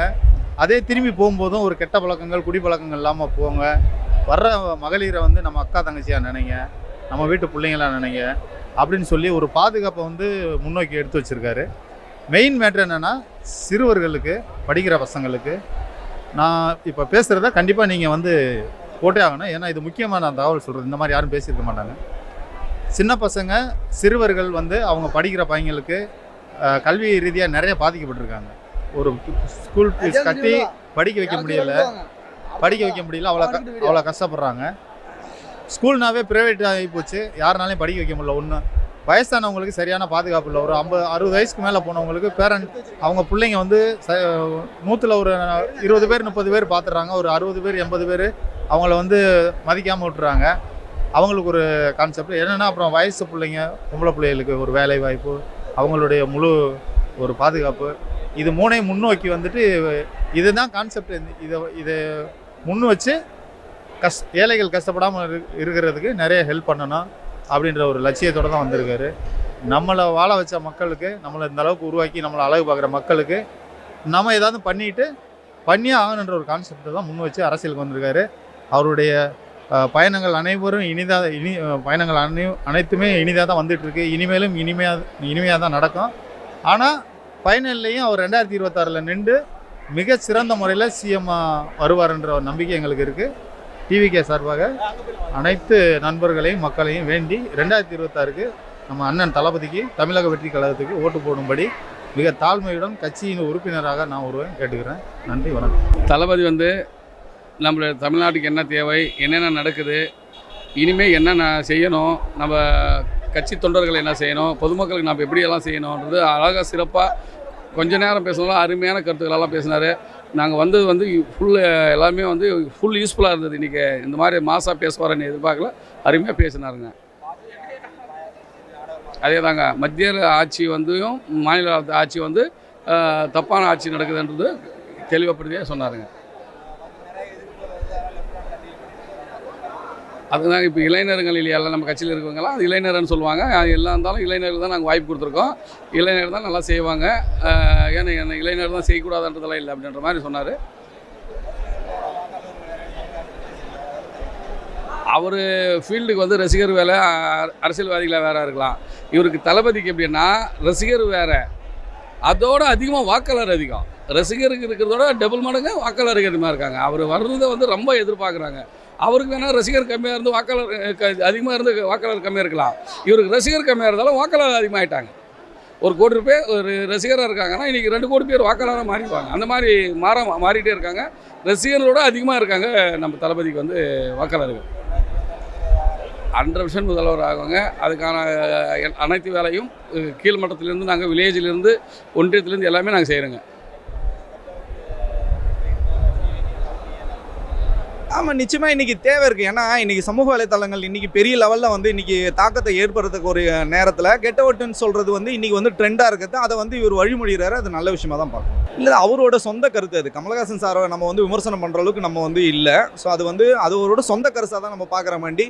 அதே திரும்பி போகும்போதும் ஒரு கெட்ட பழக்கங்கள் குடிப்பழக்கங்கள் இல்லாமல் போங்க. வர்ற மகளிரை வந்து நம்ம அக்கா தங்கச்சியாக நினைங்க, நம்ம வீட்டு பிள்ளைங்களாக நினைங்க அப்படின்னு சொல்லி ஒரு பாதுகாப்பை வந்து முன்னோக்கி எடுத்து வச்சுருக்காரு. மெயின் மேட்ரு என்னென்னா, சிறுவர்களுக்கு படிக்கிற பசங்களுக்கு நான் இப்போ பேசுகிறத கண்டிப்பாக நீங்கள் வந்து போட்டே ஆகணும். ஏன்னா இது முக்கியமான தகவல் சொல்கிறது, இந்த மாதிரி யாரும் பேசியிருக்க மாட்டாங்க. சின்ன பசங்க சிறுவர்கள் வந்து அவங்க படிக்கிற பையங்களுக்கு கல்வி ரீதியாக நிறைய பாதிக்கப்பட்டிருக்காங்க. ஒரு ஸ்கூல் ஃபீஸ் கட்டி படிக்க வைக்க முடியல, அவ்வளோ கஷ்டப்படுறாங்க. ஸ்கூல்னாவே ப்ரைவேட் ஆகி போச்சு, யாருனாலையும் படிக்க வைக்க முடியல. ஒன்று வயசானவங்களுக்கு சரியான பாதுகாப்பு இல்லை. ஒரு 50-60 வயசுக்கு மேலே போனவங்களுக்கு பேரண்ட் அவங்க பிள்ளைங்க வந்து 100ல் ஒரு 20 பேர் 30 பேர் பார்த்துட்றாங்க. ஒரு 60 பேர் 80 பேர் அவங்கள வந்து மதிக்காமல் விட்டுறாங்க. அவங்களுக்கு ஒரு கான்செப்ட் என்னென்னா, அப்புறம் வயசு பிள்ளைங்க பொம்பளை பிள்ளைகளுக்கு ஒரு வேலை வாய்ப்பு, அவங்களுடைய முழு ஒரு பாதுகாப்பு, இது மூணையும் முன்னோக்கி வந்துட்டு இதுதான் கான்செப்ட். இதை முன் வச்சு ஏழைகள் கஷ்டப்படாமல் இருக்கிறதுக்கு நிறைய ஹெல்ப் பண்ணணும் அப்படின்ற ஒரு லட்சியத்தோடு தான் வந்திருக்காரு. நம்மளை வாழ வச்ச மக்களுக்கு, நம்மளை இந்த அளவுக்கு உருவாக்கி நம்மளை அழகு பார்க்குற மக்களுக்கு நம்ம ஏதாவது பண்ணியே ஆகணுன்ற ஒரு கான்செப்டை தான் முன் வச்சு அரசியலுக்கு வந்திருக்காரு. அவருடைய பயணங்கள் அனைவரும் பயணங்கள் அனைத்துமே இனிதாக தான் வந்துட்டுருக்கு. இனிமேலும் இனிமையாக தான் நடக்கும். ஆனால் ஃபைனல்லையும் அவர் 2026 நின்று மிக சிறந்த முறையில் சிஎம் வருவார்ன்ற ஒரு நம்பிக்கை எங்களுக்கு இருக்குது. டிவிகே சார்பாக அனைத்து நண்பர்களையும் மக்களையும் வேண்டி 2026க்கு நம்ம அண்ணன் தளபதிக்கு, தமிழக வெற்றி கழகத்துக்கு ஓட்டு போடும்படி மிக தாழ்மையுடன் கட்சியின் உறுப்பினராக நான் கேட்டுக்கிறேன். நன்றி, வணக்கம். தளபதி வந்து நம்மளுடைய தமிழ்நாட்டுக்கு என்ன தேவை, என்னென்ன நடக்குது, இனிமேல் என்னென்ன செய்யணும், நம்ம கட்சி தொண்டர்கள் என்ன செய்யணும், பொதுமக்களுக்கு நம்ம எப்படியெல்லாம் செய்யணுன்றது அழகாக சிறப்பாக கொஞ்ச நேரம் பேசினாலும் அருமையான கருத்துக்களெல்லாம் பேசினார். நாங்கள் வந்து எல்லாமே வந்து ஃபுல் யூஸ்ஃபுல்லாக இருந்தது. இன்றைக்கி இந்த மாதிரி மாசாக பேசுவார்னு எதிர்பார்க்கல, அருமையாக பேசினாருங்க. அதே தாங்க, மத்திய ஆட்சி மாநில ஆட்சி வந்து தப்பான ஆட்சி நடக்குதுன்றது தெளிவப்படுத்தியே சொன்னாருங்க. அதுதான் இப்போ இளைஞர்கள் இல்லையா, நம்ம கட்சியில் இருக்கவங்கலாம் அது இளைஞர்னு சொல்லுவாங்க. எல்லாம் இருந்தாலும் இளைஞர்கள் தான் நாங்கள் வாய்ப்பு கொடுத்துருக்கோம். இளைஞர் தான் நல்லா செய்வாங்க. ஏன்னா இளைஞர் தான் செய்யக்கூடாதுன்றதெல்லாம் இல்லை அப்படின்ற மாதிரி சொன்னார். அவர் ஃபீல்டுக்கு வந்து ரசிகர் வேலை, அரசியல்வாதிகளாக வேறு இருக்கலாம். இவருக்கு தளபதிக்கு எப்படின்னா ரசிகர் வேறு, அதோடு அதிகமாக வாக்காளர் அதிகம். ரசிகருக்கு இருக்கிறதோட டபுள் மடங்கு வாக்காளர் அதிகமாக இருக்காங்க. அவர் வர்றதை வந்து ரொம்ப எதிர்பார்க்குறாங்க. அவருக்கு வேணால் ரசிகர் கம்மியாக இருந்து வாக்காளர் அதிகமாக இருந்து வாக்காளர் கம்மியாக இருக்கலாம். இவருக்கு ரசிகர் கம்மியாக இருந்தாலும் வாக்காளர் அதிகமாகிட்டாங்க. 1 கோடி பேர் ஒரு ரசிகராக இருக்காங்கன்னா இன்றைக்கி 2 கோடி பேர் வாக்காளராக மாறிடுவாங்க. அந்த மாதிரி மாறிட்டே இருக்காங்க. ரசிகர்களோட அதிகமாக இருக்காங்க நம்ம தளபதிக்கு வந்து வாக்காளர்கள். 100% முதல்வர் ஆகுவாங்க. அதுக்கான அனைத்து வேலையும் கீழ் மட்டத்திலேருந்து நாங்கள் வில்லேஜிலேருந்து ஒன்றியத்திலேருந்து எல்லாமே நாங்கள் செய்கிறோங்க. ஆமாம், நிச்சயமாக இன்றைக்கி தேவை இருக்குது. ஏன்னா இன்றைக்கி சமூக வலைத்தளங்கள் இன்றைக்கி பெரிய லெவலில் வந்து இன்றைக்கி தாக்கத்தை ஏற்படுறதுக்கு ஒரு நேரத்தில் கெட்ட ஓட்டுன்னு சொல்கிறது வந்து இன்றைக்கி வந்து ட்ரெண்டாக இருக்குது. அதை வந்து இவர் வழிமொழிகிறாரு. அது நல்ல விஷயமாக தான் பார்க்கணும். இல்லை, அவரோட சொந்த கருத்து அது. கமலஹாசன் சாரை நம்ம வந்து விமர்சனம் பண்ணுற அளவுக்கு நம்ம வந்து இல்லை. ஸோ அது வந்து அது அவரோட சொந்த கருத்தாக தான் நம்ம பார்க்குற மாண்டி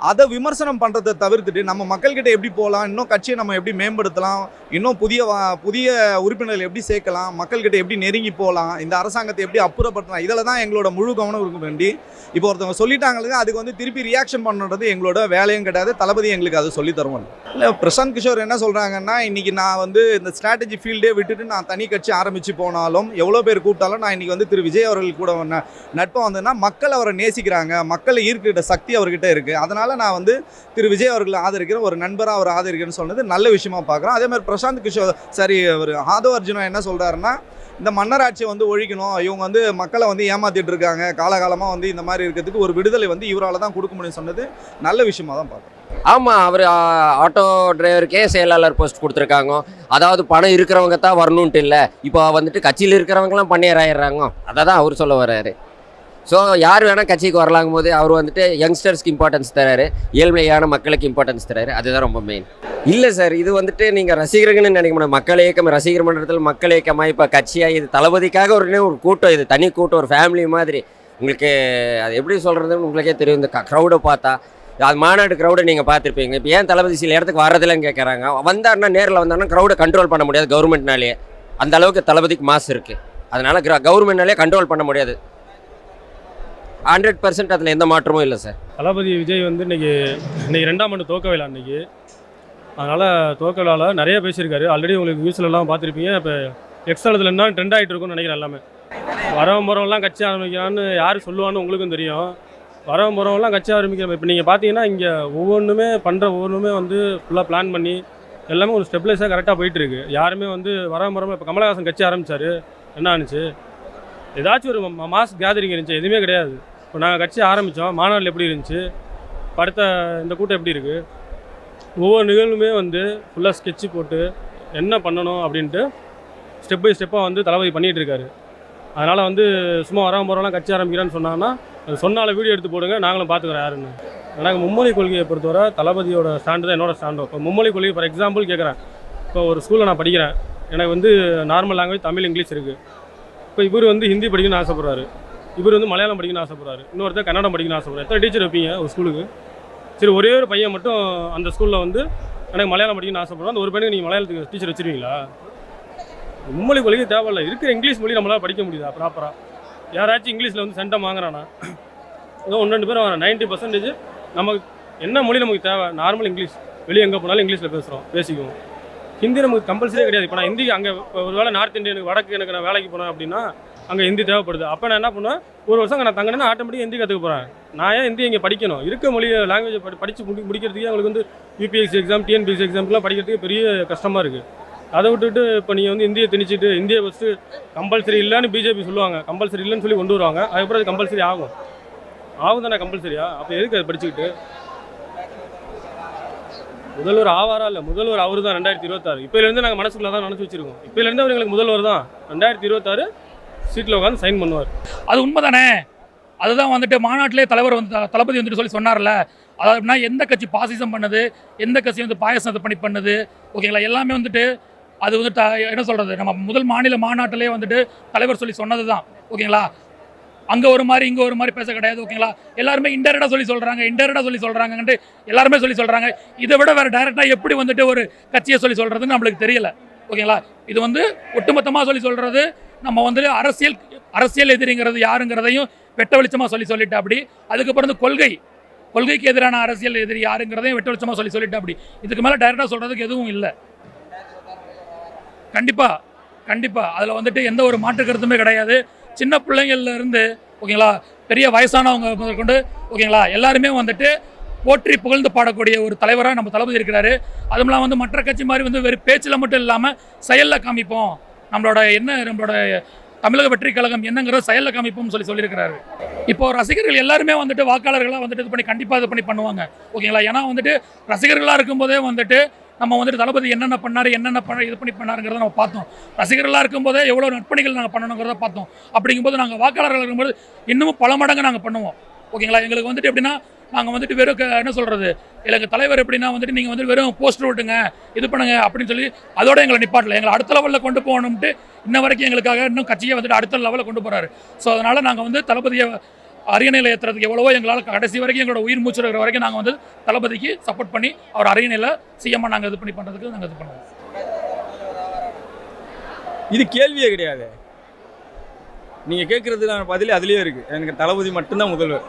அதை விமர்சனம் பண்ணுறதை தவிர்த்துட்டு நம்ம மக்கள்கிட்ட எப்படி போகலாம், இன்னும் கட்சியை நம்ம எப்படி மேம்படுத்தலாம், இன்னும் புதிய உறுப்பினர்கள் எப்படி சேர்க்கலாம், மக்கள்கிட்ட எப்படி நெருங்கி போகலாம், இந்த அரசாங்கத்தை எப்படி அப்புறப்படுத்தலாம், இதில் தான் எங்களோட முழு கவனம் இருக்க வேண்டி. இப்போ ஒருத்தவங்க சொல்லிட்டாங்களுக்கு அதுக்கு வந்து திருப்பி ரியாக்ஷன் பண்ணுறது எங்களோட வேலையும் கிடையாது. தளபதி எங்களுக்கு அது சொல்லி தருவோம். இல்லை, பிரசாந்த் கிஷோர் என்ன சொல்கிறாங்கன்னா, இன்றைக்கி நான் வந்து இந்த ஸ்ட்ராட்டஜி ஃபீல்டே விட்டுட்டு நான் தனி கட்சி ஆரம்பித்து போனாலும் எவ்வளோ பேர் கூப்பிட்டாலும் நான் இன்றைக்கி வந்து திரு விஜய் அவர்கள் கூட நட்பை வந்ததுன்னா மக்கள் அவரை நேசிக்கிறாங்க, மக்களை ஈர்க்கிற சக்தி அவர்கிட்ட இருக்குது. அதனால் நான் வந்து திரு விஜய் அவர்களை ஆதரிக்கிறேன், ஒரு நண்பராக அவர் ஆதரிக்கிறேன்னு சொன்னது நல்ல விஷயமா பார்க்குறோம். அதே மாதிரி பிரசாந்த் கிஷோர் ஒரு ஆதவ் அர்ஜுனா என்ன சொல்கிறாருன்னா, இந்த மன்னராட்சியை வந்து ஒழிக்கணும், இவங்க வந்து மக்களை வந்து ஏமாற்றிட்டு இருக்காங்க, காலகாலமாக வந்து இந்த மாதிரி இருக்கிறதுக்கு ஒரு விடுதலை வந்து இவரால் தான் கொடுக்க முடியும்னு சொன்னது நல்ல விஷயமா தான் பார்க்குறேன். ஆமாம், அவர் ஆட்டோ டிரைவருக்கே செயலாளர் போஸ்ட் கொடுத்துருக்காங்க. அதாவது பணம் இருக்கிறவங்க தான் வரணுன்ட்டு இல்லை, இப்போ வந்துட்டு கட்சியில் இருக்கிறவங்களாம் பண்ணிடுறாங்க. அதை தான் அவர் சொல்ல வர்றாரு. ஸோ யார் வேணால் கட்சிக்கு வரலாங்கும் போது அவர் வந்துட்டு யங்ஸ்டர்ஸ்க்கு இம்பார்ட்டன்ஸ் தராரு, ஏழ்மையான மக்களுக்கு இம்பார்ட்டன்ஸ் தராரு. அதுதான் ரொம்ப மெயின். இல்லை சார், இது வந்துட்டு நீங்கள் ரசிகர்கள்னு நினைக்க முடியாது. மக்கள் இயக்கம், ரசிகர் மன்றத்தில் மக்கள் இயக்கமாக இப்போ கட்சியாக இது தளபதிக்காக ஒரு கூட்டம், இது தனி கூட்டம், ஒரு ஃபேமிலி மாதிரி. உங்களுக்கு அது எப்படி சொல்கிறதுன்னு உங்களுக்கே தெரியும். இந்த க்ரௌடை பார்த்தா, அது மாநாடு க்ரௌடை நீங்கள் பார்த்துருப்பீங்க. இப்போ ஏன் தளபதி சில இடத்துக்கு வரதில்லைன்னு கேட்குறாங்க. வந்தாருன்னா நேரில் வந்தாருன்னா க்ரௌடை கண்ட்ரோல் பண்ண முடியாது கவர்மெண்ட்னாலே. அந்த அளவுக்கு தளபதிக்கு மாசு இருக்குது. அதனால் கவர்மெண்ட்னாலே கண்ட்ரோல் பண்ண முடியாது. 100% அதில் எந்த மாற்றமும் இல்லை சார். தளபதி விஜய் வந்து இன்றைக்கி 2ஆம் ஆண்டு துவக்க விழா அன்றைக்கி. அதனால் துவக்க விழாவில் நிறைய பேசியிருக்காரு. ஆல்ரெடி உங்களுக்கு நியூஸ்லலாம் பார்த்துருப்பீங்க. இப்போ எக்ஸ்தலத்தில் என்ன ட்ரெண்ட் ஆகிட்டு இருக்குன்னு நினைக்கிறேன். எல்லாமே வரவன் கட்சி ஆரம்பிக்கிறான்னு யார் சொல்லுவான்னு உங்களுக்கும் தெரியும். வரவன் கட்சி ஆரம்பிக்கிறோம். இப்போ நீங்கள் பார்த்தீங்கன்னா இங்கே ஒவ்வொன்றுமே வந்து ஃபுல்லாக பிளான் பண்ணி எல்லாமே ஒரு ஸ்டெப்லைஸாக கரெக்டாக போயிட்டுருக்கு. யாருமே வந்து வரவன் இப்போ கமலஹாசன் கட்சி ஆரம்பித்தார், என்ன ஆனிச்சு? ஏதாச்சும் ஒரு மாஸ் கேதரிங் இருந்துச்சு? எதுவுமே கிடையாது. இப்போ நாங்கள் கட்சி ஆரம்பித்தோம், மாநாட்டில் எப்படி இருந்துச்சு? இப்போ அடுத்த இந்த கூட்டம் எப்படி இருக்குது, ஒவ்வொரு நிகழ்வுமே வந்து ஃபுல்லாக ஸ்கெட்சு போட்டு என்ன பண்ணணும் அப்படின்ட்டு ஸ்டெப் பை ஸ்டெப்பாக வந்து தளபதி பண்ணிகிட்டு இருக்காரு. அதனால் வந்து சும்மா வராமல் போகிறோம்லாம் கட்சி ஆரம்பிக்கிறான்னு சொன்னாங்கன்னா அது சொன்னால வீடியோ எடுத்து போடுங்க, நாங்களும் பார்த்துக்குறோம் யாருன்னு. எனக்கு மும்மொழி கொள்கையை பொறுத்தவரை தளபதியோட ஸ்டாண்டு தான் என்னோட ஸ்டாண்டும். இப்போ மும்மொழி கொள்கை ஃபார் எக்ஸாம்பிள் கேட்குறேன். இப்போ ஒரு ஸ்கூலில் நான் படிக்கிறேன், எனக்கு வந்து நார்மல் லாங்குவேஜ் தமிழ் இங்கிலீஷ் இருக்குது. இப்போ இவர் வந்து ஹிந்தி படிக்கணும்னு ஆசைப்படுறாரு, இவர் வந்து மலையாளம் படிக்கணும்னு ஆசைப்படுறாரு, இன்னொருத்தர் கன்னடம் படிக்கணும்னு ஆசைப்படுறாரு. எத்தனை டீச்சர் வைப்பீங்க ஒரு ஸ்கூலுக்கு? சரி, ஒரே ஒரு பையன் மட்டும் அந்த ஸ்கூலில் வந்து எனக்கு மலையாளம் படிக்கணும்னு ஆசைப்படுறோம், அந்த ஒரு பையனுக்கு நீங்கள் மலையாளத்துக்கு டீச்சர் வச்சுருவீங்களா? மும்மொழி கொள்கை தேவையில்லை. இருக்கிற இங்கிலீஷ் மொழி நம்மளால் படிக்க முடியுதா ப்ராப்பராக? யாராச்சும் இங்கிலீஷில் வந்து சென்டம் வாங்குறானா? ஏதோ 1-2 பேர் வாங்குறான். 90% நமக்கு என்ன மொழி நமக்கு தேவை? Normal English. வெளியே எங்கே போனாலும் இங்கிலீஷில் பேசிக்குவோம். ஹிந்தி நமக்கு கம்பல்சரியே கிடையாது. இப்போ நான் ஹிந்தி அங்கே ஒரு வேளை நார்த் இந்தியனுக்கு வடக்கு எனக்கு நான் வேலைக்கு போனேன் அப்படின்னா அங்கே ஹிந்தி தேவைப்படுது. அப்போ நான் என்ன பண்ணுவேன், ஒரு வருஷம் நான் தங்கினேன்னா ஆட்டோமேட்டிக் ஹிந்தி கற்றுக்க போகிறேன். நான் ஏன் ஹிந்தி இங்கே படிக்கணும்? இருக்க மொழி லாங்குவேஜ் படித்து முடிக்கிறதுக்கே அவங்களுக்கு வந்து யூபிஎஸ்சி எக்ஸாம், டிஎன்பிஎஸ்சி எக்ஸாம்லாம் படிக்கிறதுக்கு பெரிய கஷ்டமாக இருக்குது. அதை விட்டுட்டு இப்போ நீங்கள் வந்து இந்தியை திணிச்சிட்டு இந்தியை ஃபஸ்ட்டு கம்பல்சரி இல்லைன்னு பிஜேபி சொல்லுவாங்க, கம்பல்சரி இல்லைன்னு சொல்லி கொண்டு வருவாங்க. அதுக்கப்புறம் அது கம்பல்சரி ஆகும் தானே கம்பல்சரியா? அப்போ எதுக்கு அதை படிச்சுக்கிட்டு? முதல்வர் ஆவாரா இல்லை? முதல்வர் அவர் தான் 2026. இப்போலேருந்து நாங்கள் மனசுக்குள்ள தான் நினச்சி வச்சுருக்கோம். இப்போலேருந்து அவர் எங்களுக்கு முதல்வர் தான். 2026 சீட்டில் உட்காந்து சைன் பண்ணுவார். அது உண்மை தானே? அதுதான் வந்துட்டு மாநாட்டிலே தலைவர் வந்து தளபதி வந்துட்டு சொல்லி சொன்னார்ல. அதாவது அப்படின்னா எந்த கட்சி பாசிசம் பண்ணுது, எந்த கட்சி வந்து பாயசத்தை பண்ணுது, ஓகேங்களா, எல்லாமே வந்துட்டு அது வந்துட்டு என்ன சொல்கிறது, நம்ம முதல் மாநில மாநாட்டிலே வந்துட்டு தலைவர் சொல்லி சொன்னது தான். ஓகேங்களா, அங்கே ஒரு மாதிரி இங்கே ஒரு மாதிரி பேச கிடையாது. ஓகேங்களா, எல்லாருமே இன்டெரக்டாக சொல்லி சொல்கிறாங்கன்ட்டு எல்லாருமே சொல்லி சொல்கிறாங்க. இதை விட வேறு டைரெக்டாக எப்படி வந்துட்டு ஒரு கட்சியை சொல்லி சொல்கிறதுன்னு நம்மளுக்கு தெரியல. ஓகேங்களா, இது வந்து ஒட்டுமொத்தமாக சொல்லி சொல்கிறது. நம்ம வந்துட்டு அரசியல் எதிரிங்கிறது யாருங்கிறதையும் வெட்ட வெளிச்சமாக சொல்லிட்டு அப்படி. அதுக்கப்புறம் வந்து கொள்கைக்கு எதிரான அரசியல் எதிரி யாருங்கிறதையும் வெட்ட வெளிச்சமாக சொல்லிட்டு அப்படி. இதுக்கு மேலே டைரெக்டாக சொல்கிறதுக்கு எதுவும் இல்லை. கண்டிப்பாக அதில் வந்துட்டு எந்த ஒரு மாற்று கருத்துமே கிடையாது. சின்ன பிள்ளைங்கள்லேருந்து ஓகேங்களா, பெரிய வயசானவங்க முதற்கொண்டு ஓகேங்களா, எல்லாருமே வந்துட்டு போற்றி புகழ்ந்து பாடக்கூடிய ஒரு தலைவராக நம்ம தளபதி இருக்கிறாரு. அதுமெல்லாம் வந்து மற்ற கட்சி மாதிரி வந்து வெறும் பேச்சில் மட்டும் இல்லாமல் செயலில் காமிப்போம், நம்மளோட தமிழக வெற்றி கழகம் என்னங்கிற செயலில் காமிப்போம்னு சொல்லியிருக்கிறாரு. இப்போ ரசிகர்கள் எல்லாருமே வந்துட்டு வாக்காளர்களாக வந்துட்டு இது பண்ணி கண்டிப்பாக இது பண்ணி பண்ணுவாங்க. ஓகேங்களா, ஏன்னா வந்துட்டு ரசிகர்களாக இருக்கும்போதே வந்துட்டு நம்ம வந்துட்டு தளபதி என்னென்ன பண்ணார், இது பண்ணாருங்கிறத நம்ம பார்த்தோம். ரசிகர்களாக இருக்கும்போதே எவ்வளோ நற்பணிகள் நாங்கள் பண்ணணுங்கிறத பார்த்தோம். அப்படிங்கும்போது நாங்கள் வாக்காளர்கள் இருக்கும்போது இன்னமும் பல மடங்கு நாங்கள் பண்ணுவோம். ஓகேங்களா, எங்களுக்கு வந்துட்டு எப்படின்னா நாங்கள் வந்துட்டு வெறும் என்ன சொல்கிறது, எங்களுக்கு தலைவர் எப்படின்னா வந்துட்டு நீங்கள் வந்துட்டு வெறும் போஸ்டர் விட்டுங்க, இது பண்ணுங்க அப்படின்னு சொல்லி அதோட எங்களை நிப்பாட்டல. எங்களை அடுத்த லெவலில் கொண்டு போகணும்ட்டு இன்ன வரைக்கும் எங்களுக்காக இன்னும் கட்சியை வந்துட்டு அடுத்த லெவலில் கொண்டு போகிறாரு. ஸோ அதனால் நாங்கள் வந்து தளபதியை அரியணையில் ஏற்றுறதுக்கு எவ்வளவோ எங்களால் கடைசி வரைக்கும் எங்களோட உயிர் மூச்சு இருக்கிற வரைக்கும் நாங்கள் வந்து தளபதிக்கு சப்போர்ட் பண்ணி அவர் அரியணையில் சிஎம்மாக நாங்கள் இது பண்ணி பண்ணுறதுக்கு நாங்கள் இது பண்ணுவோம். இது கேள்வியே கிடையாது. நீங்கள் கேட்குறதுக்கான பதிலே அதுலேயே இருக்குது. எனக்கு தளபதி மட்டும்தான் முதல்வர்.